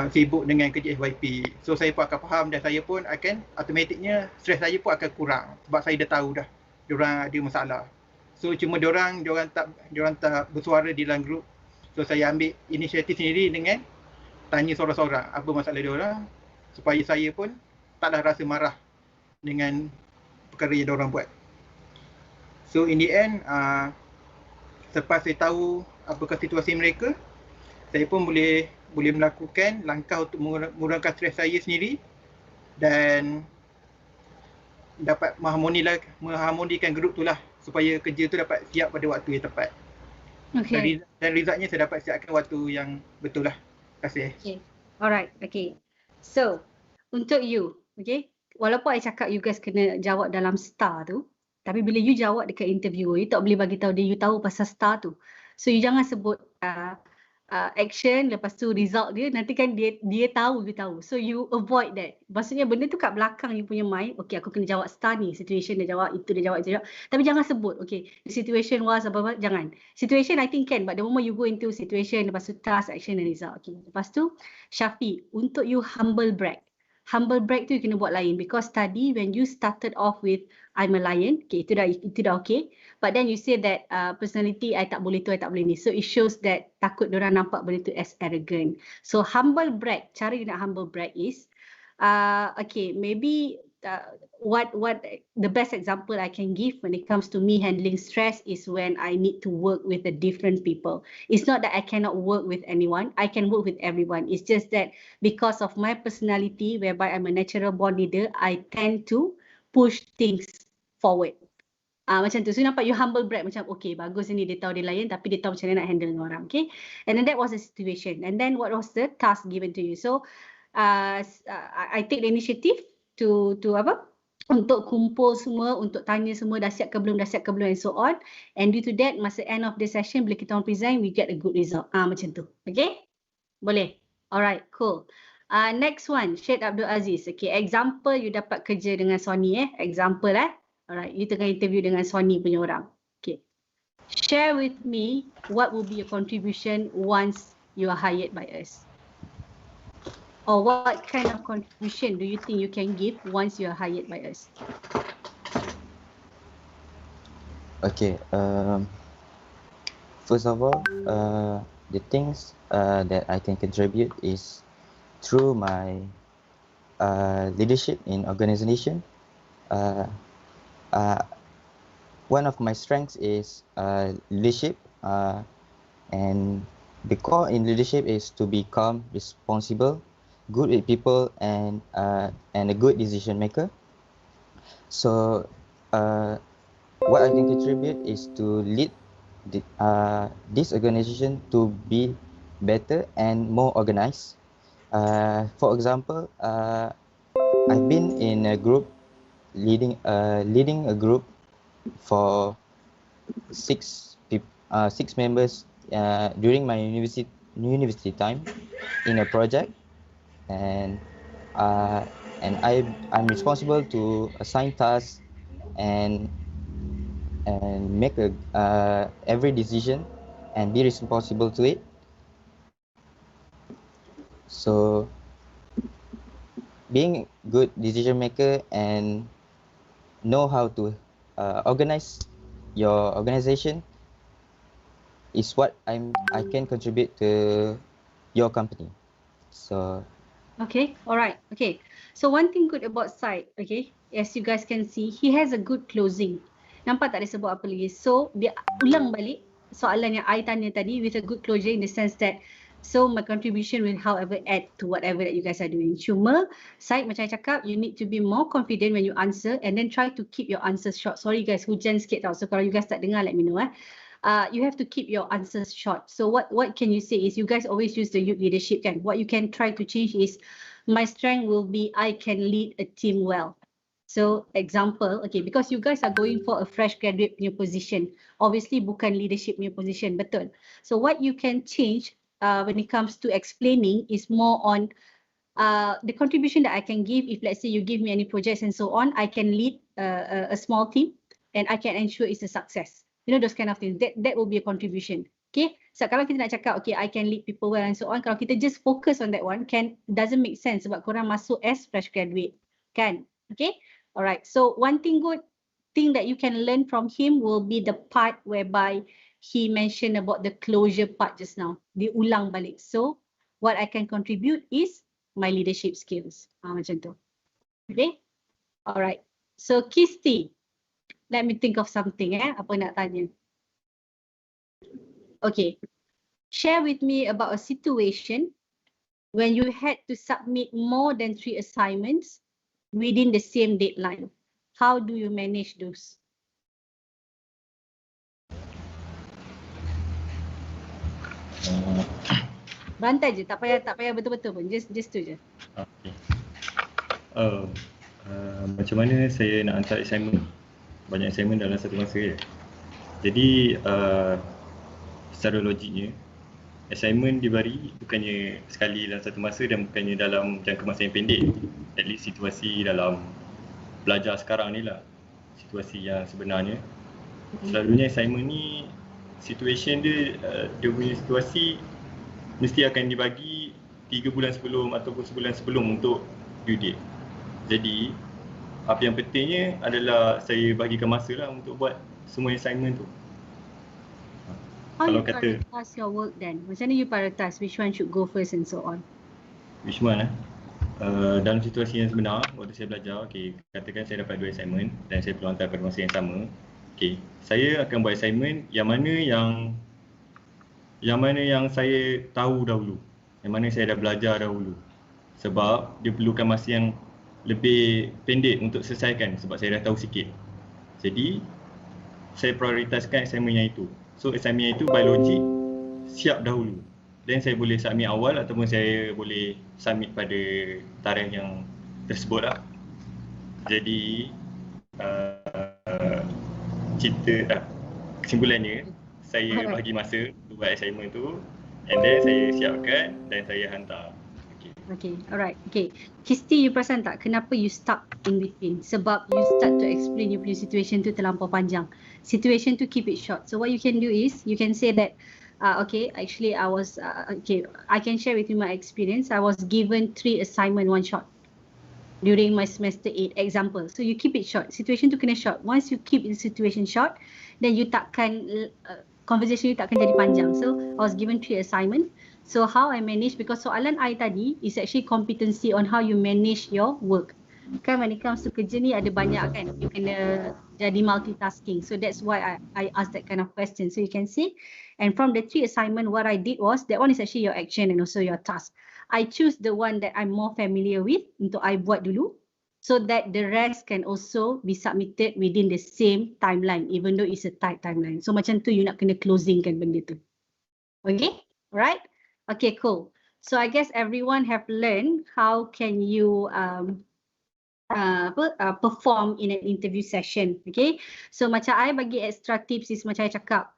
sibuk dengan kerja FYP. So saya pun akan faham dan saya pun akan automatiknya stres saya pun akan kurang sebab saya dah tahu dah diorang ada masalah. So cuma diorang tak bersuara di dalam grup. So saya ambil inisiatif sendiri dengan tanya seorang-seorang apa masalah diorang supaya saya pun taklah rasa marah dengan perkara yang diorang buat. So in the end, selepas saya tahu apakah situasi mereka, saya pun boleh melakukan langkah untuk mengurangkan stres saya sendiri dan dapat mengharmonikan grup tu lah supaya kerja tu dapat siap pada waktu yang tepat. Okay. Dan resultnya saya dapat siapkan waktu yang betul lah. Terima kasih. Okay. Alright, okay. So, untuk you, okay, walaupun I cakap you guys kena jawab dalam star tu, tapi bila you jawab dekat interview, you tak boleh bagi tahu dia you tahu pasal star tu. So you jangan sebut action, lepas tu result dia, nanti kan dia tahu, you tahu. So you avoid that. Maksudnya benda tu kat belakang you punya mind, okay aku kena jawab star ni, situation dia jawab, itu dia jawab, tapi jangan sebut, okay, the situation was apa-apa, jangan. Situation I think can, but the moment you go into situation, lepas tu task, action and result, okay. Lepas tu, Shafi, untuk you humble brag. Humble brag tu you kena buat lain because tadi when you started off with I'm a lion, okay, itu dah okay. But then you say that personality I tak boleh tu, I tak boleh ni. So it shows that takut diorang nampak benda tu as arrogant. So humble brag, cara you nak humble brag is okay, maybe what the best example I can give when it comes to me handling stress is when I need to work with the different people. It's not that I cannot work with anyone. I can work with everyone. It's just that because of my personality, whereby I'm a natural born leader, I tend to push things forward. Macam tu. So nampak you humble brag macam okay bagus ni dia tahu dia layan tapi dia tahu macam mana nak handle dengan orang. Okay. And then that was the situation. And then what was the task given to you? So I take the initiative to apa? Untuk kumpul semua, untuk tanya semua dah siap ke belum, and so on. And due to that, masa end of the session, bila kita orang present, we get a good result. Macam tu. Okay? Boleh? Alright, cool. Next one, Syed Abdul Aziz. Okay, example you dapat kerja dengan Sony Example Alright, you tengah interview dengan Sony punya orang. Okay. Share with me what will be your contribution once you are hired by us. Or what kind of contribution do you think you can give once you are hired by us? Okay. First of all, the things that I can contribute is through my leadership in organization. One of my strengths is leadership, and the core in leadership is to be calm, responsible, good with people, and a good decision maker. So what I can contribute is to lead this organization to be better and more organized. For example, I've been in a group leading a group for 6 members during my university time in a project, and I'm responsible to assign tasks and make every decision and be responsible to it. So being good decision maker and know how to organize your organization is what I can contribute to your company. So Okay, all right. Okay, so one thing good about Syed, okay, as you guys can see, he has a good closing. Nampak tak dia sebut apa lagi? So dia ulang balik soalan yang I tanya tadi with a good closure in the sense that so my contribution will however add to whatever that you guys are doing. Cuma Syed macam I cakap, you need to be more confident when you answer and then try to keep your answers short. Sorry guys, hujan sikit tau. So kalau you guys tak dengar, let me know you have to keep your answers short. So what can you say is you guys always use the youth leadership kan. What you can try to change is my strength will be I can lead a team well. So example, okay, because you guys are going for a fresh graduate punya position. Obviously bukan leadership punya position, betul. So what you can change when it comes to explaining is more on the contribution that I can give. If let's say you give me any projects and so on, I can lead a small team and I can ensure it's a success. You know, those kind of things. That will be a contribution. Okay. So kalau kita nak cakap, okay, I can lead people well and so on. Kalau kita just focus on that one, doesn't make sense sebab korang masuk as fresh graduate. Kan? Okay. Alright. So one good thing that you can learn from him will be the part whereby he mentioned about the closure part just now. Dia ulang balik. So what I can contribute is my leadership skills. Macam tu. Okay. Alright. So Kisti. Let me think of something apa nak tanya. Okay. Share with me about a situation when you had to submit more than 3 assignments within the same deadline. How do you manage those? Bantai je, tak payah betul-betul pun. Just tu je. Okay. Macam mana saya nak hantar assignment? Banyak assignment dalam satu masa je. Jadi secara logiknya assignment diberi bukannya sekali dalam satu masa dan bukannya dalam jangka masa yang pendek. At least situasi dalam belajar sekarang ni lah, situasi yang sebenarnya. Selalunya assignment ni situation dia punya situasi mesti akan dibagi 3 bulan sebelum ataupun sebulan sebelum untuk due date. Jadi apa yang pentingnya adalah saya bagikan masa lah untuk buat semua assignment tu. How you prioritize your work then? Macam mana you prioritize which one should go first and so on? Which one dalam situasi yang sebenar, waktu saya belajar, katakan saya dapat 2 assignment dan saya perlu hantar pada masa yang sama. Saya akan buat assignment yang mana yang saya tahu dahulu, yang mana saya dah belajar dahulu. Sebab dia perlukan masa yang lebih pendek untuk selesaikan sebab saya dah tahu sikit. Jadi, saya prioritaskan assignment yang itu. So, assignment yang itu by logic siap dahulu. Dan saya boleh submit awal ataupun saya boleh submit pada tarikh yang tersebut lah. Jadi kesimpulannya, saya bagi masa untuk buat assignment tu and then saya siapkan dan saya hantar. Okay, alright. Okay, Kisti, you perasan tak kenapa you stuck in between? Sebab you start to explain you punya situation tu terlampau panjang. Situation tu keep it short. So what you can do is, you can say that, okay, actually I was, okay, I can share with you my experience. I was given 3 assignment one shot during my semester 8 example. So you keep it short. Situation tu kena short. Once you keep the situation short, then you takkan, conversation you takkan jadi panjang. So I was given 3 assignment. So how I manage, because soalan I tadi is actually competency on how you manage your work. Kan when it comes to kerja ni ada banyak kan, you kena jadi multitasking. So that's why I ask that kind of question. So you can see, and from the 3 assignment, what I did was, that one is actually your action and also your task. I choose the one that I'm more familiar with untuk I buat dulu, so that the rest can also be submitted within the same timeline, even though it's a tight timeline. So macam tu you nak kena closing kan benda tu. Okay, alright? Okay, cool. So I guess everyone have learned how can you perform in an interview session. Okay, so macam I bagi extra tips is macam I cakap,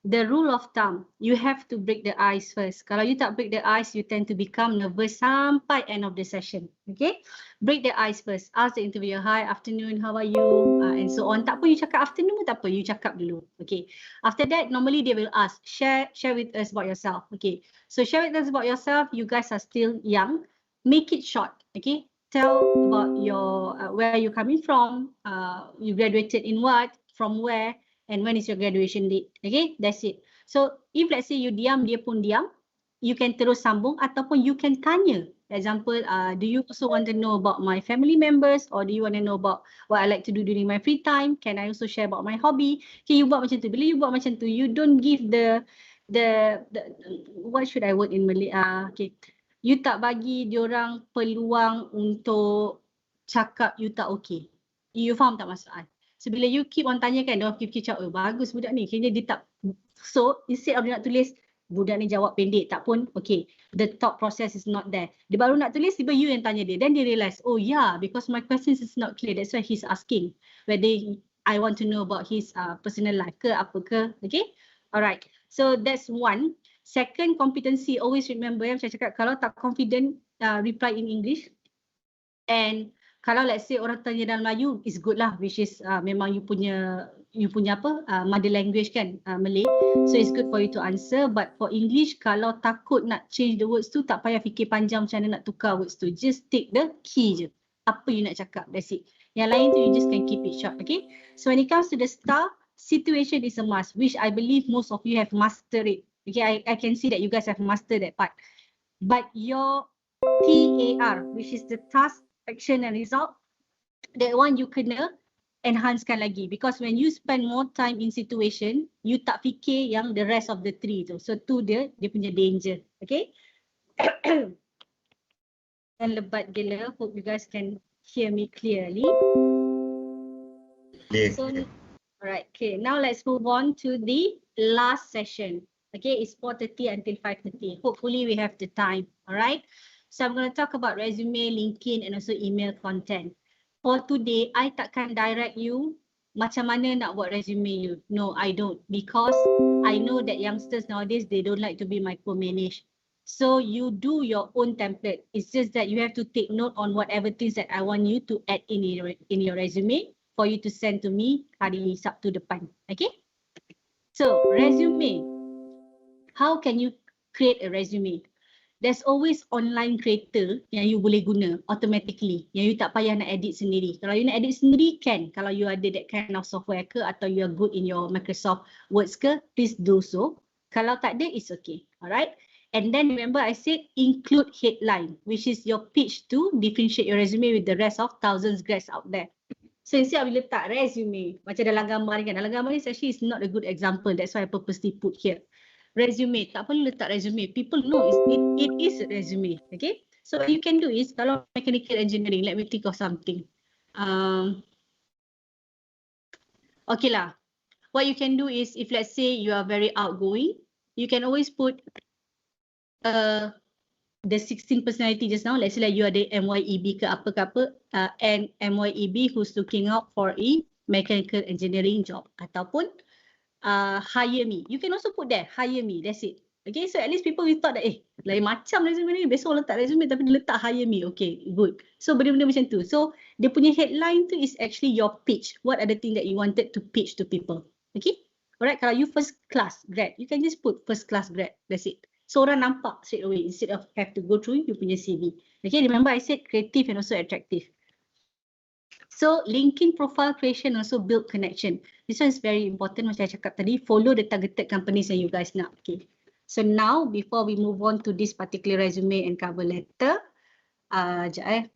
the rule of thumb, you have to break the ice first. Kalau you tak break the ice, you tend to become nervous sampai end of the session. Okay, break the ice first. Ask the interviewer, hi, afternoon, how are you, and so on. Tak apa you cakap afternoon, tak apa you cakap dulu. Okay, after that normally they will ask, share with us about yourself. Okay, so share with us about yourself. You guys are still young, make it short. Okay, tell about your where you coming from, you graduated in what, from where, and when is your graduation date. Okay, that's it. So if let's say you diam, dia pun diam, you can terus sambung ataupun you can tanya. Example, do you also want to know about my family members, or do you want to know about what I like to do during my free time? Can I also share about my hobby? Okay, you buat macam tu. Bila you buat macam tu, you don't give the what should I word in Malay? Okay, you tak bagi diorang peluang untuk cakap you tak okay. You faham tak maksud I? So bila you keep on tanya kan, diorang keep cakap, oh bagus budak ni, kayaknya dia tak. So instead of dia nak tulis, budak ni jawab pendek tak pun, okay, the thought process is not there. Dia baru nak tulis, tiba you yang tanya dia. Then dia realise, oh yeah, because my questions is not clear, that's why he's asking whether I want to know about his personal life ke apa ke. Okay, alright. So that's one. Second competency, always remember yang saya cakap, kalau tak confident, reply in English. And kalau let's say orang tanya dalam Melayu, is good lah, which is memang you punya mother language kan, Malay. So it's good for you to answer. But for English, kalau takut nak change the words tu, tak payah fikir panjang macam mana nak tukar words tu. Just take the key je. Apa you nak cakap, that's it. Yang lain tu you just can keep it short, okay? So when it comes to the star, situation is a must, which I believe most of you have mastered it. Okay, I can see that you guys have mastered that part. But your TAR, which is the task, action and result, that one you kena enhancekan lagi, because when you spend more time in situation, you tak fikir yang the rest of the three tu. So tu dia punya danger. Okay. Dan lebat gila, hope you guys can hear me clearly. So, alright, okay, now let's move on to the last session. Okay, it's 4:30 until 5:30. Hopefully we have the time. Alright. So I'm going to talk about resume, LinkedIn and also email content. For today, I takkan direct you macam mana nak buat resume you. No, I don't. Because I know that youngsters nowadays, they don't like to be micromanaged. So you do your own template. It's just that you have to take note on whatever things that I want you to add in your resume for you to send to me hari Sabtu depan. Okay? So resume. How can you create a resume? There's always online creator yang you boleh guna automatically, yang you tak payah nak edit sendiri. Kalau you nak edit sendiri, can. Kalau you ada that kind of software ke, atau you are good in your Microsoft Words ke, please do so. Kalau tak ada, it's okay. Alright. And then remember I said include headline, which is your pitch to differentiate your resume with the rest of thousands grads out there. So instead of letak resume, macam dalam gambar ni kan, dalam gambar ni actually is not a good example. That's why I purposely put here. Resume, tak perlu letak resume. People know it is a resume. Okay. So what you can do is, kalau mechanical engineering, let me think of something. Okay lah. What you can do is, if let's say you are very outgoing, you can always put the 16 personality just now. Let's say like you are the MYEB ke apa ke apa, and MYEB who's looking out for a mechanical engineering job, ataupun hire me. You can also put there, hire me. That's it. Okay, so at least people will thought that lain macam resume ni, besok letak resume tapi dia letak hire me. Okay, good. So benda-benda macam tu. So dia punya headline tu is actually your pitch. What are the things that you wanted to pitch to people? Okay, alright. Kalau you first class grad, you can just put first class grad. That's it. So orang nampak straight away instead of have to go through you punya CV. Okay, remember I said creative and also attractive. So linking profile creation also build connection. This one is very important macam saya cakap tadi. Follow the targeted companies yang you guys nak. Okay. So now before we move on to this particular resume and cover letter,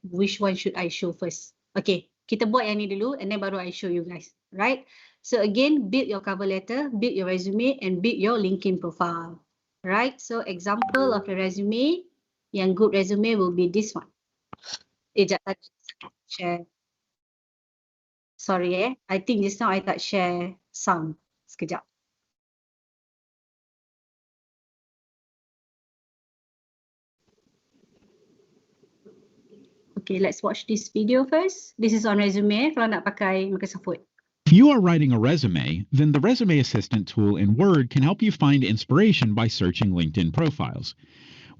which one should I show first? Okay, kita buat yang ni dulu and then baru I show you guys. Right? So again, build your cover letter, build your resume and build your LinkedIn profile. Right? So example of the resume, yang good resume will be this one. Sekejap, share. Sorry I think just now I tak share sound. Sekejap. Okay, let's watch this video first. This is on resume kalau nak pakai Microsoft Word. If you are writing a resume, then the Resume Assistant tool in Word can help you find inspiration by searching LinkedIn profiles.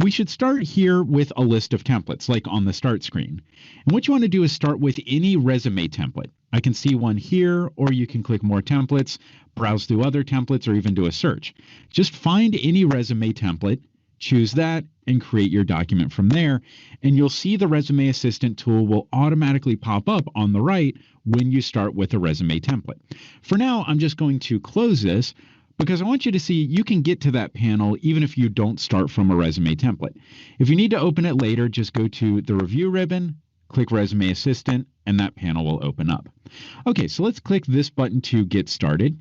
We should start here with a list of templates, like on the start screen. And what you want to do is start with any resume template. I can see one here, or you can click more templates, browse through other templates, or even do a search. Just find any resume template, choose that, and create your document from there. And you'll see the Resume Assistant tool will automatically pop up on the right when you start with a resume template. For now, I'm just going to close this, because I want you to see you can get to that panel even if you don't start from a resume template. If you need to open it later, just go to the review ribbon, click Resume Assistant, and that panel will open up. Okay, so let's click this button to get started.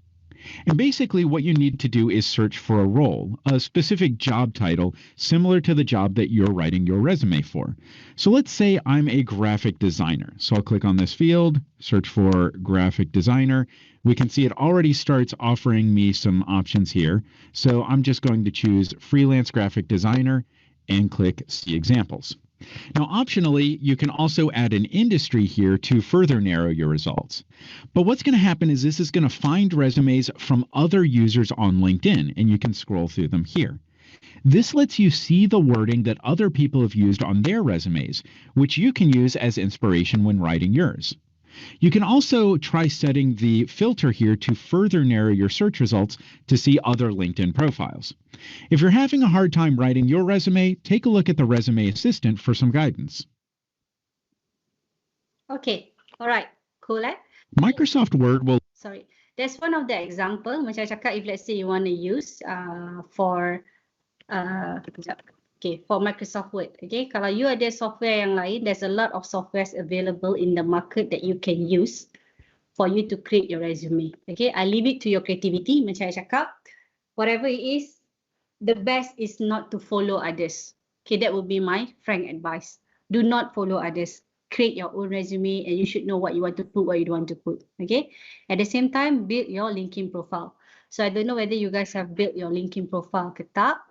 And basically what you need to do is search for a role, a specific job title similar to the job that you're writing your resume for. So let's say I'm a graphic designer. So I'll click on this field, search for graphic designer. We can see it already starts offering me some options here. So I'm just going to choose freelance graphic designer and click see examples. Now, optionally, you can also add an industry here to further narrow your results. But what's going to happen is this is going to find resumes from other users on LinkedIn, and you can scroll through them here. This lets you see the wording that other people have used on their resumes, which you can use as inspiration when writing yours. You can also try setting the filter here to further narrow your search results to see other LinkedIn profiles. If you're having a hard time writing your resume, take a look at the Resume Assistant for some guidance. Okay, alright, cool Microsoft Word will... Sorry, that's one of the example. Macam cakap, if let's say you want to use for for Microsoft Word. Okay, kalau you ada software yang lain, there's a lot of softwares available in the market that you can use for you to create your resume. Okay, I leave it to your creativity. Macam saya cakap, whatever it is, the best is not to follow others. Okay, that would be my frank advice. Do not follow others. Create your own resume and you should know what you want to put, what you don't want to put. Okay, at the same time, build your LinkedIn profile. So I don't know whether you guys have built your LinkedIn profile ke tak.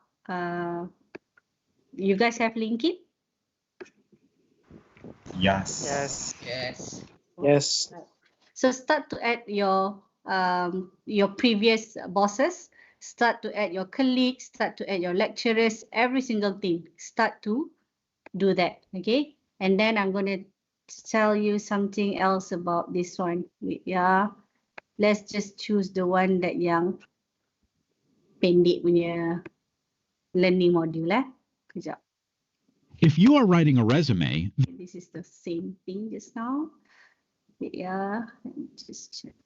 You guys have LinkedIn? Yes. Yes. So start to add your previous bosses, start to add your colleagues, start to add your lecturers, every single thing. Start to do that, okay? And then I'm going to tell you something else about this one. Yeah, let's just choose the one that yang pendek punya learning module Kejap. If you are writing a resume... This is the same thing just now. Yeah, let me just check.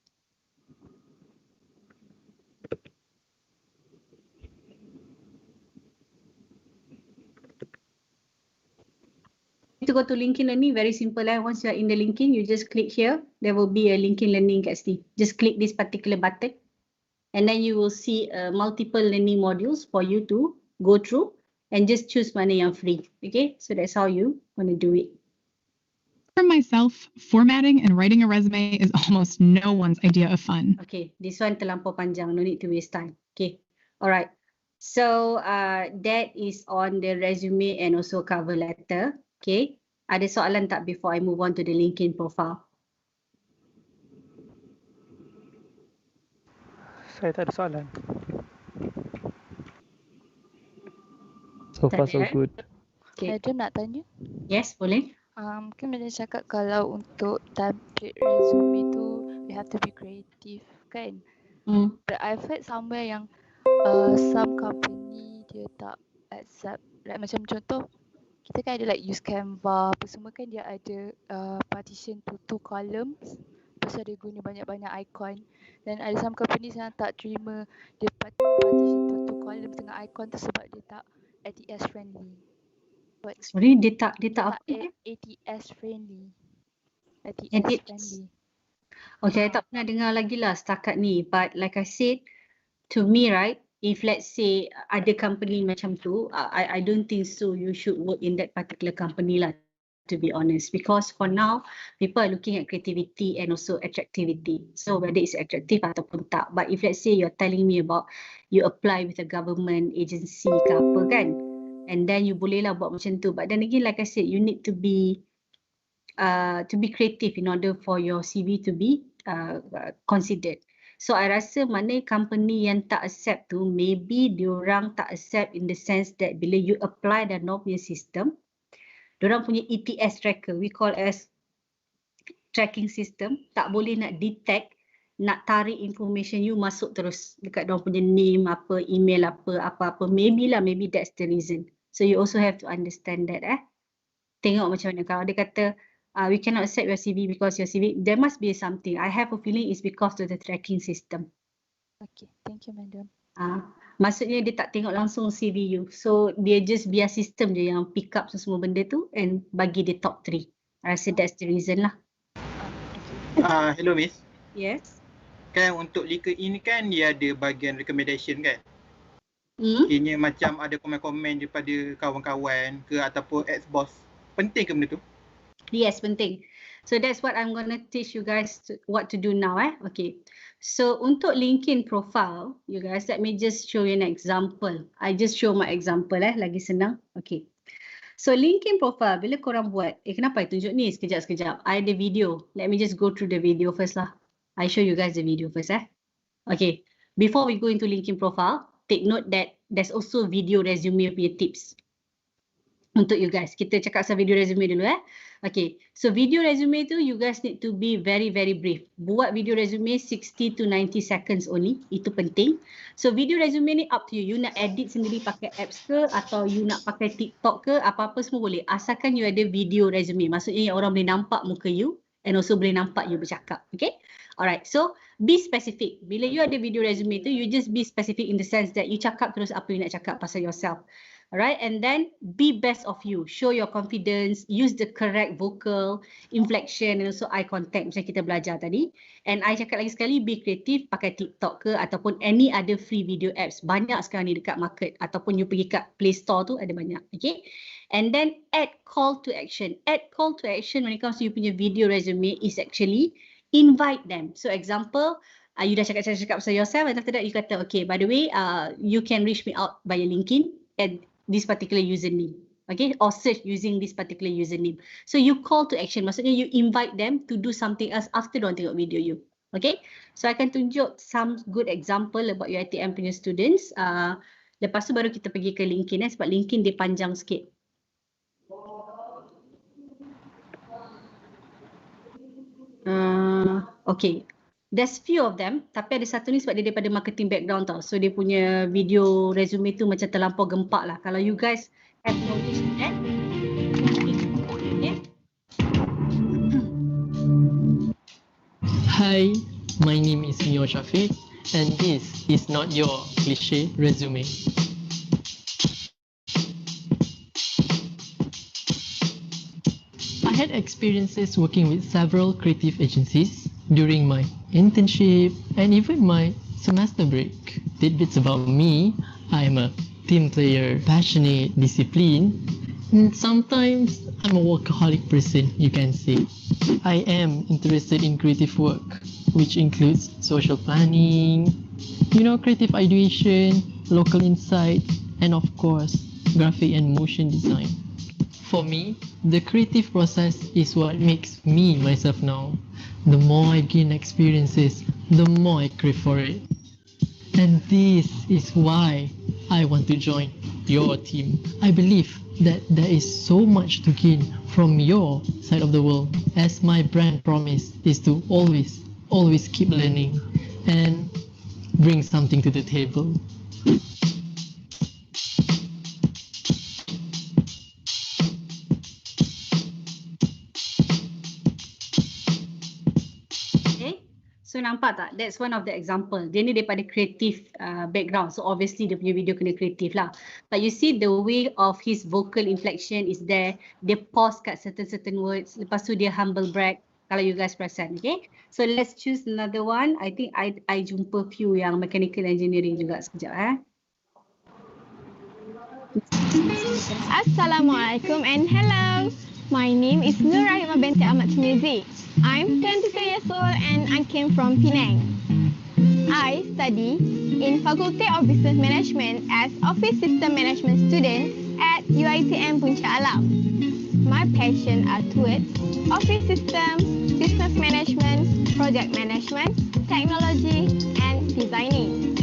to go to LinkedIn Learning, very simple. Once you are in the LinkedIn, you just click here. There will be a LinkedIn Learning kat sini. Just click this particular button. And then you will see multiple learning modules for you to go through and just choose mana yang free. Okay, so that's how you want to do it. For myself, formatting and writing a resume is almost no one's idea of fun. Okay, this one terlampau panjang, no need to waste time. Okay, alright. So that is on the resume and also cover letter. Okay, ada soalan tak before I move on to the LinkedIn profile? Saya tak ada soalan. So far so good. Okay. Adam nak tanya? Yes, boleh. Mungkin Madam cakap kalau untuk template resume tu you have to be creative kan? But I've heard somewhere yang some company dia tak accept, like macam contoh kita kan ada like use Canva apa semua kan, dia ada partition to 2 columns, lepas ada guna banyak-banyak icon, dan ada some companies yang tak terima dia partition to 2 columns dengan icon tu sebab dia tak ATS friendly. Sorry, dia tak apa? ATS friendly. ATS friendly. Okay, I tak pernah dengar lagi lah setakat ni. But like I said, to me, right, if let's say ada company macam tu, I don't think so you should work in that particular company lah, to be honest. Because for now, people are looking at creativity and also attractivity. So whether it's attractive ataupun tak. But if let's say you're telling me about you apply with a government agency ke apa kan, and then you boleh lah buat macam tu. But then again, like I said, you need to be creative in order for your CV to be considered. So I rasa mana company yang tak accept tu, maybe diorang tak accept in the sense that bila you apply dan diorang punya system, diorang punya ETS tracker, we call as tracking system, tak boleh nak detect, nak tarik information you masuk terus dekat diorang punya name, apa, email apa-apa. Maybe that's the reason. So you also have to understand that. Tengok macam mana. Kalau dia kata, we cannot accept your CV because your CV, there must be something. I have a feeling it's because of the tracking system. Okay, thank you madam. Maksudnya dia tak tengok langsung CV you. So dia just biar sistem je yang pick up semua benda tu and bagi dia top 3. I rasa that's the reason lah. Hello Miss. Yes. Kan untuk LinkedIn kan dia ada bahagian recommendation kan? Kini macam ada komen-komen daripada kawan-kawan ke ataupun ex-boss. Penting ke benda tu? Yes, penting. So that's what I'm going to teach you guys what to do now. Okay. So untuk LinkedIn profile, you guys, let me just show you an example. I just show my example lagi senang. Okay. So LinkedIn profile, bila korang buat, kenapa I tunjuk ni sekejap-sekejap? I ada video. Let me just go through the video first lah. I show you guys the video first. Okay. Before we go into LinkedIn profile, take note that there's also video resume punya tips. Untuk you guys, kita cakap pasal video resume dulu Okay, so video resume tu you guys need to be very brief. Buat video resume 60 to 90 seconds only, itu penting. So video resume ni up to you. You nak edit sendiri pakai apps ke atau you nak pakai TikTok ke, apa-apa semua boleh. Asalkan you ada video resume, maksudnya yang orang boleh nampak muka you and also boleh nampak you bercakap. Okay, alright, so be specific. Bila you ada video resume tu, you just be specific in the sense that you cakap terus apa you nak cakap pasal yourself. Alright, and then be best of you. Show your confidence, use the correct vocal, inflection and also eye contact macam kita belajar tadi. And I cakap lagi sekali, be creative, pakai TikTok ke ataupun any other free video apps. Banyak sekarang ni dekat market ataupun you pergi kat Play Store tu ada banyak. Okay, and then add call to action. Add call to action when it comes to you punya video resume is actually invite them. So example, you dah cakap pasal yourself and after that you kata, okay, by the way, you can reach me out via LinkedIn and this particular username, okay, or search using this particular username. So you call to action, maksudnya you invite them to do something else after diorang tengok video you. Okay, so I akan tunjuk some good example about UiTM punya students. Lepas tu baru kita pergi ke LinkedIn sebab LinkedIn dia panjang sikit. Okay, there's few of them, tapi ada satu ni sebab dia daripada marketing background tau. So dia punya video resume tu macam terlampau gempak lah. Kalau you guys have noticed that. Okay. Hi, my name is Mio Shafiq and this is not your cliche resume. I had experiences working with several creative agencies during my internship and even my semester break. Tidbits about me: I am a team player, passionate, disciplined, and sometimes I'm a workaholic person, you can say. I am interested in creative work, which includes social planning, creative ideation, local insight, and of course, graphic and motion design. For me, the creative process is what makes me myself now. The more I gain experiences, the more I crave for it. And this is why I want to join your team. I believe that there is so much to gain from your side of the world, as my brand promise is to always keep learning and bring something to the table. Okay. So nampak tak? That's one of the example. Dia ni daripada creative background. So obviously dia punya video kena creative lah. But you see the way of his vocal inflection is there. Dia pause kat certain words. Lepas tu dia humble brag. Kalau you guys perasan. Okay. So let's choose another one. I think I jumpa few yang mechanical engineering juga sekejap. Assalamualaikum and hello. My name is Nur Rahimah binti Ahmad Timizi. I'm 23 years old and I came from Penang. I study in Faculty of Business Management as Office System Management student at UiTM Puncak Alam. My passion are towards office systems, business management, project management, technology, and designing.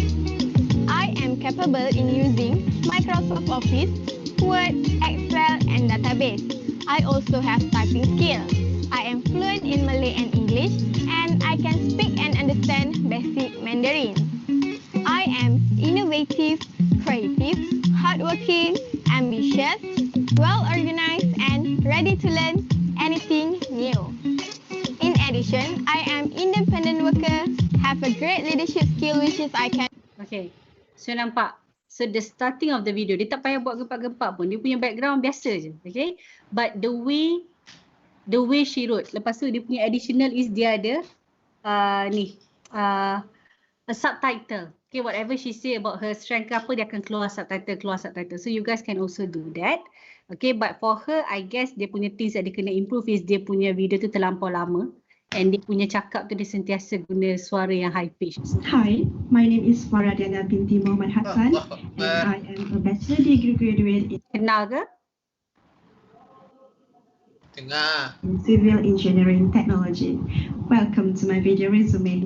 I am capable in using Microsoft Office, Word, Excel, and database. I also have typing skills. I am fluent in Malay and English, and I can speak and understand basic Mandarin. I am innovative, creative, hardworking, ambitious, well-organized, and ready to learn anything new. In addition, I am independent worker, have a great leadership skill which is I can... Okay. So nampak? So the starting of the video, dia tak payah buat gempak-gempak pun. Dia punya background biasa je. Okay. But the way she wrote. Lepas tu dia punya additional is dia ada a subtitle. Okay, whatever she say about her strength ke apa, dia akan keluar subtitle. So you guys can also do that. Okay, but for her, I guess dia punya things that dia kena improve is dia punya video tu terlampau lama. And dia punya cakap tu dia sentiasa guna suara yang high pitch. Hi, my name is Faradiana binti Muhammad Hassan and I am a bachelor degree graduate in... Kenal ke? in Civil Engineering Technology. Welcome to my video resume.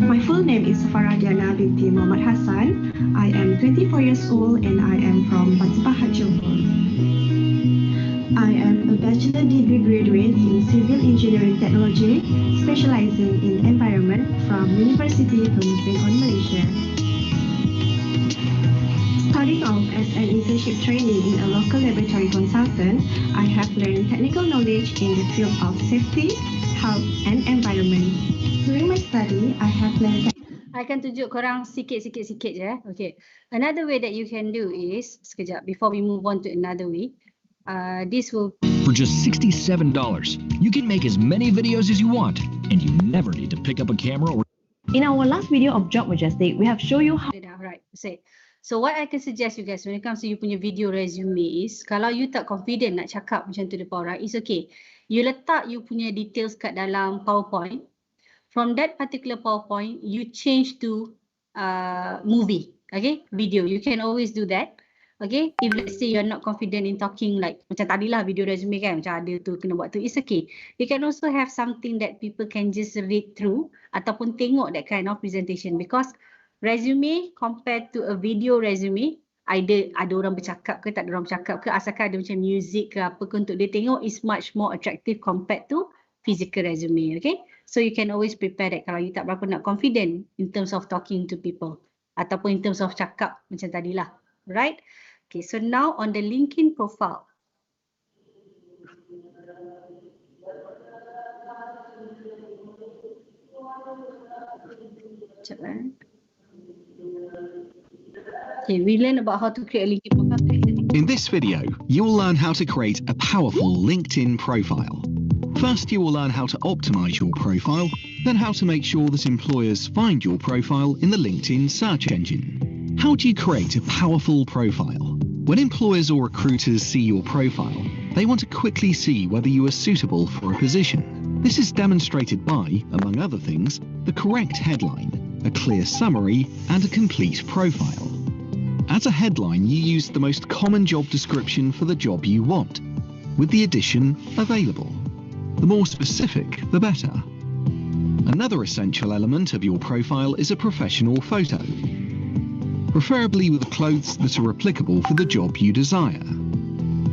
My full name is Faradiana binti Muhammad Hassan. I am 24 years old and I am from Batipahat, Johor. I am a bachelor degree graduate in Civil Engineering Technology, specializing in environment from University Peninsula, Malaysia. Starting off as an internship trainee in a local laboratory consultant, I have learned technical knowledge in the field of safety, health, and environment. During my study, I have learned... I akan tunjuk korang sikit je. Okay. Another way that you can do is, sekejap, before we move on to another way, this will... For just $67, you can make as many videos as you want, and you never need to pick up a camera or... In our last video of Job Majestic, we have shown you how... Right, say. So what I can suggest you guys when it comes to you punya video resume is, kalau you tak confident nak cakap macam tu depan orang, it's okay. You letak you punya details kat dalam PowerPoint. From that particular PowerPoint, you change to movie, okay? Video. You can always do that. Okay, if let's say you're not confident in talking like macam tadilah video resume kan, macam ada tu kena buat tu, it's okay. You can also have something that people can just read through ataupun tengok that kind of presentation, because resume compared to a video resume, ada orang bercakap ke tak ada orang bercakap ke, asalkan ada macam music ke apa ke untuk dia tengok, is much more attractive compared to physical resume. Okay, so you can always prepare that kalau you tak berapa nak confident in terms of talking to people ataupun in terms of cakap macam tadilah. Right? Okay, so now on the LinkedIn profile. Sekejap. Okay, we learn about how to create a LinkedIn profile. In this video, you will learn how to create a powerful LinkedIn profile. First, you will learn how to optimize your profile, then how to make sure that employers find your profile in the LinkedIn search engine. How do you create a powerful profile? When employers or recruiters see your profile, they want to quickly see whether you are suitable for a position. This is demonstrated by, among other things, the correct headline, a clear summary, and a complete profile. As a headline, you use the most common job description for the job you want, with the addition available. The more specific, the better. Another essential element of your profile is a professional photo, preferably with clothes that are applicable for the job you desire.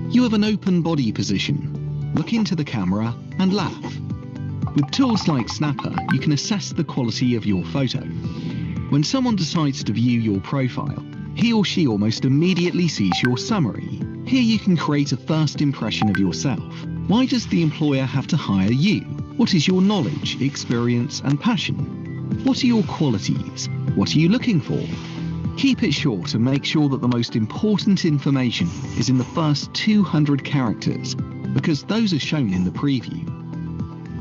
You have an open body position. Look into the camera and laugh. With tools like Snapper, you can assess the quality of your photo. When someone decides to view your profile, he or she almost immediately sees your summary. Here you can create a first impression of yourself. Why does the employer have to hire you? What is your knowledge, experience, and passion? What are your qualities? What are you looking for? Keep it short and make sure that the most important information is in the first 200 characters, because those are shown in the preview.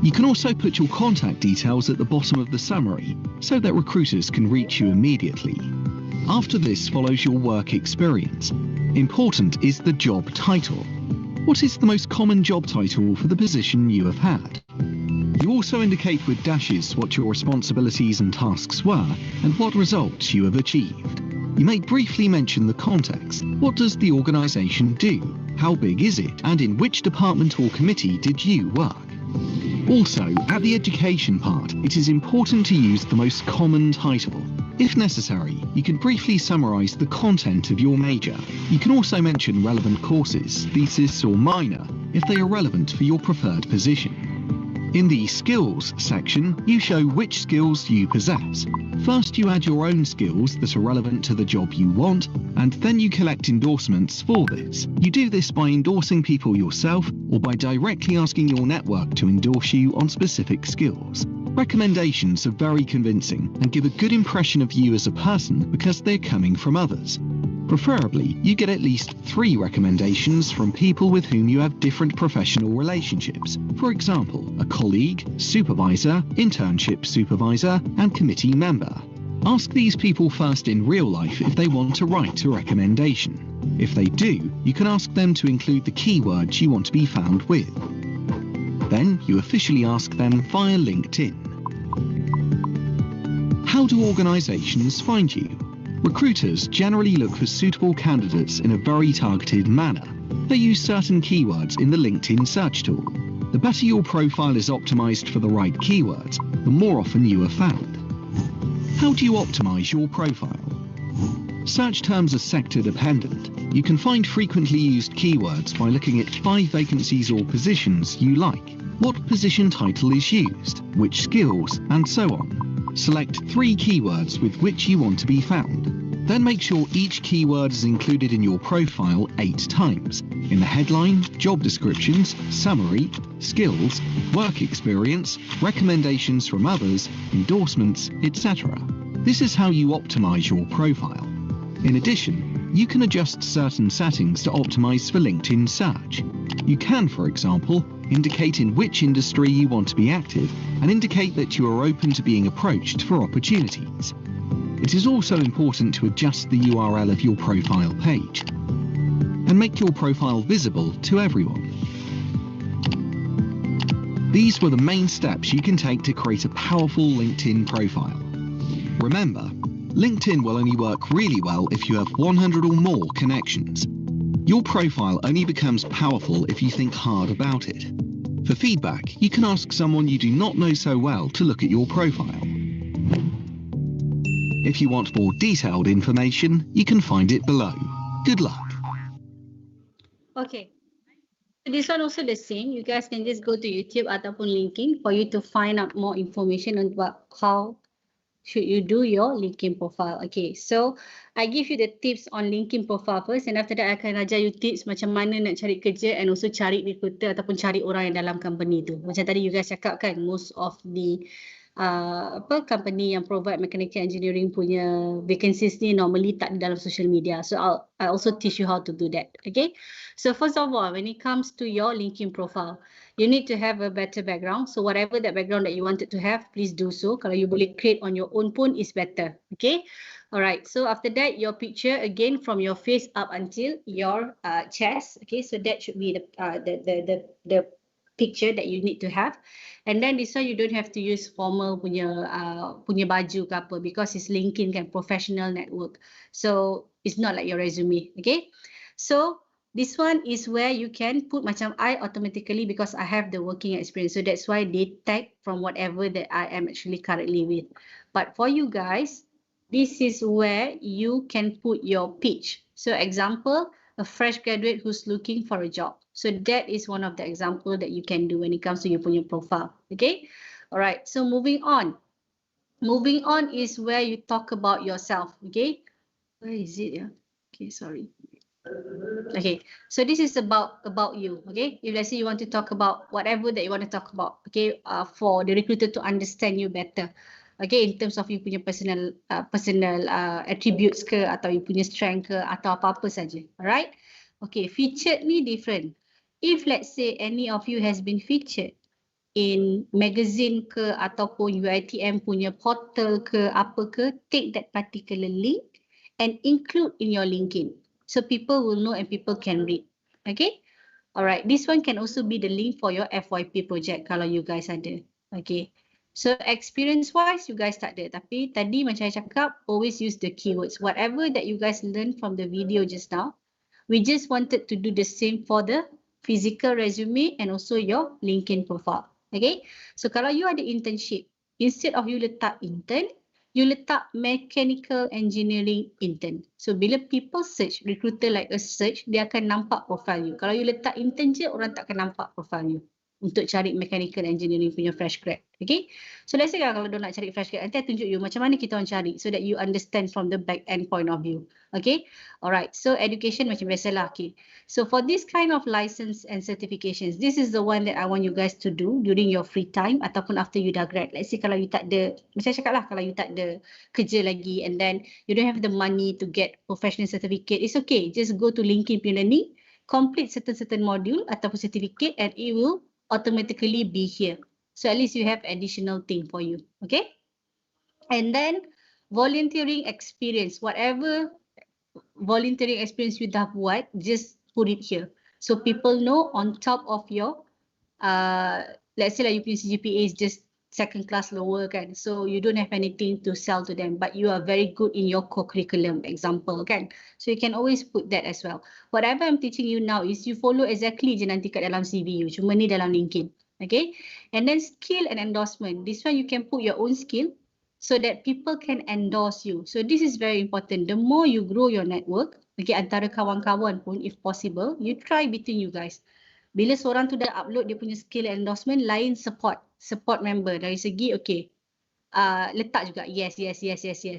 You can also put your contact details at the bottom of the summary so that recruiters can reach you immediately. After this follows your work experience. Important is the job title. What is the most common job title for the position you have had? You also indicate with dashes what your responsibilities and tasks were and what results you have achieved. You may briefly mention the context. What does the organisation do? How big is it? And in which department or committee did you work? Also, at the education part, it is important to use the most common title. If necessary, you can briefly summarise the content of your major. You can also mention relevant courses, thesis or minor, if they are relevant for your preferred position. In the skills section, you show which skills you possess. First, you add your own skills that are relevant to the job you want, and then you collect endorsements for this. You do this by endorsing people yourself or by directly asking your network to endorse you on specific skills. Recommendations are very convincing and give a good impression of you as a person because they're coming from others. Preferably, you get at least 3 recommendations from people with whom you have different professional relationships. For example, a colleague, supervisor, internship supervisor, and committee member. Ask these people first in real life if they want to write a recommendation. If they do, you can ask them to include the keywords you want to be found with. Then you officially ask them via LinkedIn. How do organizations find you? Recruiters generally look for suitable candidates in a very targeted manner. They use certain keywords in the LinkedIn search tool. The better your profile is optimized for the right keywords, the more often you are found. How do you optimize your profile? Search terms are sector dependent. You can find frequently used keywords by looking at 5 vacancies or positions you like. What position title is used, which skills, and so on. Select 3 keywords with which you want to be found. Then make sure each keyword is included in your profile 8 times, in the headline, job descriptions, summary, skills, work experience, recommendations from others, endorsements, etc. This is how you optimize your profile. In addition, you can adjust certain settings to optimize for LinkedIn search. You can, for example, indicate in which industry you want to be active and indicate that you are open to being approached for opportunities. It is also important to adjust the URL of your profile page and make your profile visible to everyone. These were the main steps you can take to create a powerful LinkedIn profile. Remember, LinkedIn will only work really well if you have 100 or more connections. Your profile only becomes powerful if you think hard about it. For feedback, you can ask someone you do not know so well to look at your profile. If you want more detailed information, you can find it below. Good luck. Okay. So this one also the same. You guys can just go to YouTube ataupun LinkedIn for you to find out more information on how should you do your LinkedIn profile. Okay, so I give you the tips on LinkedIn profile first, and after that I akan ajar you tips macam mana nak cari kerja and also cari recruiter ataupun cari orang yang dalam company tu. Macam tadi you guys cakap kan, most of the company yang provide mechanical engineering punya vacancies ni normally tak ada dalam social media. So I also teach you how to do that. Okay. So first of all, when it comes to your LinkedIn profile, you need to have a better background. So whatever that background that you wanted to have, please do so. Kalau you boleh create on your own pun is better. Okay. Alright. So after that, your picture again from your face up until your chest. Okay. So that should be the picture that you need to have. And then this one you don't have to use formal punya baju ke apa because it's LinkedIn kan, professional network. So it's not like your resume. Okay. So this one is where you can put macam I automatically because I have the working experience. So that's why they tag from whatever that I am actually currently with. But for you guys, this is where you can put your pitch. So example, a fresh graduate who's looking for a job. So that is one of the example that you can do when it comes to your punya profile. Okay. All right. So moving on. Moving on is where you talk about yourself. Okay. Where is it? Yeah. Okay. Sorry. Okay, so this is about you. Okay, if let's say you want to talk about whatever that you want to talk about, okay, for the recruiter to understand you better, okay, in terms of you punya personal attributes ke atau you punya strength ke atau apa-apa saja. Alright, okay, featured ni different. If let's say any of you has been featured in magazine ke ataupun UiTM punya portal ke apa ke, take that particular link and include in your LinkedIn. So people will know and people can read. Okay. Alright. This one can also be the link for your FYP project kalau you guys ada. Okay. So experience wise you guys tak ada. Tapi tadi macam saya cakap, always use the keywords. Whatever that you guys learn from the video just now, we just wanted to do the same for the physical resume and also your LinkedIn profile. Okay. So kalau you ada internship, instead of you letak intern, you letak mechanical engineering intern. So bila people search, recruiter like a search, dia akan nampak profile you. Kalau you letak intern je, orang tak akan nampak profile you untuk cari mechanical engineering punya fresh grad. Okay. So let's say kalau dia nak cari fresh grad, nanti I tunjuk you macam mana kita orang cari so that you understand from the back end point of view. Okay. Alright. So education macam biasalah. Okay. So for this kind of license and certifications, this is the one that I want you guys to do during your free time ataupun after you dah grad. Let's say kalau you tak ada, macam cakap lah, kalau you tak ada kerja lagi and then you don't have the money to get professional certificate, it's okay. Just go to LinkedIn Learning, complete certain module ataupun certificate and it will automatically be here. So at least you have additional thing for you. Okay. And then volunteering experience, whatever volunteering experience you dah buat, just put it here. So people know on top of your, let's say like you punya CGPA is just second class lower kan. So you don't have anything to sell to them, but you are very good in your co-curriculum example kan. So you can always put that as well. Whatever I'm teaching you now is you follow exactly je nanti kat dalam CV you. Cuma ni dalam LinkedIn. Okay. And then skill and endorsement. This one you can put your own skill so that people can endorse you. So this is very important. The more you grow your network, okay, antara kawan-kawan pun if possible, you try between you guys. Bila seorang tu dah upload dia punya skill endorsement, lain support member dari segi okay, letak juga yes.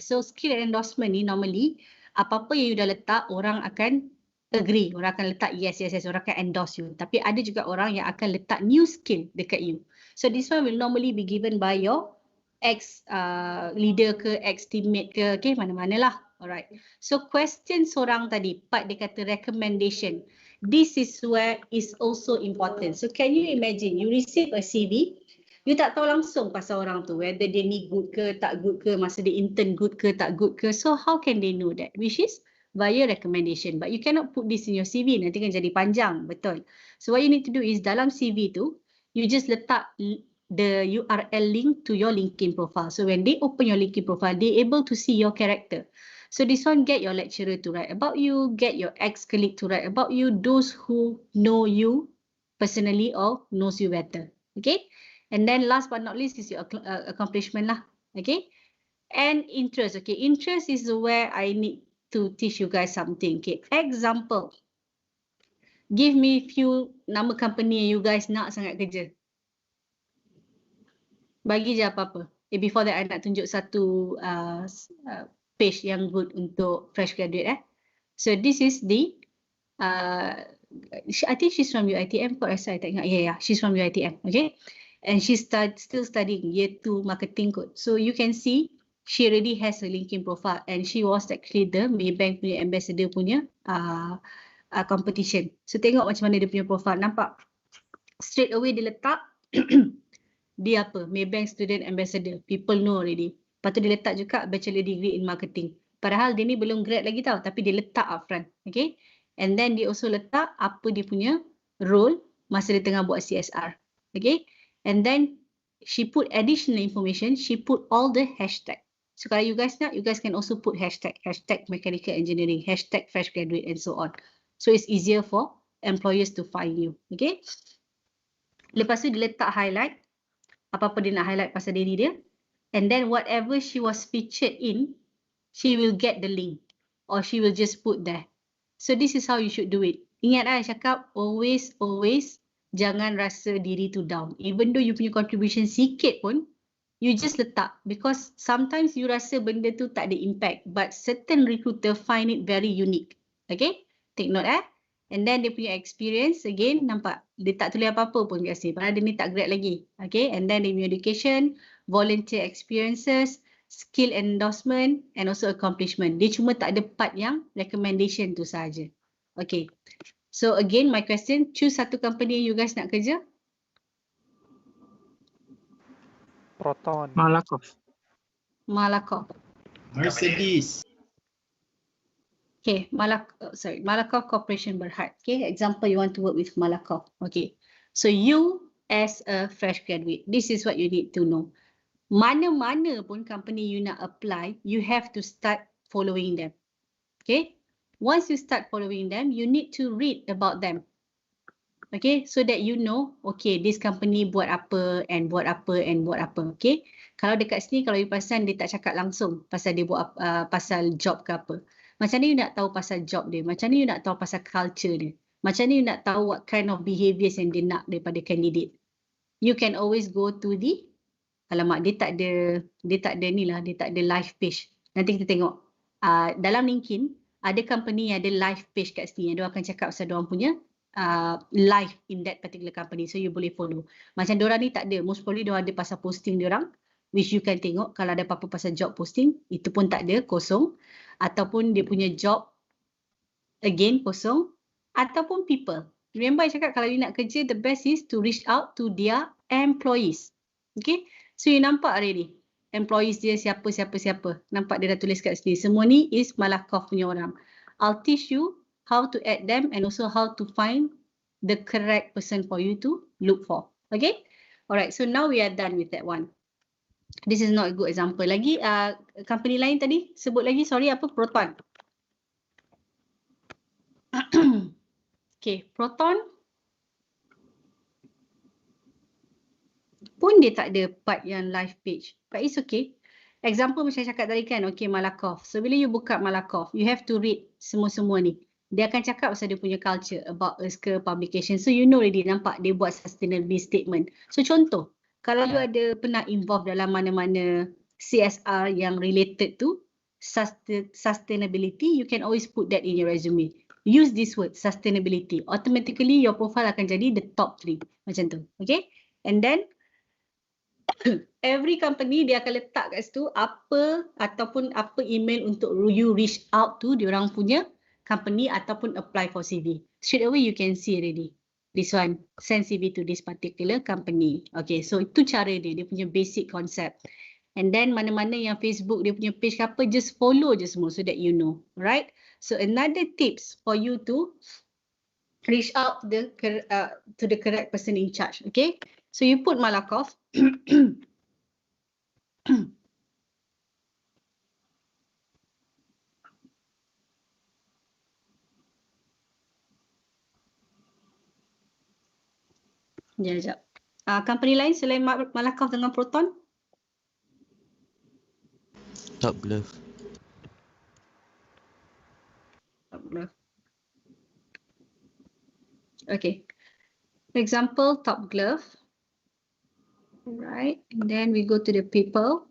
So skill endorsement ni normally apa-apa yang you dah letak orang akan agree, orang akan letak yes, orang akan endorse you. Tapi ada juga orang yang akan letak new skill dekat you. So this one will normally be given by your ex leader ke ex teammate ke, okay, mana-mana lah. Alright. So question seorang tadi, part dia kata recommendation. This is where is also important. So can you imagine you receive a CV, you tak tahu langsung pasal orang tu whether dia ni good ke tak good ke, masa dia intern good ke tak good ke. So how can they know that? Which is via recommendation. But you cannot put this in your CV, nanti kan jadi panjang, betul. So what you need to do is dalam CV tu, you just letak the URL link to your LinkedIn profile. So when they open your LinkedIn profile, they able to see your character. So this one, get your lecturer to write about you, get your ex-colleague to write about you, those who know you personally or knows you better. Okay. And then last but not least is your accomplishment lah. Okay. And interest. Okay. Interest is where I need to teach you guys something. Okay. Example. Give me few nama company yang you guys nak sangat kerja. Bagi je apa-apa. Before that, I nak tunjuk satu page yang good untuk fresh graduate. So this is the, I think she's from UiTM kot rasa, I tak ingat. Yeah, she's from UiTM. Okay. and she's still studying year 2 marketing kot. So you can see she already has a LinkedIn profile and she was actually the Maybank punya ambassador punya competition. So tengok macam mana dia punya profile, nampak? Straight away dia letak dia apa? Maybank Student Ambassador. People know already. Lepas tu dia letak juga Bachelor Degree in Marketing. Padahal dia ni belum grad lagi tau, tapi dia letak upfront. Okay? And then dia also letak apa dia punya role masa dia tengah buat CSR. Okay? And then she put additional information, she put all the hashtag. So kalau you guys nak, you guys can also put hashtag. Hashtag mechanical engineering, hashtag fresh graduate and so on. So it's easier for employers to find you. Okay? Lepas tu dia letak highlight apa-apa dia nak highlight pasal diri dia, and then whatever she was featured in, she will get the link or she will just put there. So this is how you should do it. Ingat I cakap always jangan rasa diri tu down. Even though you punya contribution sikit pun, you just letak, because sometimes you rasa benda tu tak ada impact, but certain recruiter find it very unique. Okay, take note And then dia punya experience, again, nampak? Dia tak tulis apa-apa pun kat sini. Padahal dia ni tak grad lagi. Okay, and then dia punya education, volunteer experiences, skill endorsement, and also accomplishment. Dia cuma tak ada part yang recommendation tu saja. Okay, so again, my question, choose satu company you guys nak kerja. Proton. Malakoff. Mercedes. Okay, Malakoff Corporation Berhad. Okay, example you want to work with Malakoff. Okay, so you as a fresh graduate, this is what you need to know. Mana-mana pun company you nak apply, you have to start following them. Okay, once you start following them, you need to read about them. Okay, so that you know, okay, this company buat apa and buat apa and buat apa. Okay, kalau dekat sini, kalau you perasan dia tak cakap langsung pasal dia buat pasal job ke apa. Macam ni you nak tahu pasal job dia, macam ni you nak tahu pasal culture dia, macam ni you nak tahu what kind of behaviours yang dia nak daripada candidate. You can always go to the, alamak, dia tak ada ni lah, dia tak ada live page. Nanti kita tengok dalam LinkedIn ada company yang ada live page kat sini yang dia akan cakap pasal diorang punya live in that particular company, so you boleh follow. Macam diorang ni tak ada, most probably diorang ada pasal posting diorang, which you can tengok. Kalau ada apa-apa pasal job posting, itu pun tak ada, kosong. Ataupun dia punya job, again kosong. Ataupun people. Remember I cakap kalau you nak kerja, the best is to reach out to their employees. Okay, so you nampak already employees dia siapa. Nampak dia dah tulis kat sini, semua ni is Malakoff punya orang. I'll teach you how to add them and also how to find the correct person for you to look for. Okay, alright, so now we are done with that one. This is not a good example. Lagi company lain tadi sebut lagi, sorry, apa? Proton. Okay, Proton pun dia tak ada part yang live page, but it's okay. Example macam cakap tadi kan, okay, Malakoff. So bila you buka Malakoff, you have to read semua-semua ni. Dia akan cakap pasal dia punya culture, about us ke publication. So you know already, nampak dia buat sustainability statement. So contoh, kalau you ada pernah involve dalam mana-mana CSR yang related to sustainability, you can always put that in your resume. Use this word, sustainability. Automatically your profile akan jadi the top 3. Macam tu. Okay? And then every company dia akan letak kat situ apa ataupun apa email untuk you reach out to diorang punya company ataupun apply for CV. Straight away you can see already. This one, send CV to this particular company. Okay, so itu cara dia punya basic concept. And then mana-mana yang Facebook dia punya page apa, just follow je semua so that you know, right? So another tips for you to reach out to the correct person in charge. Okay, so you put Malakoff. Sekejap. Company lain selain Malakoff dengan Proton? Top Glove. Okay. Example, Top Glove. Right. And then we go to the people.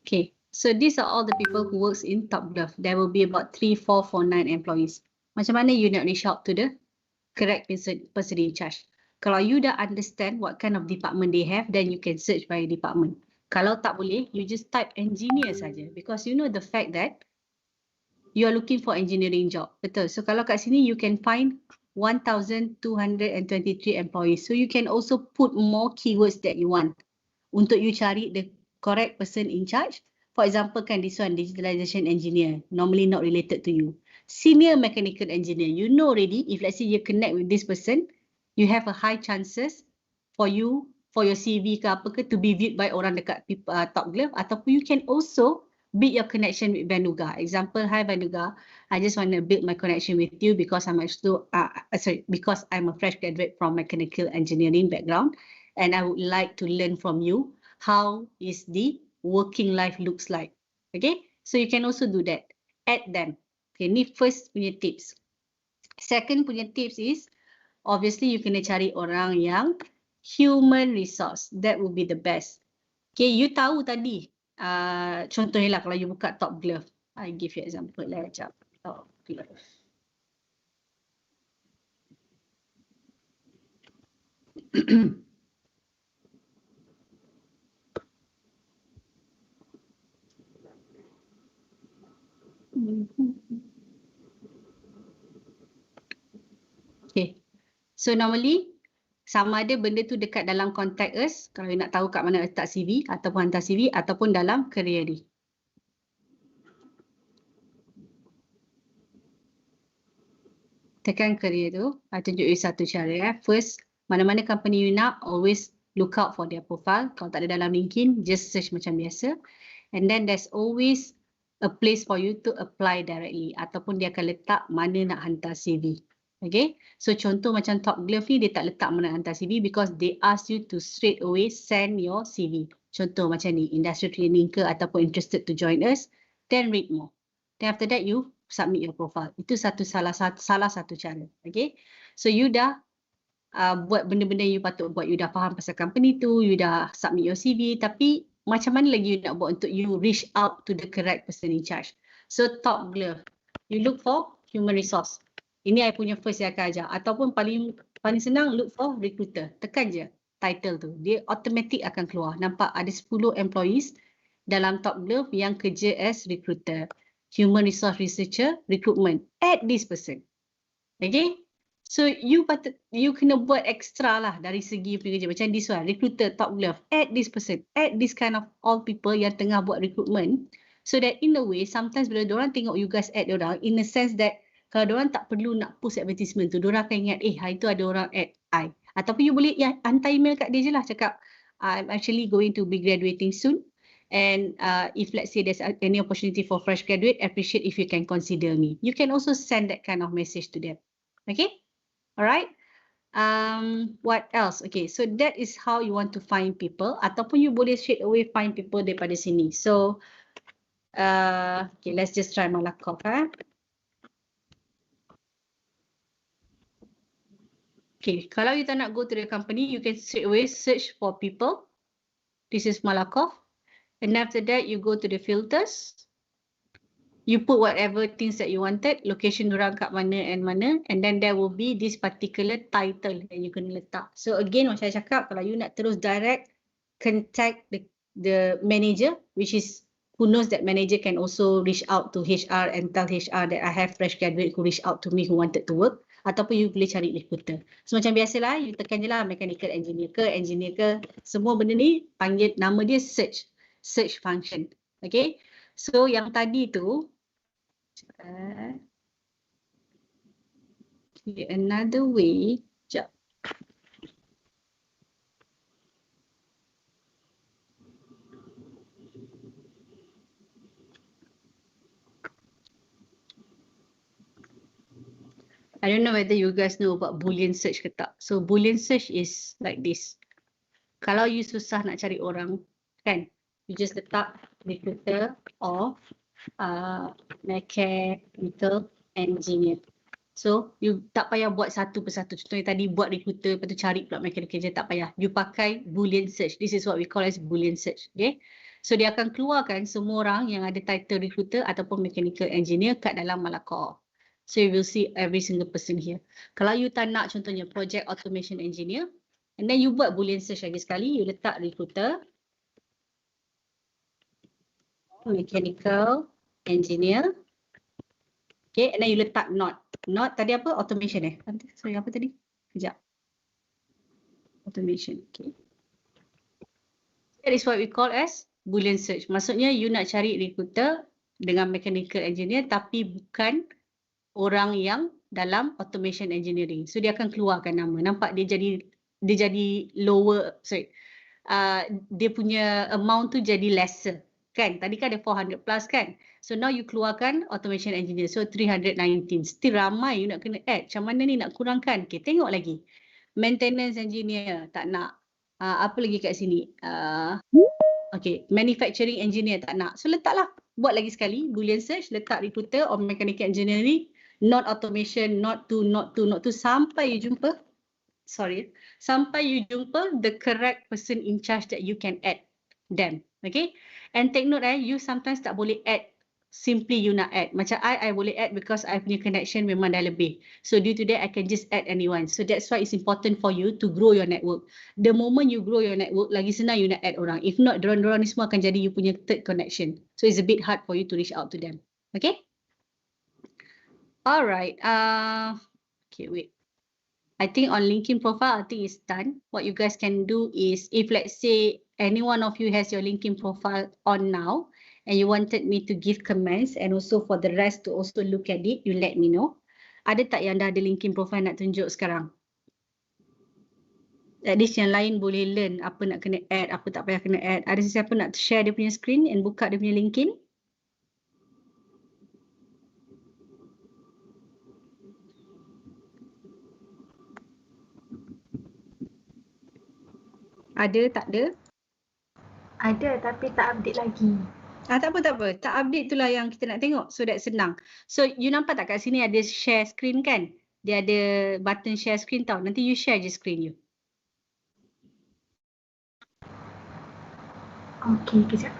Okay. So these are all the people who works in Top Glove. There will be about 3, 4, 4, 9 employees. Macam mana you nak reach out to the correct person in charge? Kalau you dah understand what kind of department they have, then you can search by department. Kalau tak boleh, you just type engineer saja, because you know the fact that you are looking for engineering job. Betul. So kalau kat sini you can find 1,223 employees. So you can also put more keywords that you want untuk you cari the correct person in charge. For example, kan this one, digitalization engineer, normally not related to you. Senior mechanical engineer, you know already, if let's say you connect with this person, you have a high chances for you, for your CV ke apa ke, to be viewed by orang dekat Top Glove, ataupun you can also build your connection with Vanuga. Example, hi Vanuga, I just want to build my connection with you because because I'm a fresh graduate from mechanical engineering background, and I would like to learn from you how is the working life looks like. Okay, so you can also do that. Add them. Okay, ni first punya tips. Second punya tips is, obviously you kena cari orang yang human resource. That would be the best. Okay, you tahu tadi, contohnya lah kalau you buka Top Glove. I give you example lah sekejap. Top Glove. Okay, so normally sama ada benda tu dekat dalam contact us, kalau you nak tahu kat mana letak CV ataupun hantar CV, ataupun dalam career ni. Tekan career tu, tunjuk you satu cara. First, mana-mana company you nak, always look out for their profile. Kalau tak ada dalam LinkedIn, just search macam biasa. And then there's always a place for you to apply directly, ataupun dia akan letak mana nak hantar CV. Okay, so contoh macam Top Glove ni, dia tak letak mana hantar CV because they ask you to straight away send your CV. Contoh macam ni, industrial training ke ataupun interested to join us, then read more. Then after that you submit your profile. Itu salah satu cara. Okay, so you dah buat benda-benda you patut buat. You dah faham pasal company tu, you dah submit your CV, tapi macam mana lagi you nak buat untuk you reach out to the correct person in charge. So Top Glove, you look for human resource. Ini I punya first yang akan ajar. Ataupun paling senang, look for recruiter. Tekan je title tu. Dia automatic akan keluar. Nampak ada 10 employees dalam Top Glove yang kerja as recruiter. Human resource researcher, recruitment. Add this person. Okay? So you kena buat extra lah dari segi kerja. Macam this one, recruiter, Top Glove. Add this person. Add this kind of all people yang tengah buat recruitment. So that in a way, sometimes bila diorang tengok you guys add diorang, in a sense that kalau diorang tak perlu nak post advertisement tu, diorang akan ingat, hari tu ada orang add I. Ataupun you boleh hantar email kat dia je lah, cakap, I'm actually going to be graduating soon. And if let's say there's any opportunity for fresh graduate, appreciate if you can consider me. You can also send that kind of message to them. Okay? Alright? What else? Okay, so that is how you want to find people. Ataupun you boleh straight away find people daripada sini. So, okay, let's just try Malakoff. Okay, kalau you tak nak go to the company, you can straight away search for people. This is Malakoff. And after that, you go to the filters. You put whatever things that you wanted, location diorang kat mana, and then there will be this particular title yang you kena letak. So again, macam saya cakap, kalau you nak terus direct, contact the manager, which is who knows that manager can also reach out to HR and tell HR that I have fresh graduate who reach out to me who wanted to work. Ataupun you boleh cari recruiter. So macam biasalah, you tekan je lah mechanical engineer ke, semua benda ni panggil nama dia search function. Okay, so yang tadi tu, another way, sekejap. I don't know whether you guys know about Boolean search ke tak. So Boolean search is like this. Kalau you susah nak cari orang, kan, you just letak recruiter or mechanical engineer. So you tak payah buat satu persatu. Contohnya tadi buat recruiter, lepas tu cari pula mechanical engineer, tak payah. You pakai Boolean search. This is what we call as Boolean search. Okay. So dia akan keluarkan semua orang yang ada title recruiter ataupun mechanical engineer kat dalam Malakoff. So you will see every single person here. Kalau you tak nak contohnya project automation engineer, and then you buat boolean search lagi sekali, you letak recruiter, mechanical engineer, okay, and then you letak not tadi apa, automation sorry apa tadi, kejap, automation, okay. That is what we call as boolean search. Maksudnya you nak cari recruiter dengan mechanical engineer tapi bukan orang yang dalam automation engineering. So dia akan keluarkan nama. Nampak dia jadi lower, sorry. Dia punya amount tu jadi lesser. Kan? Tadi kan ada 400 plus kan? So now you keluarkan automation engineer. So 319. Still ramai you nak kena add. Macam mana ni nak kurangkan? Okay, tengok lagi. Maintenance engineer tak nak. Apa lagi kat sini? Okay, manufacturing engineer tak nak. So letaklah. Buat lagi sekali. Boolean search. Letak recruiter or mechanical engineering. Not automation, not to, sampai you jumpa, sampai you jumpa the correct person in charge that you can add them. Okay, and take note you sometimes tak boleh add simply you nak add. Macam I boleh add because I punya connection memang dah lebih. So due to that I can just add anyone. So that's why it's important for you to grow your network. The moment you grow your network, lagi senang you nak add orang. If not, dorang ni semua akan jadi you punya third connection. So it's a bit hard for you to reach out to them. Okay. Alright, okay, wait. I think on LinkedIn profile, I think it's done. What you guys can do is, if let's say any one of you has your LinkedIn profile on now, and you wanted me to give comments and also for the rest to also look at it, you let me know. Ada tak yang dah ada LinkedIn profile nak tunjuk sekarang? At least yang lain boleh learn apa nak kena add, apa tak payah kena add. Ada sesiapa nak share dia punya screen and buka dia punya LinkedIn? Ada, tak ada? Ada tapi tak update lagi. Tak apa. Tak update itulah yang kita nak tengok. So that senang. So you nampak tak kat sini ada share screen kan? Dia ada button share screen tau. Nanti you share je screen you. Okey, kejap.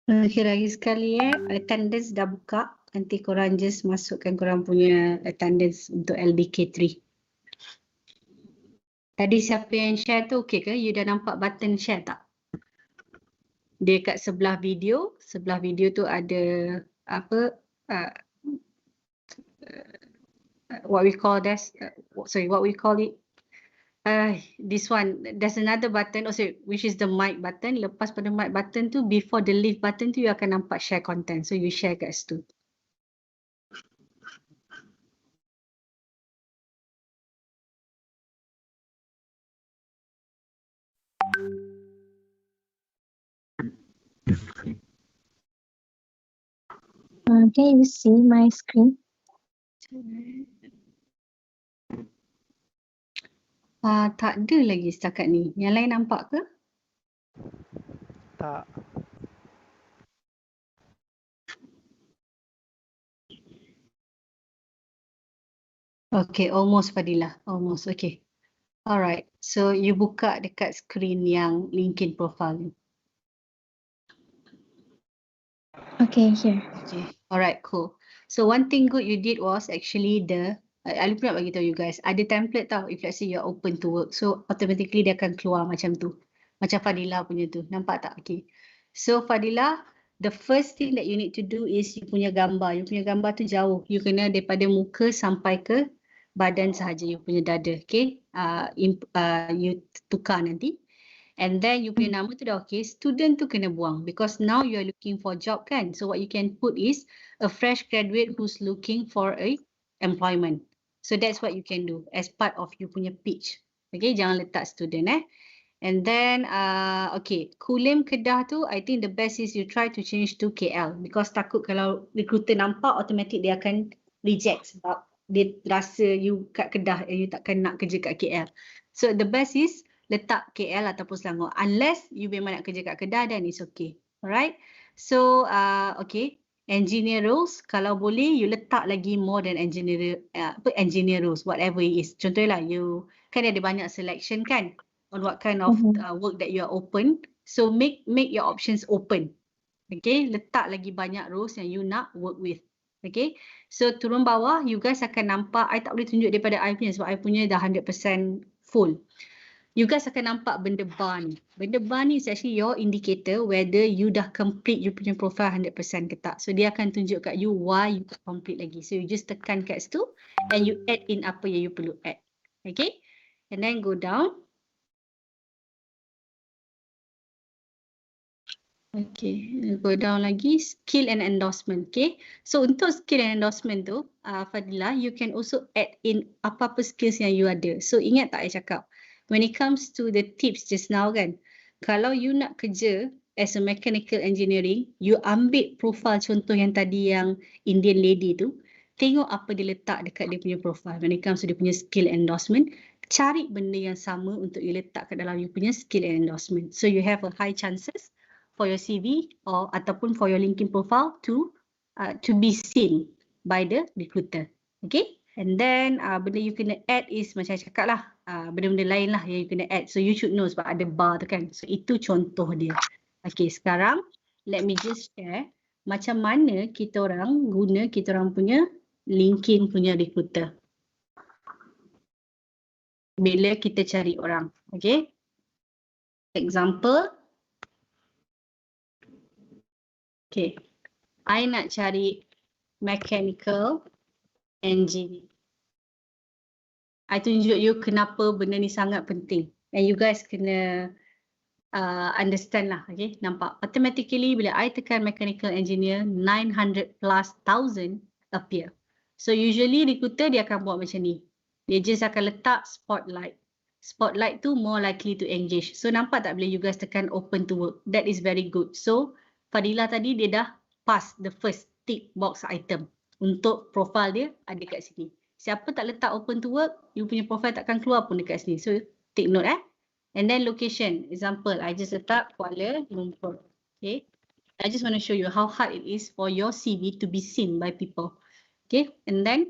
Okay, lagi sekali attendance dah buka. Nanti korang just masukkan korang punya attendance untuk LDK 3. Tadi siapa yang share tu okey ke? You dah nampak button share tak? Dia kat sebelah video tu ada apa? What we call this? What we call it? This one, there's another button, which is the mic button. Lepas pada mic button tu, before the leave button tu, you akan nampak share content. So you share kat situ. Can you see my screen? Tak ada lagi setakat ni. Yang lain nampak ke? Tak. Okay, almost Fadilah. Almost, okay. Alright, so you buka dekat screen yang LinkedIn profile ni. Okay, here. Okay, alright, cool. So one thing good you did was actually I lupa nak bagi tahu you guys, ada template tau if let's say you're open to work. So automatically dia akan keluar macam tu. Macam Fadilah punya tu. Nampak tak? Okay. So Fadilah, the first thing that you need to do is you punya gambar. You punya gambar tu jauh. You kena daripada muka sampai ke badan sahaja, you punya dada. Okay. You tukar nanti. And then you punya nama tu dah okay. Student tu kena buang because now you are looking for job kan. So what you can put is a fresh graduate who's looking for a employment. So that's what you can do as part of you punya pitch. Okay, jangan letak student And then okay, Kulim Kedah tu I think the best is you try to change to KL because takut kalau recruiter nampak automatic dia akan reject sebab dia rasa you kat Kedah and you takkan nak kerja kat KL. So the best is letak KL ataupun Selangor. Unless you memang nak kerja kat Kedah, then it's okay. Alright. So okay. Engineer roles, kalau boleh you letak lagi more than engineer engineer roles, whatever it is. Contohnya lah, you kan ada banyak selection kan on what kind of work that you are open. So make your options open. Okay, letak lagi banyak roles yang you nak work with. Okay, so turun bawah you guys akan nampak, I tak boleh tunjuk daripada I punya sebab I punya dah 100% full. You guys akan nampak benda bar ni. Benda bar ni is actually your indicator whether you dah complete you punya profile 100% ke tak. So dia akan tunjuk kat you why you tak complete lagi. So you just tekan kat situ and you add in apa yang you perlu add. Okay, and then go down. Okay, go down lagi, skill and endorsement. Okay, so untuk skill and endorsement tu, Fadila, you can also add in apa-apa skills yang you ada. So ingat tak I cakap, when it comes to the tips just now kan, kalau you nak kerja as a mechanical engineering, you ambil profile contoh yang tadi yang Indian lady tu, tengok apa dia letak dekat dia punya profile when it comes to dia punya skill endorsement, cari benda yang sama untuk you letak kat dalam you punya skill and endorsement. So you have a high chances for your CV or ataupun for your LinkedIn profile to be seen by the recruiter. Okay, and then benda you kena add is macam cakap lah, benda-benda lain lah yang you kena add. So you should know sebab ada bar tu kan. So itu contoh dia. Okay, sekarang let me just share macam mana kita orang guna kita orang punya LinkedIn punya recruiter bila kita cari orang. Okay, example. Okay, I nak cari mechanical engineer. I tunjuk you kenapa benda ni sangat penting. And you guys kena understand lah, okay? Nampak? Automatically bila I tekan mechanical engineer, 900 plus thousand appear. So usually recruiter dia akan buat macam ni. Dia just akan letak spotlight. Spotlight tu more likely to engage. So nampak tak bila you guys tekan open to work? That is very good. So Fadila tadi dia dah pass the first tick box item untuk profile dia ada kat sini. Siapa tak letak open to work, you punya profile takkan keluar pun dekat sini. So take note And then location, example, I just letak Kuala Lumpur. Okay. I just want to show you how hard it is for your CV to be seen by people. Okay. And then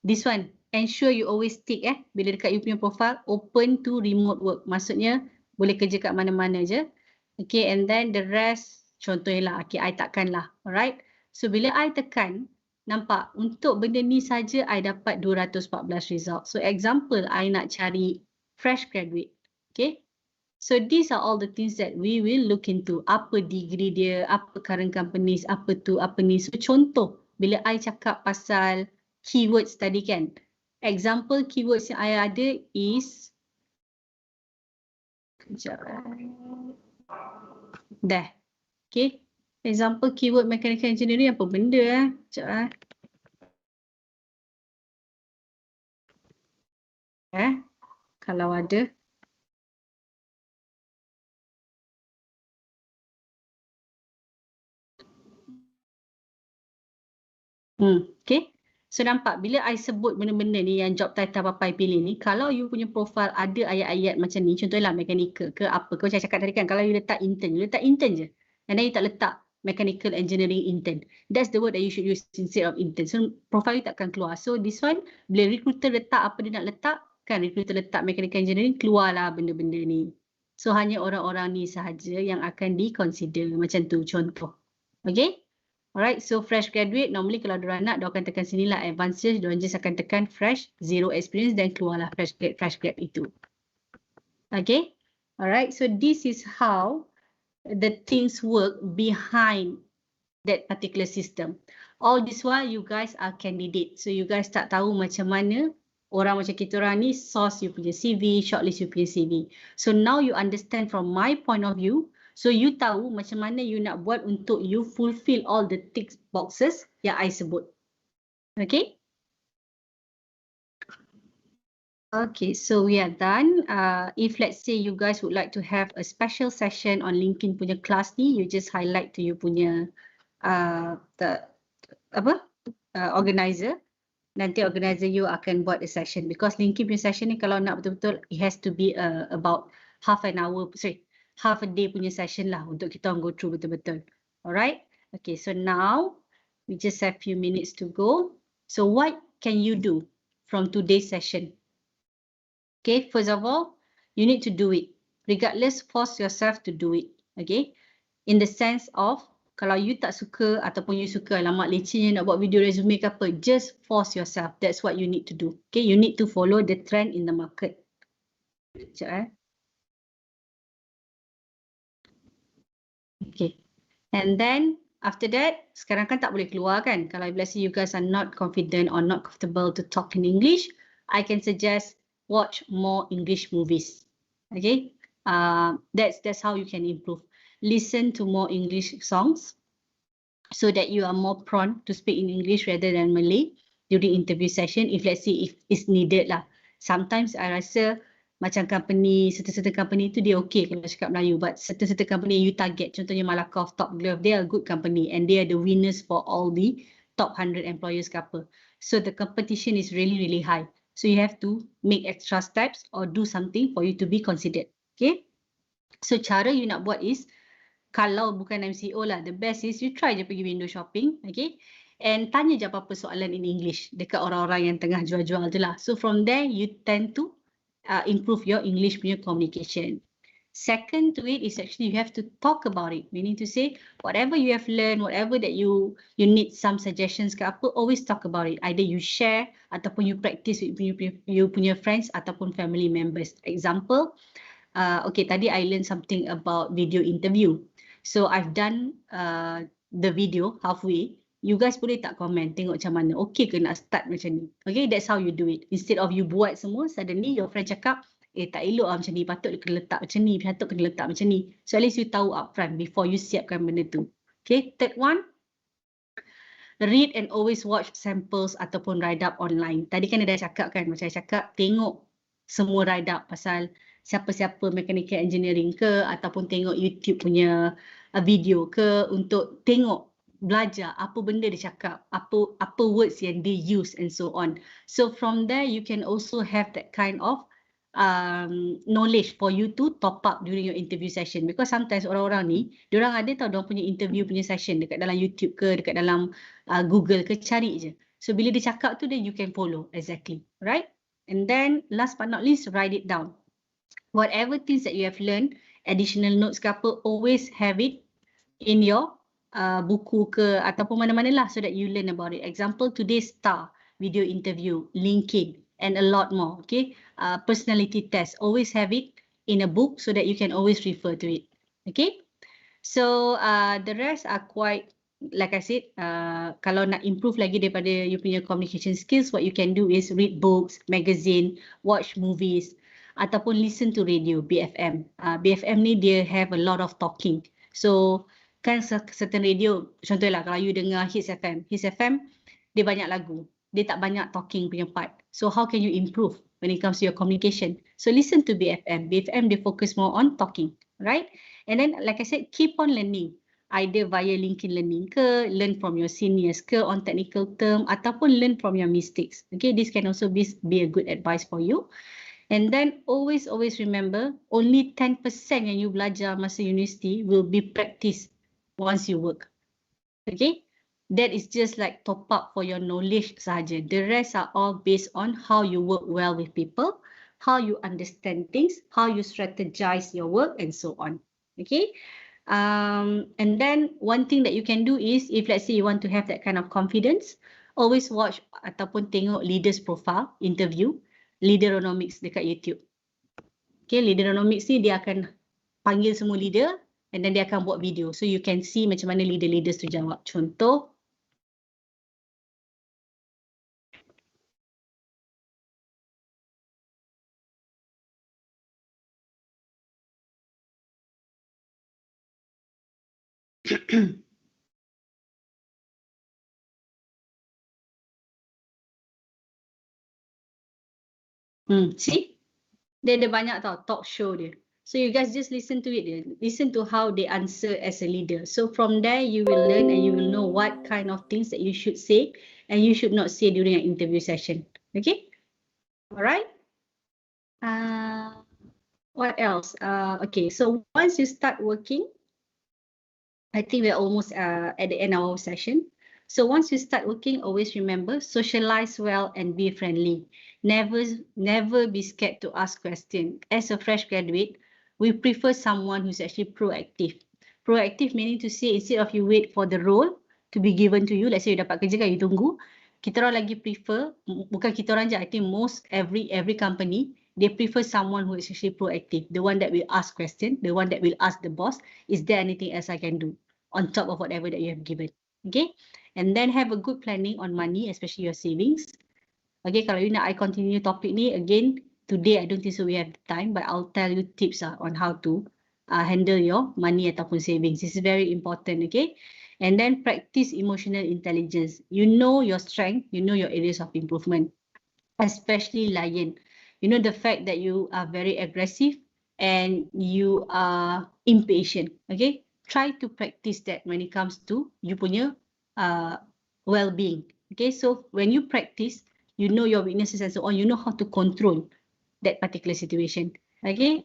this one, ensure you always tick bila dekat you punya profile open to remote work. Maksudnya boleh kerja kat mana-mana je. Okay, and then the rest, contohnya lah, okay, I takkan lah. Alright. So bila I tekan, nampak untuk benda ni saja I dapat 214 result. So example, I nak cari fresh graduate. Okay. So these are all the things that we will look into. Apa degree dia, apa current companies, apa tu, apa ni. So contoh, bila I cakap pasal keywords tadi kan. Example keywords yang I ada is kejap. Dah. Okay. Example keyword mechanical engineering apa benda Kejap kalau ada. Okay. So nampak bila I sebut benda-benda ni yang job title apa I pilih ni, kalau you punya profile ada ayat-ayat macam ni, contohnya lah mechanical ke apa ke, macam cakap tadi kan, kalau you letak intern je. And then you tak letak mechanical engineering intern. That's the word that you should use instead of intern. So profile you takkan keluar. So this one, bila recruiter letak apa dia nak letak, kan recruiter letak mechanical engineering, keluarlah benda-benda ni. So hanya orang-orang ni sahaja yang akan di-consider macam tu contoh. Okay? Alright, so fresh graduate, normally kalau diorang nak, diorang akan tekan sini lah advanced, diorang just akan tekan fresh, zero experience dan keluarlah fresh grad itu. Okay, alright, so this is how the things work behind that particular system. All this while you guys are candidate, so you guys tak tahu macam mana orang macam kita orang ni source you punya CV, shortlist you punya CV. So now you understand from my point of view. So you tahu macam mana you nak buat untuk you fulfill all the tick boxes yang I sebut. Okay? Okay, so we are done. If let's say you guys would like to have a special session on LinkedIn punya class ni, you just highlight to you punya organizer, nanti organizer you akan buat a session, because linking punya session ni kalau nak betul-betul it has to be about half a day punya session lah untuk kita go through betul-betul. Alright, okay, so now we just have few minutes to go. So what can you do from today's session? Okay, first of all, you need to do it. Regardless, force yourself to do it. Okay, in the sense of kalau you tak suka ataupun you suka alamak lecehnya nak buat video resume ke apa, just force yourself. That's what you need to do. Okay, you need to follow the trend in the market. Sekejap Okay, and then after that, sekarang kan tak boleh keluar kan. Kalau let's say you guys are not confident or not comfortable to talk in English, I can suggest watch more English movies. Okay, that's how you can improve. Listen to more English songs so that you are more prone to speak in English rather than Malay during interview session, if let's say if it's needed lah. Sometimes I rasa macam company, certain company tu dia okay kalau cakap Melayu, but certain company you target, contohnya Malakoff, Top Glove, they are good company and they are the winners for all the top 100 employers ke apa. So the competition is really high. So you have to make extra steps or do something for you to be considered. Okay. So cara you nak buat is, kalau bukan MCO lah, the best is you try je pergi window shopping, okay? And tanya je apa-apa soalan in English dekat orang-orang yang tengah jual-jual je lah. So from there, you tend to improve your English punya communication. Second to it is actually you have to talk about it. Meaning to say, whatever you have learned, whatever that you need some suggestions ke apa, always talk about it. Either you share ataupun you practice with you punya friends ataupun family members. Example, okay, tadi I learned something about video interview. So I've done the video halfway. You guys boleh tak komen tengok macam mana, okay ke nak start macam ni. Okay, that's how you do it. Instead of you buat semua, suddenly your friend cakap, tak elok lah macam ni, patut kena letak macam ni, patut kena letak macam ni. So at least you tahu upfront before you siapkan benda tu. Okay, third one, read and always watch samples ataupun write up online. Tadi kan dah cakap kan, macam saya cakap, tengok semua write up pasal siapa-siapa mechanical engineering ke, ataupun tengok YouTube punya video ke, untuk tengok, belajar apa benda dia cakap, apa words yang dia use and so on. So from there you can also have that kind of knowledge for you to top up during your interview session, because sometimes orang-orang ni diorang ada tahu diorang punya interview punya session dekat dalam YouTube ke, dekat dalam Google ke, cari je. So bila dia cakap tu, then you can follow exactly, right? And then last but not least, write it down. Whatever things that you have learned, additional notes ke apa, always have it in your buku ke ataupun mana-mana lah, so that you learn about it. Example, today's STAR video interview, linking and a lot more. Okay, personality test, always have it in a book so that you can always refer to it. Okay, so the rest are quite, like I said, kalau nak improve lagi daripada you punya communication skills, what you can do is read books, magazine, watch movies, ataupun listen to radio, BFM. BFM ni dia have a lot of talking. So kan certain radio, contohnya kalau you dengar Hits FM dia banyak lagu, dia tak banyak talking punya part. So how can you improve when it comes to your communication? So listen to BFM. BFM they focus more on talking, right? And then like I said, keep on learning, either via LinkedIn learning ke, learn from your seniors ke on technical term, ataupun learn from your mistakes. Okay, this can also be a good advice for you. And then always remember, only 10% yang you belajar masa university will be practiced once you work. Okay, that is just like top up for your knowledge sahaja. The rest are all based on how you work well with people, how you understand things, how you strategize your work and so on. Okay, and then one thing that you can do is, if let's say you want to have that kind of confidence, always watch ataupun tengok leaders profile interview, leaderonomics dekat YouTube. Okay, leaderonomics ni dia akan panggil semua leader and then dia akan buat video. So you can see macam mana leaders tu jawab. Contoh, see? Dia ada banyak tau talk show dia. So you guys just listen to it. Listen to how they answer as a leader. So from there, you will learn and you will know what kind of things that you should say and you should not say during an interview session. Okay? All right? What else? Okay, so once you start working, I think we're almost at the end of our session. So once you start working, always remember, socialize well and be friendly. Never be scared to ask questions. As a fresh graduate, we prefer someone who's actually proactive. Proactive meaning to say, instead of you wait for the role to be given to you, let's say you dapat kerja kan, you tunggu. Kita orang lagi prefer, bukan kita orang je, I think most every company, they prefer someone who is actually proactive. The one that will ask questions, the one that will ask the boss, is there anything else I can do on top of whatever that you have given? Okay, and then have a good planning on money, especially your savings. Okay, kalau you nak I continue topic ni, again, today I don't think so we have time, but I'll tell you tips on how to handle your money ataupun savings. This is very important, okay? And then practice emotional intelligence. You know your strength, you know your areas of improvement, especially lion. You know the fact that you are very aggressive and you are impatient, okay? Try to practice that when it comes to you punya well-being. Okay, so when you practice, you know your weaknesses and so on, you know how to control that particular situation. Okay.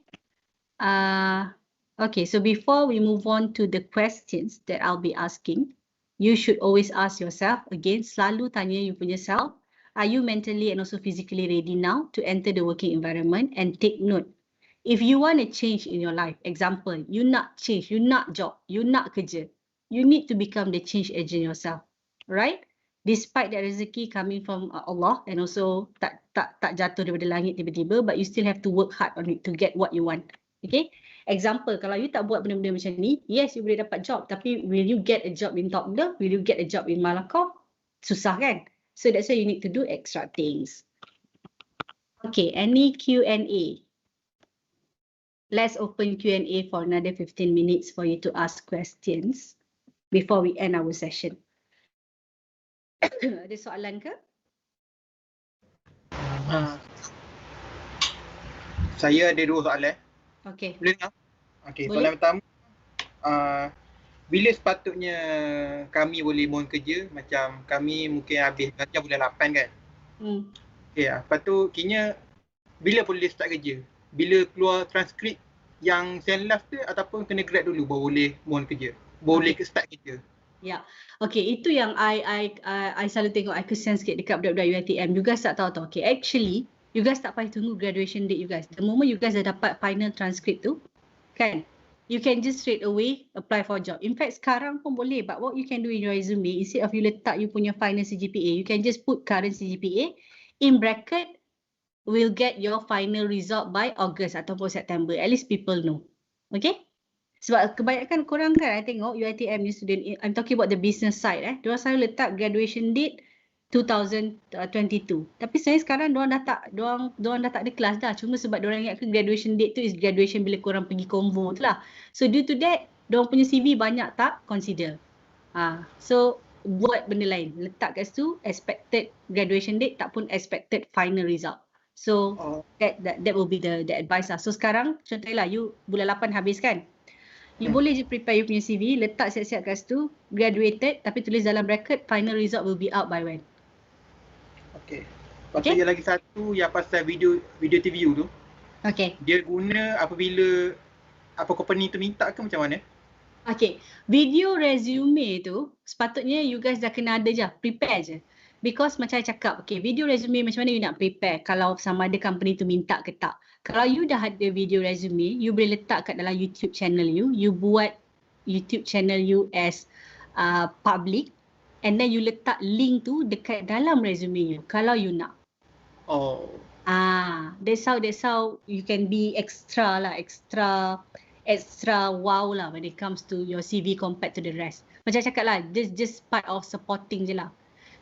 Okay, so before we move on to the questions that I'll be asking, you should always ask yourself, again, selalu tanya you punya self, are you mentally and also physically ready now to enter the working environment? And take note, if you want to change in your life, example, you nak change, you nak job, you nak kerja, you need to become the change agent yourself, right? Despite that rezeki coming from Allah and also tak jatuh daripada langit tiba-tiba, but you still have to work hard on it to get what you want. Okay? Example, kalau you tak buat benda-benda macam ni, yes, you boleh dapat job, tapi will you get a job in Top Glove? Will you get a job in Malakov? Susah kan? So that's why you need to do extra things. Okay, any Q&A? Let's open Q&A for another 15 minutes for you to ask questions before we end our session. Ada soalan ke? Saya ada 2 soalan. Okay. Boleh tak? Okay, Boleh. soalan pertama, bila sepatutnya kami boleh mohon kerja? Macam kami mungkin habis belajar bulan 8 kan? Okay, lepas tu kira bila boleh start kerja? Bila keluar transkrip yang send last tu ataupun kena grad dulu baru boleh mohon kerja? Boleh start kerja? Ya, okay, itu yang I selalu tengok, I kesian sikit dekat budak-budak UiTM. You guys tak tahu tau. Okay, actually, you guys tak payah tunggu graduation date you guys. The moment you guys dah dapat final transcript tu, kan, you can just straight away apply for job. In fact, sekarang pun boleh, but what you can do in your resume, instead of you letak you punya final CGPA, you can just put current CGPA, in bracket, will get your final result by August ataupun September. At least people know. Okay? Sebab kebanyakan korang kan, I tengok UiTM ni student, I'm talking about the business side. Diorang selalu letak graduation date 2022. Tapi sebenarnya sekarang diorang dah tak ada kelas dah. Cuma sebab diorang ingatkan graduation date tu is graduation bila korang pergi convo tu lah. So due to that, diorang punya CV banyak tak consider. So buat benda lain. Letak kat situ expected graduation date tak pun expected final result. So that will be the advice lah. So sekarang contohnya lah you bulan 8 habis kan. You boleh je prepare you punya CV, letak siap-siap kat situ, graduated, tapi tulis dalam bracket, final result will be out by when. Okay. Lepas tu yang lagi satu yang pasal video interview tu. Okay. Dia guna apabila company tu minta ke macam mana? Okay. Video resume tu, sepatutnya you guys dah kena ada je, prepare je. Because macam I cakap, okay, video resume macam mana you nak prepare kalau sama ada company tu minta ke tak. Kalau you dah ada video resume, you boleh letak kat dalam YouTube channel you. You buat YouTube channel you as public and then you letak link tu dekat dalam resume you kalau you nak. That's how you can be extra wow lah when it comes to your CV compared to the rest. Macam cakap lah, this just part of supporting je lah.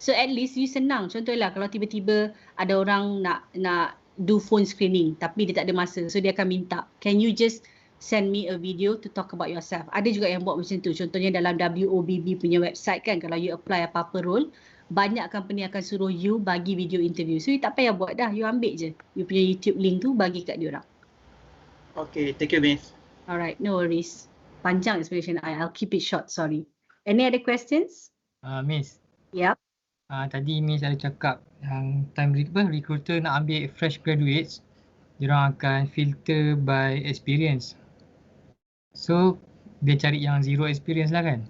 So at least you senang. Contohnya kalau tiba-tiba ada orang nak do phone screening tapi dia tak ada masa, so dia akan minta, can you just send me a video to talk about yourself. Ada juga yang buat macam tu. Contohnya dalam WOBB punya website kan, kalau you apply apa-apa role, banyak company akan suruh you bagi video interview. So you tak payah buat dah, you ambil je you punya YouTube link tu bagi kat diorang. Okay, thank you, Miss. Alright, no worries. Panjang explanation. I'll keep it short, sorry. Any other questions? Miss, Yep. tadi Miss ada cakap yang recruiter nak ambil fresh graduates, diorang akan filter by experience. So, dia cari yang zero experience lah kan?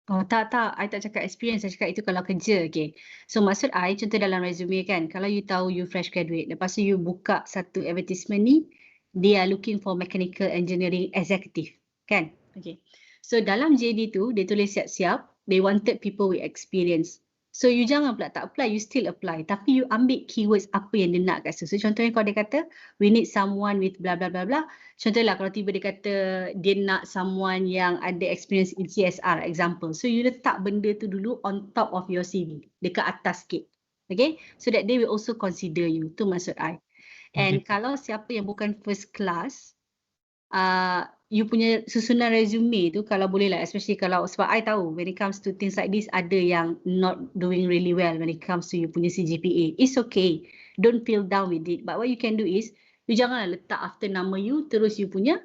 Oh tak, I tak cakap experience, saya cakap itu kalau kerja, okay. So maksud I, contoh dalam resume kan, kalau you tahu you fresh graduate, lepas tu you buka satu advertisement ni, they are looking for mechanical engineering executive, kan? Okay. So dalam JD tu, dia tulis siap-siap, they wanted people with experience. So you jangan pula tak apply, you still apply. Tapi you ambil keywords apa yang dia nak kat situ. So contohnya kalau dia kata, we need someone with blah blah blah blah. Contohnya kalau tiba dia kata, dia nak someone yang ada experience in CSR, example. So you letak benda tu dulu on top of your CV. Dekat atas sikit. Okay? So that they will also consider you. Tu maksud I. And kalau siapa yang bukan first class, you punya susunan resume tu kalau boleh lah, especially kalau, sebab I tahu when it comes to things like this, ada yang not doing really well when it comes to you punya CGPA. It's okay. Don't feel down with it. But what you can do is, you janganlah letak after nama you, terus you punya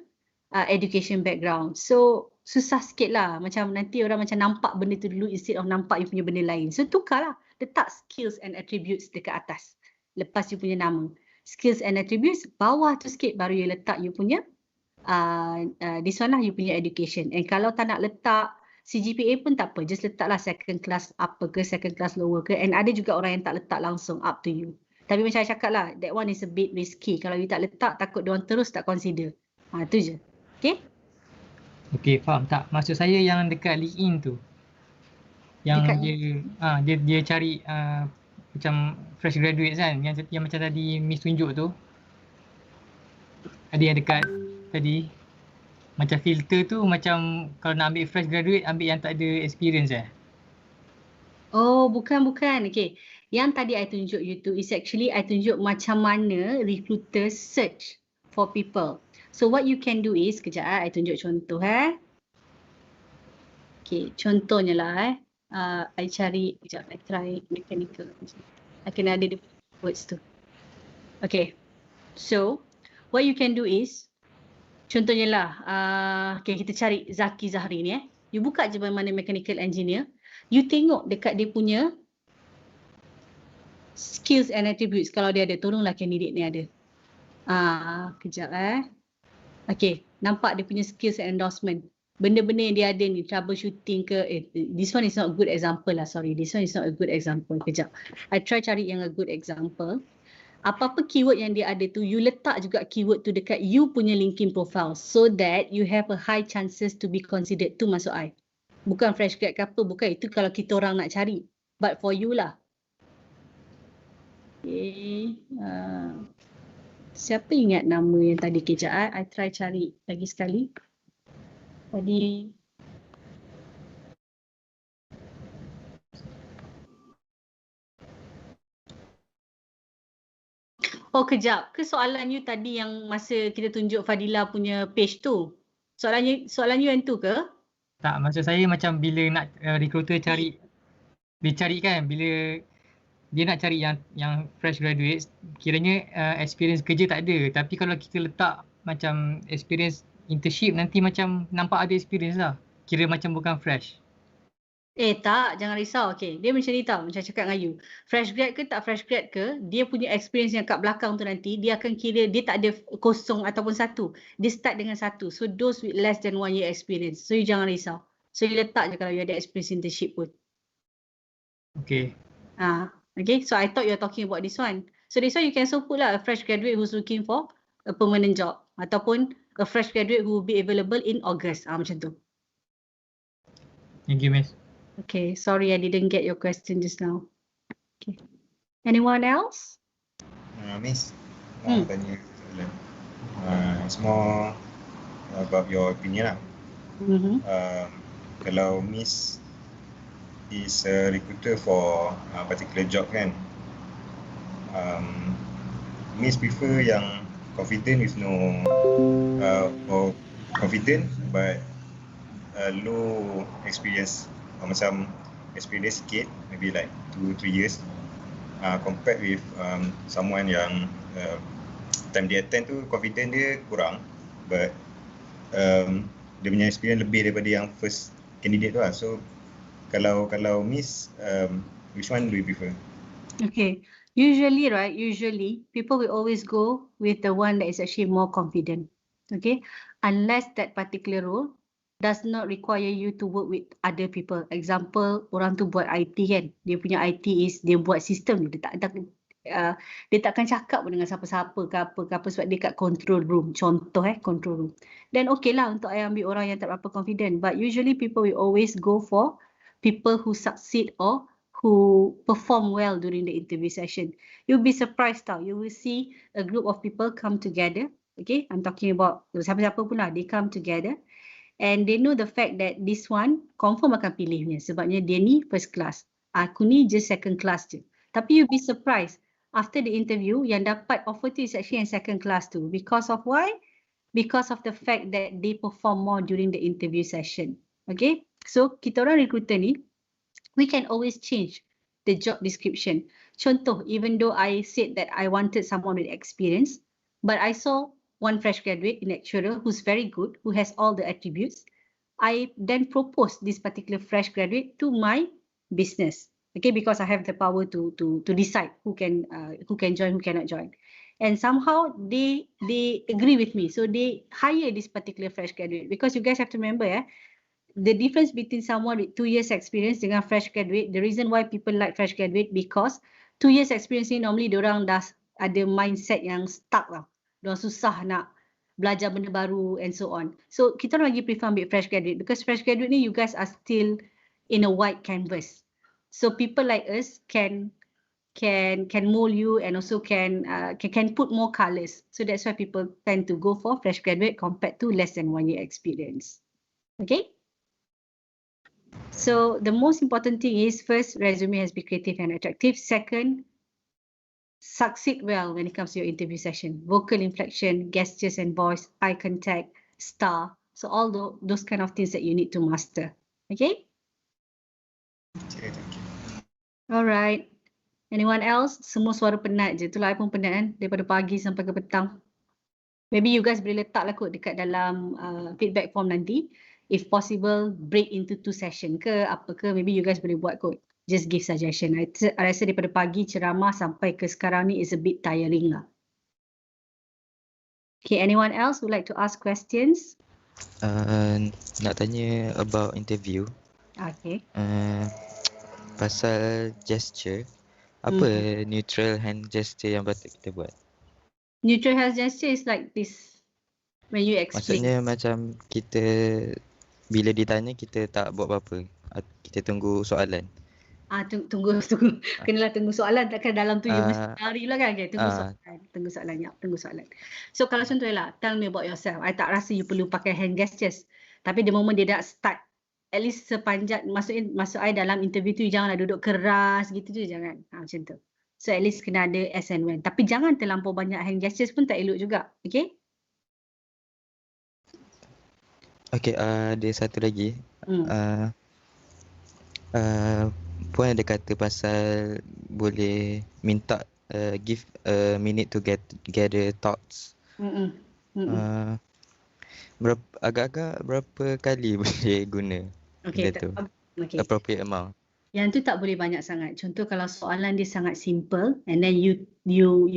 education background. So, susah sikit lah. Macam nanti orang macam nampak benda tu dulu instead of nampak you punya benda lain. So, tukarlah. Letak skills and attributes dekat atas. Lepas you punya nama. Skills and attributes, bawah tu sikit baru you letak you punya this one lah you punya education. And kalau tak nak letak CGPA pun tak apa, just letaklah second class upper ke second class lower ke, and ada juga orang yang tak letak langsung, up to you. Tapi macam saya cakap lah, that one is a bit risky. Kalau you tak letak, takut diorang terus tak consider. Tu je. Okay? Okay, faham tak? Maksud saya yang dekat LinkedIn tu. Yang dekat dia cari macam fresh graduates kan, yang macam tadi Miss tunjuk tu. Ada yang dekat tadi macam filter tu, macam kalau nak ambil fresh graduate, ambil yang tak ada experience Oh, bukan. Okay. Yang tadi I tunjuk you tu is actually I tunjuk macam mana recruiter search for people. So what you can do is, kejap I tunjuk contoh Okay, contohnya lah I cari, kejap I try mechanical. I kena ada the words tu. Okay. So, what you can do is, contohnya lah, okay, kita cari Zaki Zahri ni You buka je mana mechanical engineer. You tengok dekat dia punya skills and attributes. Kalau dia ada, tolonglah candidate ni ada. Kejap Okay, nampak dia punya skills and endorsement. Benda-benda yang dia ada ni, troubleshooting ke, this one is not a good example lah, sorry. This one is not a good example. Kejap. I try cari yang a good example. Apa-apa keyword yang dia ada tu, you letak juga keyword tu dekat you punya LinkedIn profile so that you have a high chances to be considered. Tu maksud I. Bukan fresh grad ke apa, bukan. Itu kalau kita orang nak cari. But for you lah. Okay. Siapa ingat nama yang tadi? Kejap I try cari lagi sekali. Tadi Oh kejap, ke soalan you tadi yang masa kita tunjuk Fadila punya page tu? Soalan you yang tu ke? Tak, maksud saya macam bila nak recruiter cari, dia cari kan, bila dia nak cari yang fresh graduates, kiranya experience kerja tak ada. Tapi kalau kita letak macam experience internship, nanti macam nampak ada experience lah. Kira macam bukan fresh. Tak, jangan risau. Okay, dia macam ni tau, macam cakap dengan you. Fresh grad ke tak fresh grad ke, dia punya experience yang kat belakang tu nanti, dia akan kira dia tak ada kosong ataupun satu. Dia start dengan satu. So those with less than 1 year experience. So you jangan risau. So you letak je kalau you ada experience internship pun. Okay. Okay, so I thought you're talking about this one. So this one you can also put lah a fresh graduate who's looking for a permanent job. Ataupun a fresh graduate who will be available in August. Macam tu. Thank you, Miss. Okay, sorry I didn't get your question just now. Okay. Anyone else? Miss, nak tanya soalan. It's more about your opinion lah. Kalau Miss is a recruiter for a particular job kan, Miss prefer yang confident with no or confident but low experience, macam experience sikit, maybe like 2-3 years, compared with someone yang time dia attend tu confident dia kurang, but dia punya experience lebih daripada yang first candidate tu lah. So kalau Miss, which one do you prefer? Okay, usually people will always go with the one that is actually more confident. Okay, unless that particular role does not require you to work with other people. Example, orang tu buat IT kan, dia punya IT is dia buat sistem, dia takkan cakap pun dengan siapa-siapa ke apa sebab dia kat control room. Contoh control room. Then okay lah untuk I ambil orang yang tak berapa confident. But usually people will always go for people who succeed or who perform well during the interview session. You'll be surprised tau. You will see a group of people come together. Okay, I'm talking about siapa-siapa pun lah. They come together and they know the fact that this one confirm akan pilihnya sebabnya dia ni first class. Aku ni just second class je. Tapi you'll be surprised after the interview yang dapat offer tu is actually yang second class tu. Because of why? Because of the fact that they perform more during the interview session. Okay, so kita orang recruiter ni, we can always change the job description. Contoh, even though I said that I wanted someone with experience, but I saw one fresh graduate in actuarial who's very good, who has all the attributes, I then proposed this particular fresh graduate to my business. Okay, because I have the power to decide who can join, who cannot join. And somehow they agree with me. So they hire this particular fresh graduate because you guys have to remember, the difference between someone with 2 years experience dengan fresh graduate, the reason why people like fresh graduate because 2 years experience ni normally diorang dah ada mindset yang stuck lah. Diorang susah nak belajar benda baru and so on. So kita orang lagi prefer ambil fresh graduate because fresh graduate ni you guys are still in a white canvas. So people like us can mold you and also can put more colours. So that's why people tend to go for fresh graduate compared to less than 1 year experience. Okay? So the most important thing is first, resume has to be creative and attractive. Second, succeed well when it comes to your interview session. Vocal inflection, gestures and voice, eye contact, star. So all those kind of things that you need to master. Okay? Okay, thank you. Alright. Anyone else? Semua suara penat je. Itulah I pun penat kan daripada pagi sampai ke petang. Maybe you guys boleh letak lah kot dekat dalam feedback form nanti. If possible, break into 2 session ke apa ke, maybe you guys boleh buat kot. Just give suggestion. I rasa daripada pagi ceramah sampai ke sekarang ni is a bit tiring lah. Okay, anyone else would like to ask questions? Nak tanya about interview. Okay. Pasal gesture, apa neutral hand gesture yang patut kita buat? Neutral hand gesture is like this when you explain. Maksudnya macam kita bila ditanya kita tak buat apa-apa, kita tunggu soalan. Tunggu. Kenalah tunggu soalan, takkan dalam tu you mesti lari lah kan. Okay, tunggu soalan. So kalau contohnya lah, tell me about yourself. I tak rasa you perlu pakai hand gestures. Tapi the moment dia dah start, at least sepanjang, maksud I dalam interview tu janganlah duduk keras gitu je, jangan. Macam tu. So at least kena ada as and when. Tapi jangan terlampau banyak hand gestures pun tak elok juga. Okay? Okay, ada satu lagi. Puan ada kata pasal boleh minta give a minute to gather thoughts. Agak-agak berapa kali boleh guna benda tu? Okay. Appropriate amount. Yang tu tak boleh banyak sangat. Contoh kalau soalan dia sangat simple and then you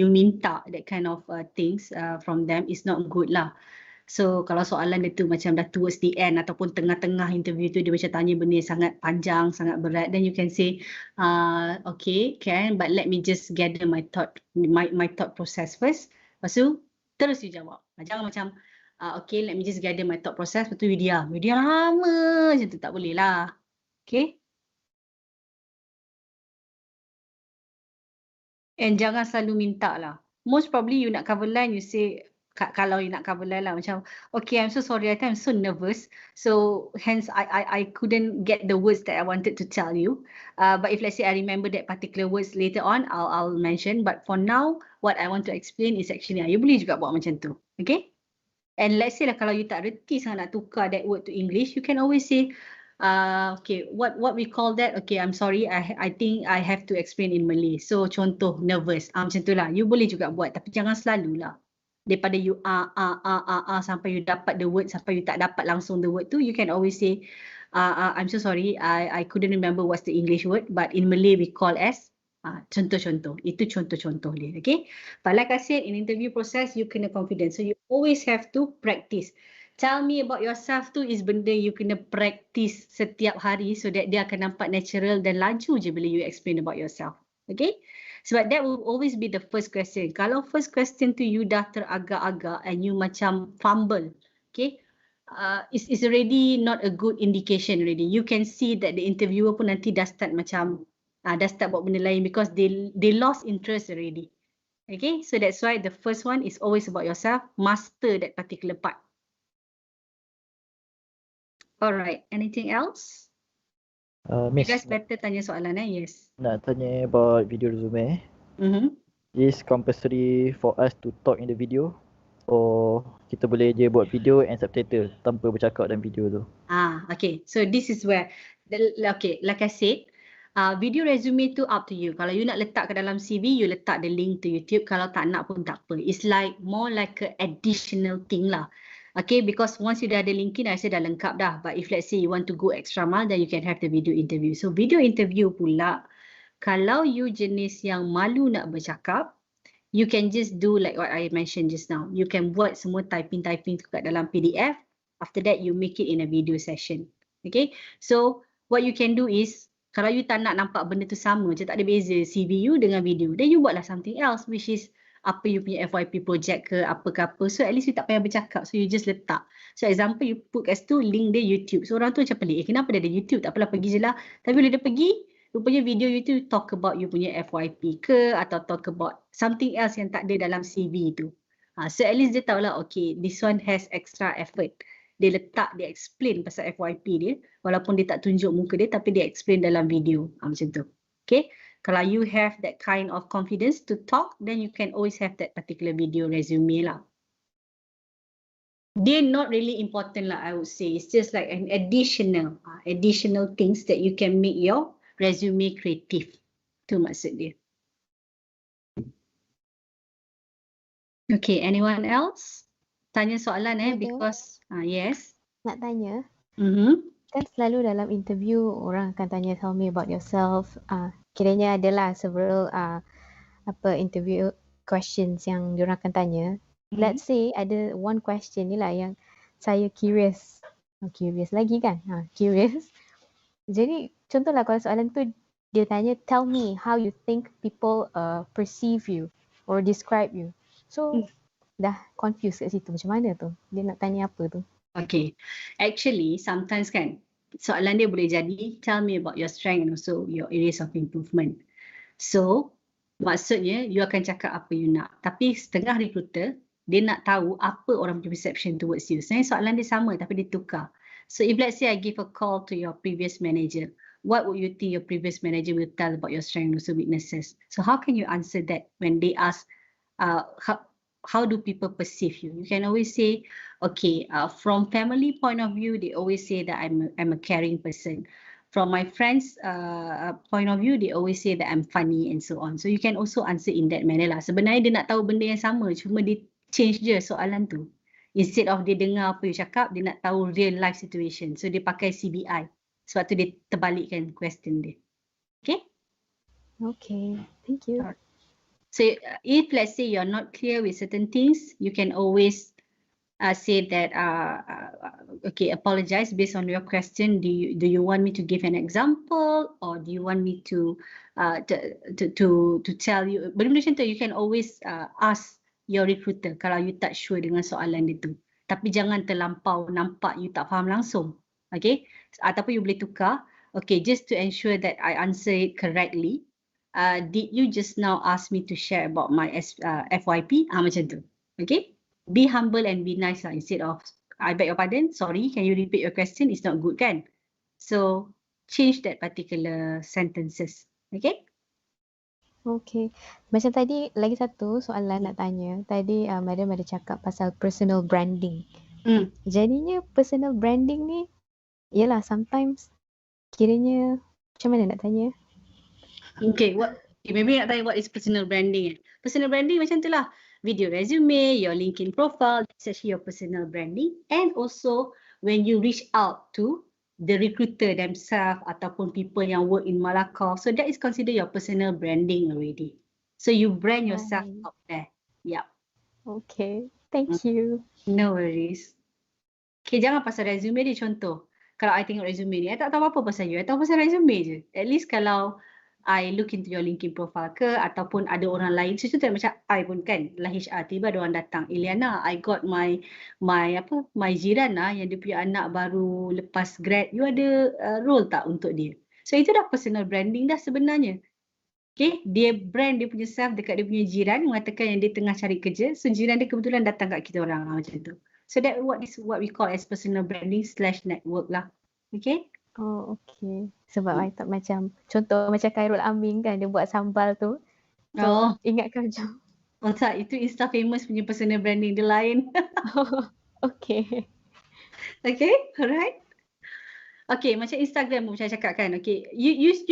minta that kind of things from them, is not good lah. So kalau soalan dia tu macam dah towards the end ataupun tengah-tengah interview tu dia macam tanya benda sangat panjang, sangat berat, then you can say, okay, can, but let me just gather my thought process first. Lepas tu terus you jawab. Jangan macam, okay, let me just gather my thought process, lepas tu you diam lama, macam tu tak boleh lah. Okay. And jangan selalu minta lah. Most probably you nak cover line, you say, kalau you nak cover line lah macam, okay, I'm so sorry, I'm so nervous, so hence I couldn't get the words that I wanted to tell you, but if let's say I remember that particular words later on, I'll mention, but for now what I want to explain is actually, you boleh juga buat macam tu. Okay, and let's say lah kalau you tak reti sangat nak tukar that word to English, you can always say, okay, what we call that, okay, I'm sorry, I think I have to explain in Malay. So contoh nervous, macam tu lah, you boleh juga buat, tapi jangan selalu lah. Daripada you sampai you dapat the word, sampai you tak dapat langsung the word tu, you can always say, I'm so sorry, I couldn't remember what's the English word, but in Malay we call as contoh-contoh. Itu contoh-contoh dia, okay? But like I said, in interview process, you kena confident. So you always have to practice. Tell me about yourself tu is benda you kena practice setiap hari so that dia akan nampak natural dan laju je bila you explain about yourself. Okay? Sebab that will always be the first question. Kalau first question tu you dah teragak-agak and you macam fumble, okay? It's already not a good indication already. You can see that the interviewer pun nanti dah start macam dah start buat benda lain because they lost interest already. Okay, so that's why the first one is always about yourself. Master that particular part. Alright, anything else? You Miss, guys better tanya soalan Yes. nak tanya about video resume. Is compulsory for us to talk in the video or kita boleh je buat video and subtitle tanpa bercakap dalam video tu? Okay. So this is where, okay, like I said, video resume tu up to you. Kalau you nak letak ke dalam CV, you letak the link to YouTube. Kalau tak nak pun tak apa. It's like more like a additional thing lah. Okay, because once you dah ada LinkedIn, I say dah lengkap dah. But if let's say you want to go extra mile, then you can have the video interview. So video interview pula, kalau you jenis yang malu nak bercakap, you can just do like what I mentioned just now. You can buat semua typing tu kat dalam PDF. After that, you make it in a video session. Okay, so what you can do is, kalau you tak nak nampak benda tu sama, macam tak ada beza CV you dengan video, then you buatlah something else, which is apa you punya FYP project ke apa-apa. So at least you tak payah bercakap, so you just letak. So example, you put kat situ link dia YouTube. So orang tu macam pelik, kenapa dia ada YouTube? Tak apalah, pergi je lah. Tapi bila dia pergi, rupanya video YouTube talk about you punya FYP ke atau talk about something else yang tak ada dalam CV tu. So at least dia tahulah, okay, this one has extra effort. Dia letak, dia explain pasal FYP dia, walaupun dia tak tunjuk muka dia, tapi dia explain dalam video. Macam tu. Okay. Kalau you have that kind of confidence to talk, then you can always have that particular video resume lah. They're not really important lah, I would say. It's just like an additional things that you can make your resume kreatif. Tu maksud dia. Okay, anyone else? Tanya soalan because yes. Nak tanya. Kan selalu dalam interview orang akan tanya, tell me about yourself. Kiranya adalah several interview questions yang diorang akan tanya. Let's say ada one question ni lah yang saya curious. Curious lagi kan? Curious. Jadi contohlah kalau soalan tu dia tanya, tell me how you think people perceive you or describe you. So dah confused kat situ, macam mana tu? Dia nak tanya apa tu? Okay, actually sometimes kan soalan dia boleh jadi tell me about your strength and also your areas of improvement. So maksudnya you akan cakap apa you nak, tapi setengah recruiter dia nak tahu apa orang punya perception towards you. Sebenarnya soalan dia sama tapi dia tukar. So if let's say I give a call to your previous manager, what would you think your previous manager will tell about your strengths and also weaknesses? So how can you answer that when they ask how do people perceive you? You can always say, okay, from family point of view, they always say that I'm a caring person. From my friends' point of view, they always say that I'm funny and so on. So you can also answer in that manner lah. Sebenarnya dia nak tahu benda yang sama, cuma dia change je soalan tu. Instead of dia dengar apa you cakap, dia nak tahu real life situation. So dia pakai CBI. Sebab tu dia terbalikkan question dia. Okay? Okay, thank you. So if let's say you're not clear with certain things, you can always say that, okay, apologize based on your question. Do you want me to give an example or do you want me to tell you? Benda macam tu, you can always ask your recruiter kalau you tak sure dengan soalan itu. Tapi jangan terlampau nampak you tak faham langsung. Okay? Ataupun you boleh tukar. Okay, just to ensure that I answer it correctly. Did you just now ask me to share about my FYP? Macam tu. Okay? Be humble and be nice lah. Instead of, I beg your pardon, sorry, can you repeat your question? It's not good kan? So, change that particular sentences. Okay? Okay. Macam tadi, lagi satu soalan nak tanya. Tadi Madam ada cakap pasal personal branding. Jadinya personal branding ni, yelah sometimes kiranya, macam mana nak tanya? Okay, maybe nak tanya what is personal branding. Personal branding macam tu lah. video resume, your LinkedIn profile, that's actually your personal branding. And also when you reach out to the recruiter themselves ataupun people yang work in Malakoff, so that is considered your personal branding already. So you brand yourself out there. Yeah. Okay, thank you. No worries. Okay, jangan pasal resume dia contoh. Kalau I tengok resume ni, I tak tahu apa pasal you. I tahu pasal resume je. At least kalau I look into your LinkedIn profile ke ataupun ada orang lain, contoh macam I pun kan, lah HR, tiba ada orang datang, Iliana, I got my jiran lah yang dia punya anak baru lepas grad, you ada role tak untuk dia? So itu dah personal branding dah sebenarnya. Okay, dia brand dia punya self dekat dia punya jiran, mengatakan yang dia tengah cari kerja, so jiran dia kebetulan datang kat kita orang macam tu. So that what we call as personal branding / network lah. Okay? Oh, okay. Sebab I tak macam, contoh macam Khairul Amin kan, dia buat sambal tu. So, ingatkan macam. Oh tak, itu Insta famous punya personal branding, dia lain. Okay. Okay, alright. Okay, macam Instagram pun saya cakap kan. Okay, you use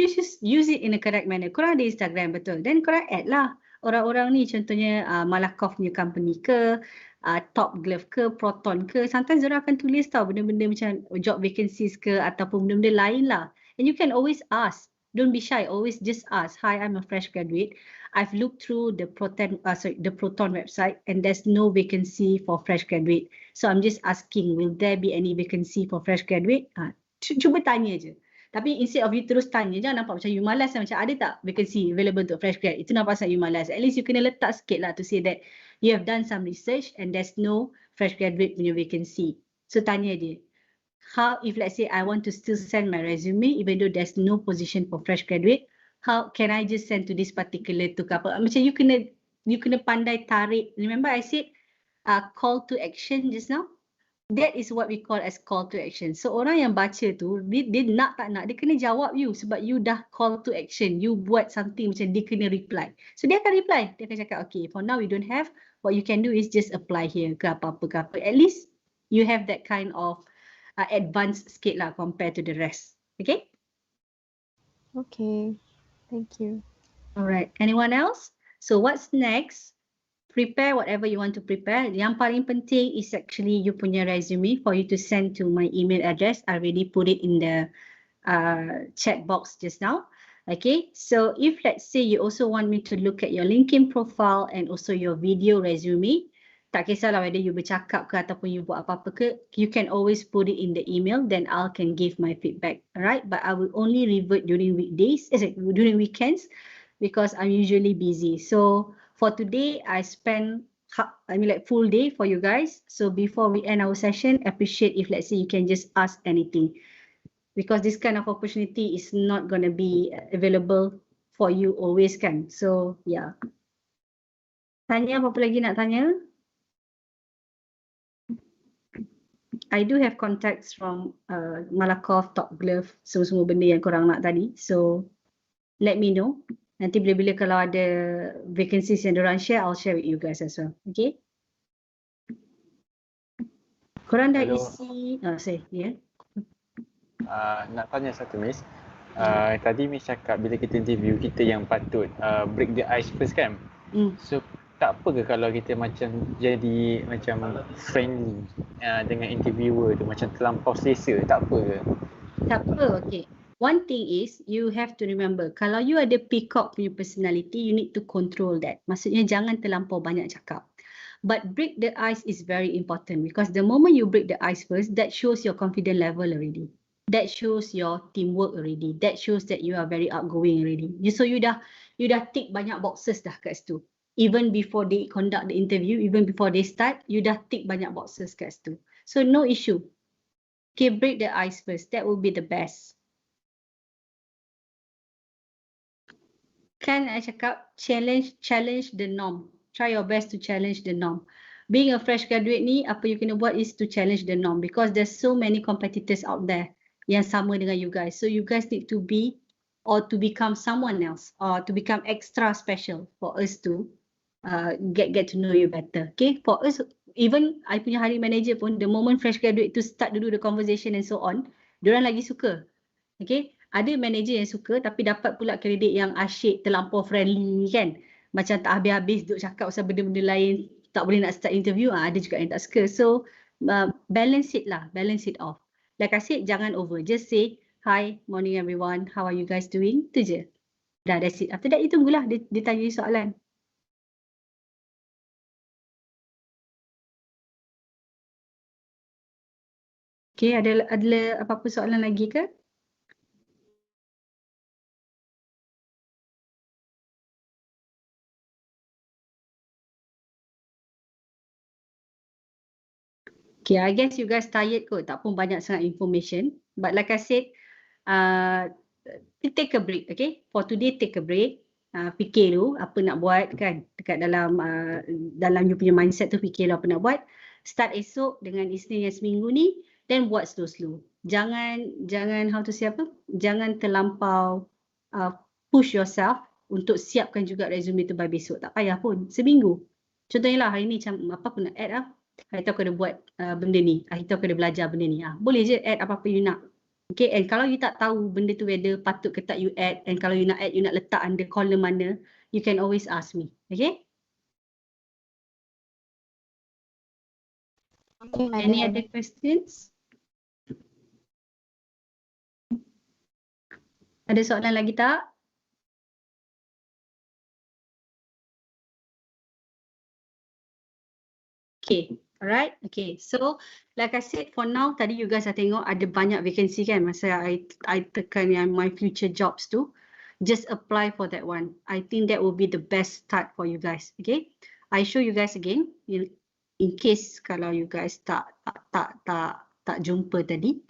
it in a correct manner. Korang ada Instagram, betul. Then korang add lah orang-orang ni, contohnya Malakoff punya company ke, Top Glove ke, Proton ke. Sometimes orang akan tulis tau benda-benda macam job vacancies ke ataupun benda-benda lain lah. And you can always ask. Don't be shy, always just ask. Hi, I'm a fresh graduate. I've looked through the Proton website and there's no vacancy for fresh graduate. So I'm just asking, will there be any vacancy for fresh graduate? Cuba tanya je. Tapi instead of you terus tanya, jangan nampak macam you malas macam ada tak vacancy available untuk fresh grad. Itu nampak macam you malas. At least you kena letak sikit lah to say that you have done some research and there's no fresh graduate punya vacancy. So tanya dia. How, if let's say I want to still send my resume even though there's no position for fresh graduate, how can I just send to this particular to apa? Macam you kena pandai tarik. Remember I said call to action just now? That is what we call as call to action. So orang yang baca tu, dia nak tak nak, dia kena jawab you sebab you dah call to action. You buat something macam dia kena reply. So dia akan reply. Dia akan cakap, okay, for now we don't have. What you can do is just apply here ke apa-apa ke apa. At least you have that kind of advanced sikit lah compared to the rest. Okay? Okay. Thank you. Alright. Anyone else? So what's next? Prepare whatever you want to prepare. Yang paling penting is actually you punya resume for you to send to my email address. I already put it in the chat box just now. Okay, so if let's say you also want me to look at your LinkedIn profile and also your video resume, tak kisahlah whether you bercakap ke ataupun you buat apa-apa ke, you can always put it in the email, then I can give my feedback. Alright, but I will only revert during weekdays, during weekends, because I'm usually busy. So for today, I spend full day for you guys. So before we end our session, appreciate if let's say you can just ask anything, because this kind of opportunity is not going to be available for you always kan. So yeah. Tanya apa lagi nak tanya? I do have contacts from Malakoff, Top Glove, semua benda yang korang nak tadi. So let me know. Nanti bila-bila kalau ada vacancies yang diorang share, I'll share with you guys as well. Okay? Korang dah isi, nak tanya satu Miss. Tadi Miss cakap bila kita interview, kita yang patut break the ice first kan? So tak apa ke kalau kita macam jadi macam friendly dengan interviewer tu, macam terlampau selesa, tak apa ke? Tak apa, okay. One thing is, you have to remember, kalau you ada peacock punya personality, you need to control that. Maksudnya jangan terlampau banyak cakap. But break the ice is very important because the moment you break the ice first, that shows your confidence level already. That shows your teamwork already. That shows that you are very outgoing already. So you dah tick banyak boxes dah kat situ. Even before they conduct the interview, even before they start, you dah tick banyak boxes kat situ. So no issue. Okay, break the ice first. That will be the best. Kan I cakap challenge the norm. Try your best to challenge the norm. Being a fresh graduate ni, apa you kena buat is to challenge the norm because there's so many competitors out there yang sama dengan you guys. So you guys need to be or to become someone else or to become extra special for us to get to know you better. Okay, for us, even I punya hiring manager pun, the moment fresh graduate to start to do the conversation and so on, diorang lagi suka. Okay, ada manager yang suka tapi dapat pula kredit yang asyik, terlampau friendly kan. macam tak habis-habis duk cakap pasal benda-benda lain, tak boleh nak start interview, ada juga yang tak suka. So balance it off. Like I said, jangan over, just say hi, morning everyone, how are you guys doing, tu je. Dah, that's it. After that, you tunggulah dia tanya you soalan. Okay, ada apa-apa soalan lagi ke? Okay, I guess you guys tired kot. Tak pun banyak sangat information. But like I said, take a break, okay? For today, take a break. Fikir dulu apa nak buat kan. Dekat dalam you punya mindset tu, fikir apa nak buat. Start esok dengan Isnin yang seminggu ni, then buat slow-slow. Jangan how to say apa? Jangan terlampau push yourself untuk siapkan juga resume tu by besok. Tak payah pun, seminggu. Contohnya lah hari ni macam apa pun nak add hari tu aku ada buat benda ni, hari tu aku ada belajar benda ni. Boleh je add apa-apa you nak. Okay, and kalau you tak tahu benda tu whether patut ke tak you add, and kalau you nak add, you nak letak under column mana, you can always ask me. Okay? Any other questions? Ada soalan lagi tak? Okay, alright. Okay, so like I said, for now tadi you guys dah tengok ada banyak vacancy kan masa I tekan yang my future jobs tu. Just apply for that one. I think that will be the best start for you guys. Okay, I show you guys again in case kalau you guys tak jumpa tadi.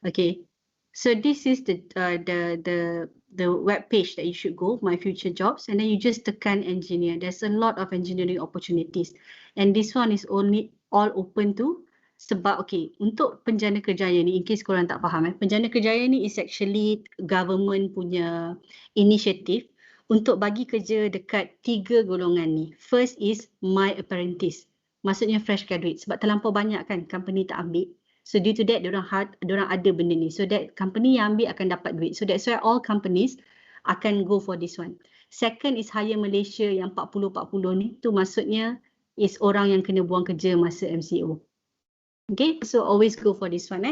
Okay, so this is the web page that you should go, my future jobs, and then you just tekan engineer. There's a lot of engineering opportunities, and this one is only all open to sebab okay, untuk penjana kerjaya ni, in case korang tak faham penjana kerjaya ni is actually government punya initiative untuk bagi kerja dekat 3 golongan ni. First is my apprentice, maksudnya fresh graduate, sebab terlampau banyak kan company tak ambil. So due to that, diorang ada benda ni. So that company yang ambil akan dapat duit. So that's why all companies akan go for this one. Second is Hire Malaysia yang 40-40 ni. Tu maksudnya is orang yang kena buang kerja masa MCO. Okay, so always go for this one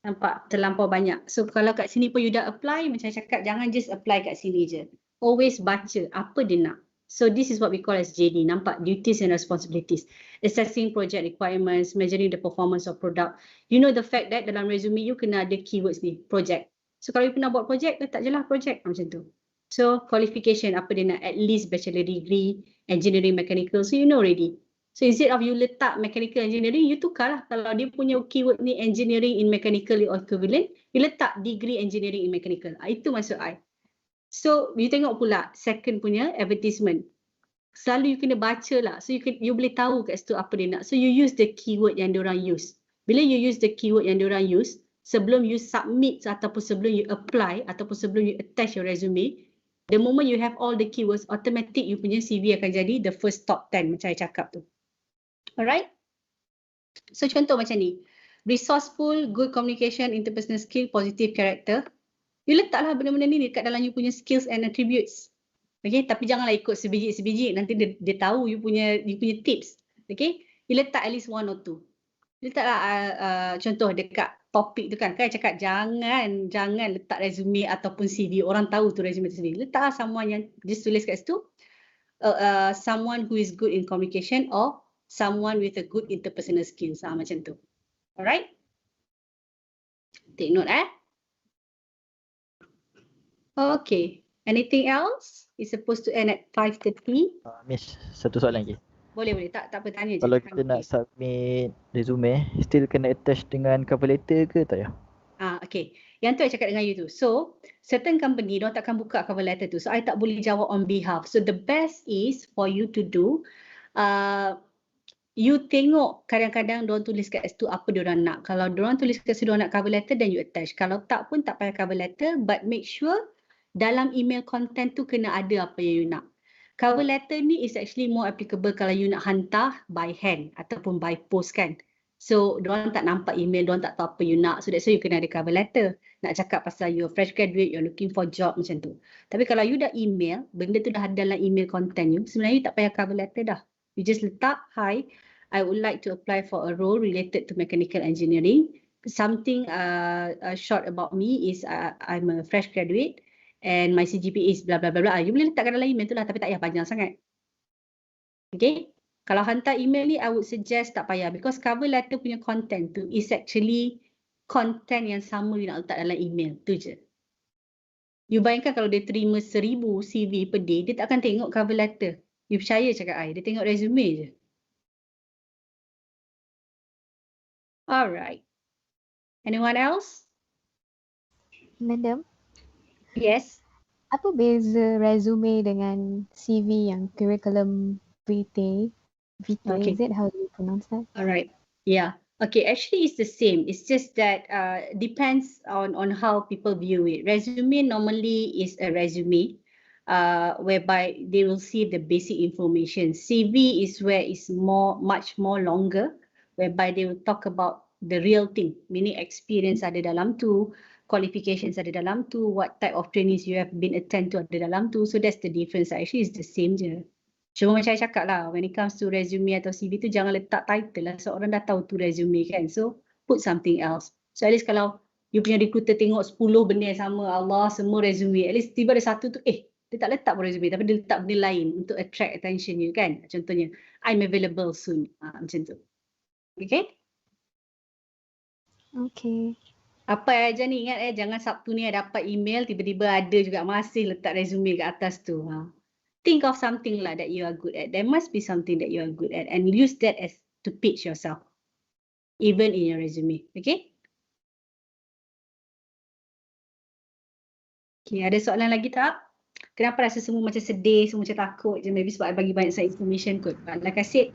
Nampak terlampau banyak. So kalau kat sini pun you dah apply, macam saya cakap, jangan just apply kat sini je. Always baca apa dia nak. So this is what we call as JD. Nampak, duties and responsibilities. Assessing project requirements, measuring the performance of product. You know the fact that dalam resume you kena ada keywords ni, project. So kalau you pernah buat project, letak je lah project macam tu. So qualification, apa dia nak, at least bachelor degree, engineering mechanical, so you know already. So instead of you letak mechanical engineering, you tukar lah. Kalau dia punya keyword ni engineering in mechanical or equivalent, you letak degree engineering in mechanical. Itu maksud I. So you tengok pula second punya advertisement. Selalu you kena baca lah. So you boleh tahu kat situ apa dia nak. So you use the keyword yang diorang use. Bila you use the keyword yang diorang use, sebelum you submit ataupun sebelum you apply ataupun sebelum you attach your resume, the moment you have all the keywords, automatic you punya CV akan jadi the first top 10 macam saya cakap tu. Alright? So contoh macam ni. Resourceful, good communication, interpersonal skill, positive character. You letaklah benda-benda ni dekat dalam you punya skills and attributes. Okay, tapi janganlah ikut sebiji-sebiji. Nanti dia tahu you punya tips. Okay, you letak at least 1 or 2. Letaklah contoh dekat topik tu kan. Kan cakap jangan letak resume ataupun CV. Orang tahu tu resume tu sendiri. Letaklah someone yang just tulis kat situ. Someone who is good in communication or someone with a good interpersonal skills. Macam tu. Alright? Take note Okay. Anything else? It's supposed to end at 5:30. Miss, satu soalan lagi. Boleh. Tak apa, tanya je. Kalau kita nak submit resume, still kena attach dengan cover letter ke tak ya? Okay. Yang tu I cakap dengan you tu. So, certain company, diorang takkan buka cover letter tu. So, I tak boleh jawab on behalf. So, the best is for you to do, you tengok kadang-kadang diorang tulis kat situ apa diorang nak. Kalau diorang tulis kat situ diorang nak cover letter, then you attach. Kalau tak pun tak payah cover letter, but make sure dalam email content tu kena ada apa yang you nak. Cover letter ni is actually more applicable kalau you nak hantar by hand ataupun by post kan. So diorang tak nampak email, diorang tak tahu apa you nak. So that's why you kena ada cover letter. Nak cakap pasal you're fresh graduate, you're looking for job macam tu. Tapi kalau you dah email, benda tu dah ada dalam email content you, sebenarnya you tak payah cover letter dah. You just letak, hi, I would like to apply for a role related to mechanical engineering. Something short about me is I'm a fresh graduate and my CGPA is blah blah blah blah. You boleh letakkan dalam email tu lah, tapi tak payah panjang sangat. Okay? Kalau hantar email ni, I would suggest tak payah because cover letter punya content tu is actually content yang sama you nak letak dalam email. Tu je. You bayangkan kalau dia terima 1000 CV per day, dia tak akan tengok cover letter. You percaya cakap I, dia tengok resume je. Alright. Anyone else? Madam, Yes. apa beza resume dengan CV yang curriculum vitae? Vitae, Okay. is it how you pronounce that? Alright. Yeah. Okay, actually it's the same. It's just that depends on how people view it. Resume normally is a resume whereby they will see the basic information. CV is where it's much more longer, whereby they will talk about the real thing, meaning experience ada dalam tu, qualifications ada dalam tu, what type of trainings you have been attend to ada dalam tu. So that's the difference. Actually it's the same je. Cuma macam saya cakap lah, when it comes to resume atau CV tu jangan letak title lah, so orang dah tahu tu resume kan. So put something else. So at least kalau you punya recruiter tengok 10 benda yang sama, Allah semua resume, at least tiba ada satu tu, dia tak letak pun resume tapi dia letak benda lain untuk attract attention you kan. Contohnya, I'm available soon. Macam tu. Okay? Okay. Apa aja ni ingat jangan Sabtu ni dapat email tiba-tiba ada juga masih letak resume kat atas tu. Think of something like that you are good at. There must be something that you are good at and use that as to pitch yourself. Even in your resume. Okay? Okay, ada soalan lagi tak? Kenapa rasa semua macam sedih, semua macam takut je? Maybe sebab I bagi banyak information kot. But like I said,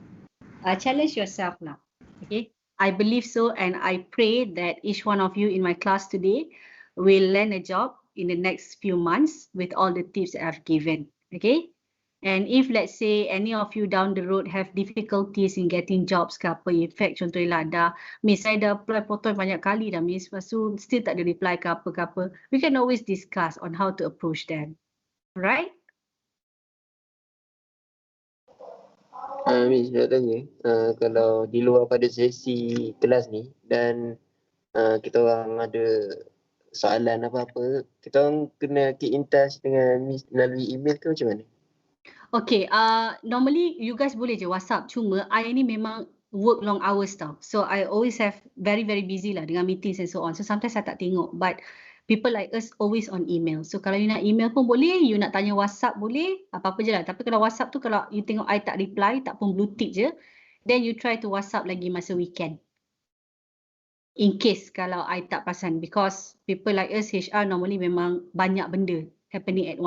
challenge yourself lah. Okay? I believe so and I pray that each one of you in my class today will land a job in the next few months with all the tips that I've given. Okay? And if let's say any of you down the road have difficulties in getting jobs ke apa, in fact contohnya dah, Miss saya dah apply portal banyak kali dah Miss, lepas tu still tak ada reply ke apa, we can always discuss on how to approach them. Alright? Miss nak tanya, kalau di luar pada sesi kelas ni dan kita orang ada soalan apa-apa, kita orang kena keep in touch dengan Miss melalui email ke macam mana? Okay, normally you guys boleh je WhatsApp, cuma I ni memang work long hours tau. So I always have very busy lah dengan meetings and so on. So sometimes saya tak tengok, but people like us always on email. So kalau you nak email pun boleh, you nak tanya WhatsApp boleh, apa-apa je lah. Tapi kalau WhatsApp tu kalau you tengok I tak reply, tak pun blue tick je, then you try to WhatsApp lagi masa weekend. In case kalau I tak perasan, because people like us HR normally memang banyak benda happening at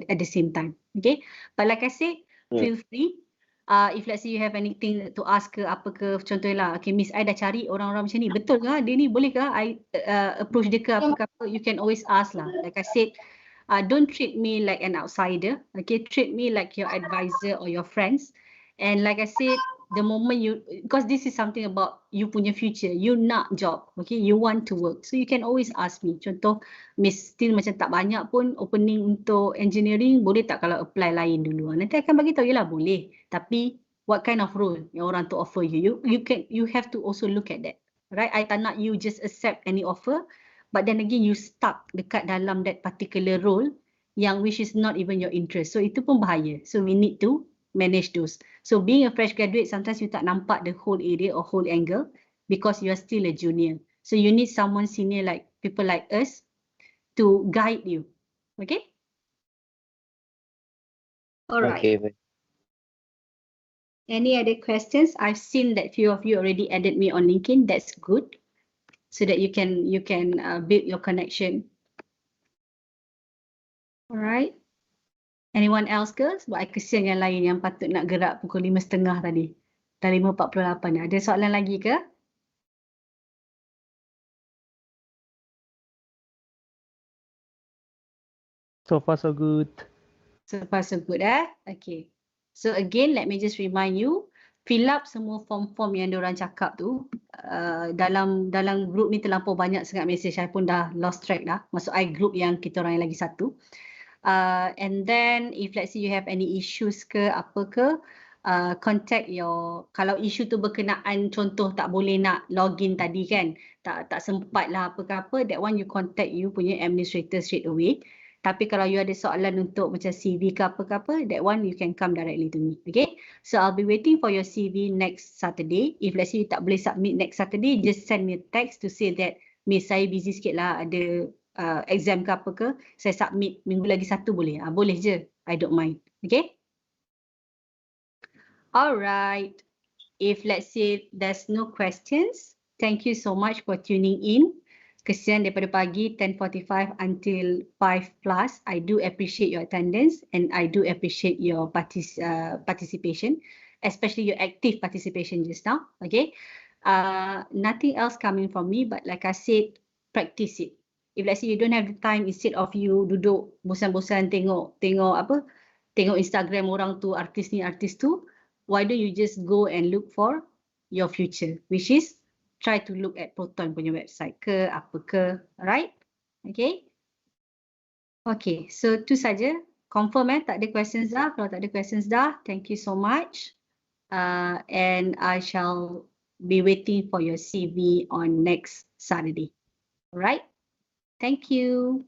at the same time. Okay, but like I said, feel free. If let's say you have anything to ask ke apa ke, contohnya lah, okay Miss I dah cari orang-orang macam ni, betul ke dia ni, boleh ke I approach dia ke apa ke apa, you can always ask lah. Like I said, don't treat me like an outsider, okay, treat me like your advisor or your friends. And like I said, the moment you, because this is something about you punya future, you nak job, okay, you want to work, so you can always ask me. Contoh, Miss still macam tak banyak pun opening untuk engineering, boleh tak kalau apply lain dulu? Nanti akan bagi tahu, yelah boleh. Tapi what kind of role yang orang tu offer you? You have to also look at that, right? I tak nak you just accept any offer, but then again you stuck dekat dalam that particular role yang which is not even your interest. So itu pun bahaya. So we need to manage those. So being a fresh graduate, sometimes you tak nampak the whole area or whole angle because you are still a junior. So you need someone senior like people like us to guide you. Okay? Alright. Okay. Any other questions? I've seen that few of you already added me on LinkedIn. That's good. So that you can build your connection. Alright. Anyone else ke? Sebab I kesian yang lain yang patut nak gerak pukul 5.30 tadi. Dah 5.48. Ada soalan lagi ke? So far so good. So far so good Okay. So again, let me just remind you, fill up semua form-form yang diorang cakap tu. Dalam group ni terlampau banyak sangat mesej, saya pun dah lost track dah. Maksud I group yang kita orang yang lagi satu. And then if let's say you have any issues ke apa ke, contact your, kalau isu tu berkenaan contoh tak boleh nak login tadi kan, tak sempat lah apa ke apa, that one you contact you punya administrator straight away. Tapi kalau you ada soalan untuk macam CV ke apa, that one you can come directly to me. Okay? So I'll be waiting for your CV next Saturday. If let's say you tak boleh submit next Saturday, just send me a text to say that, Miss, saya busy sikit lah, ada exam ke apa ke, saya submit minggu lagi 1 boleh? Boleh je. I don't mind. Okay? Alright. If let's say there's no questions, thank you so much for tuning in. Kesian daripada pagi 10:45 until 5 plus. I do appreciate your attendance and I do appreciate your participation, especially your active participation just now. Okay. Nothing else coming from me, but like I said, practice it. If let's say you don't have the time, instead of you duduk bosan-bosan tengok Instagram orang tu, artis ni artis tu, why don't you just go and look for your future, which is try to look at Proton punya website ke apa ke, alright? Okay. Okay, so tu saja. Confirm tak ada questions dah. Kalau tak ada questions dah, thank you so much. And I shall be waiting for your CV on next Saturday. Alright? Thank you.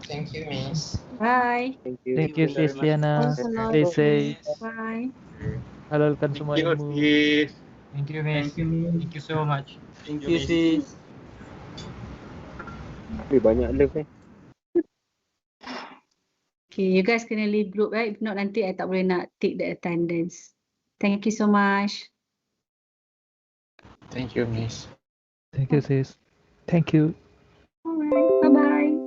Thank you, Miss. Bye. Thank you, Sis Liana. Stay safe. Bye. Halalkan semua ilmu. Thank you, Miss. Thank you so much. Thank you, sis. Banyak love Okay, you guys kena leave group, right? If not, nanti I tak boleh nak take the attendance. Thank you so much. Thank you, Miss. Thank you, sis. Thank you. Alright, bye-bye.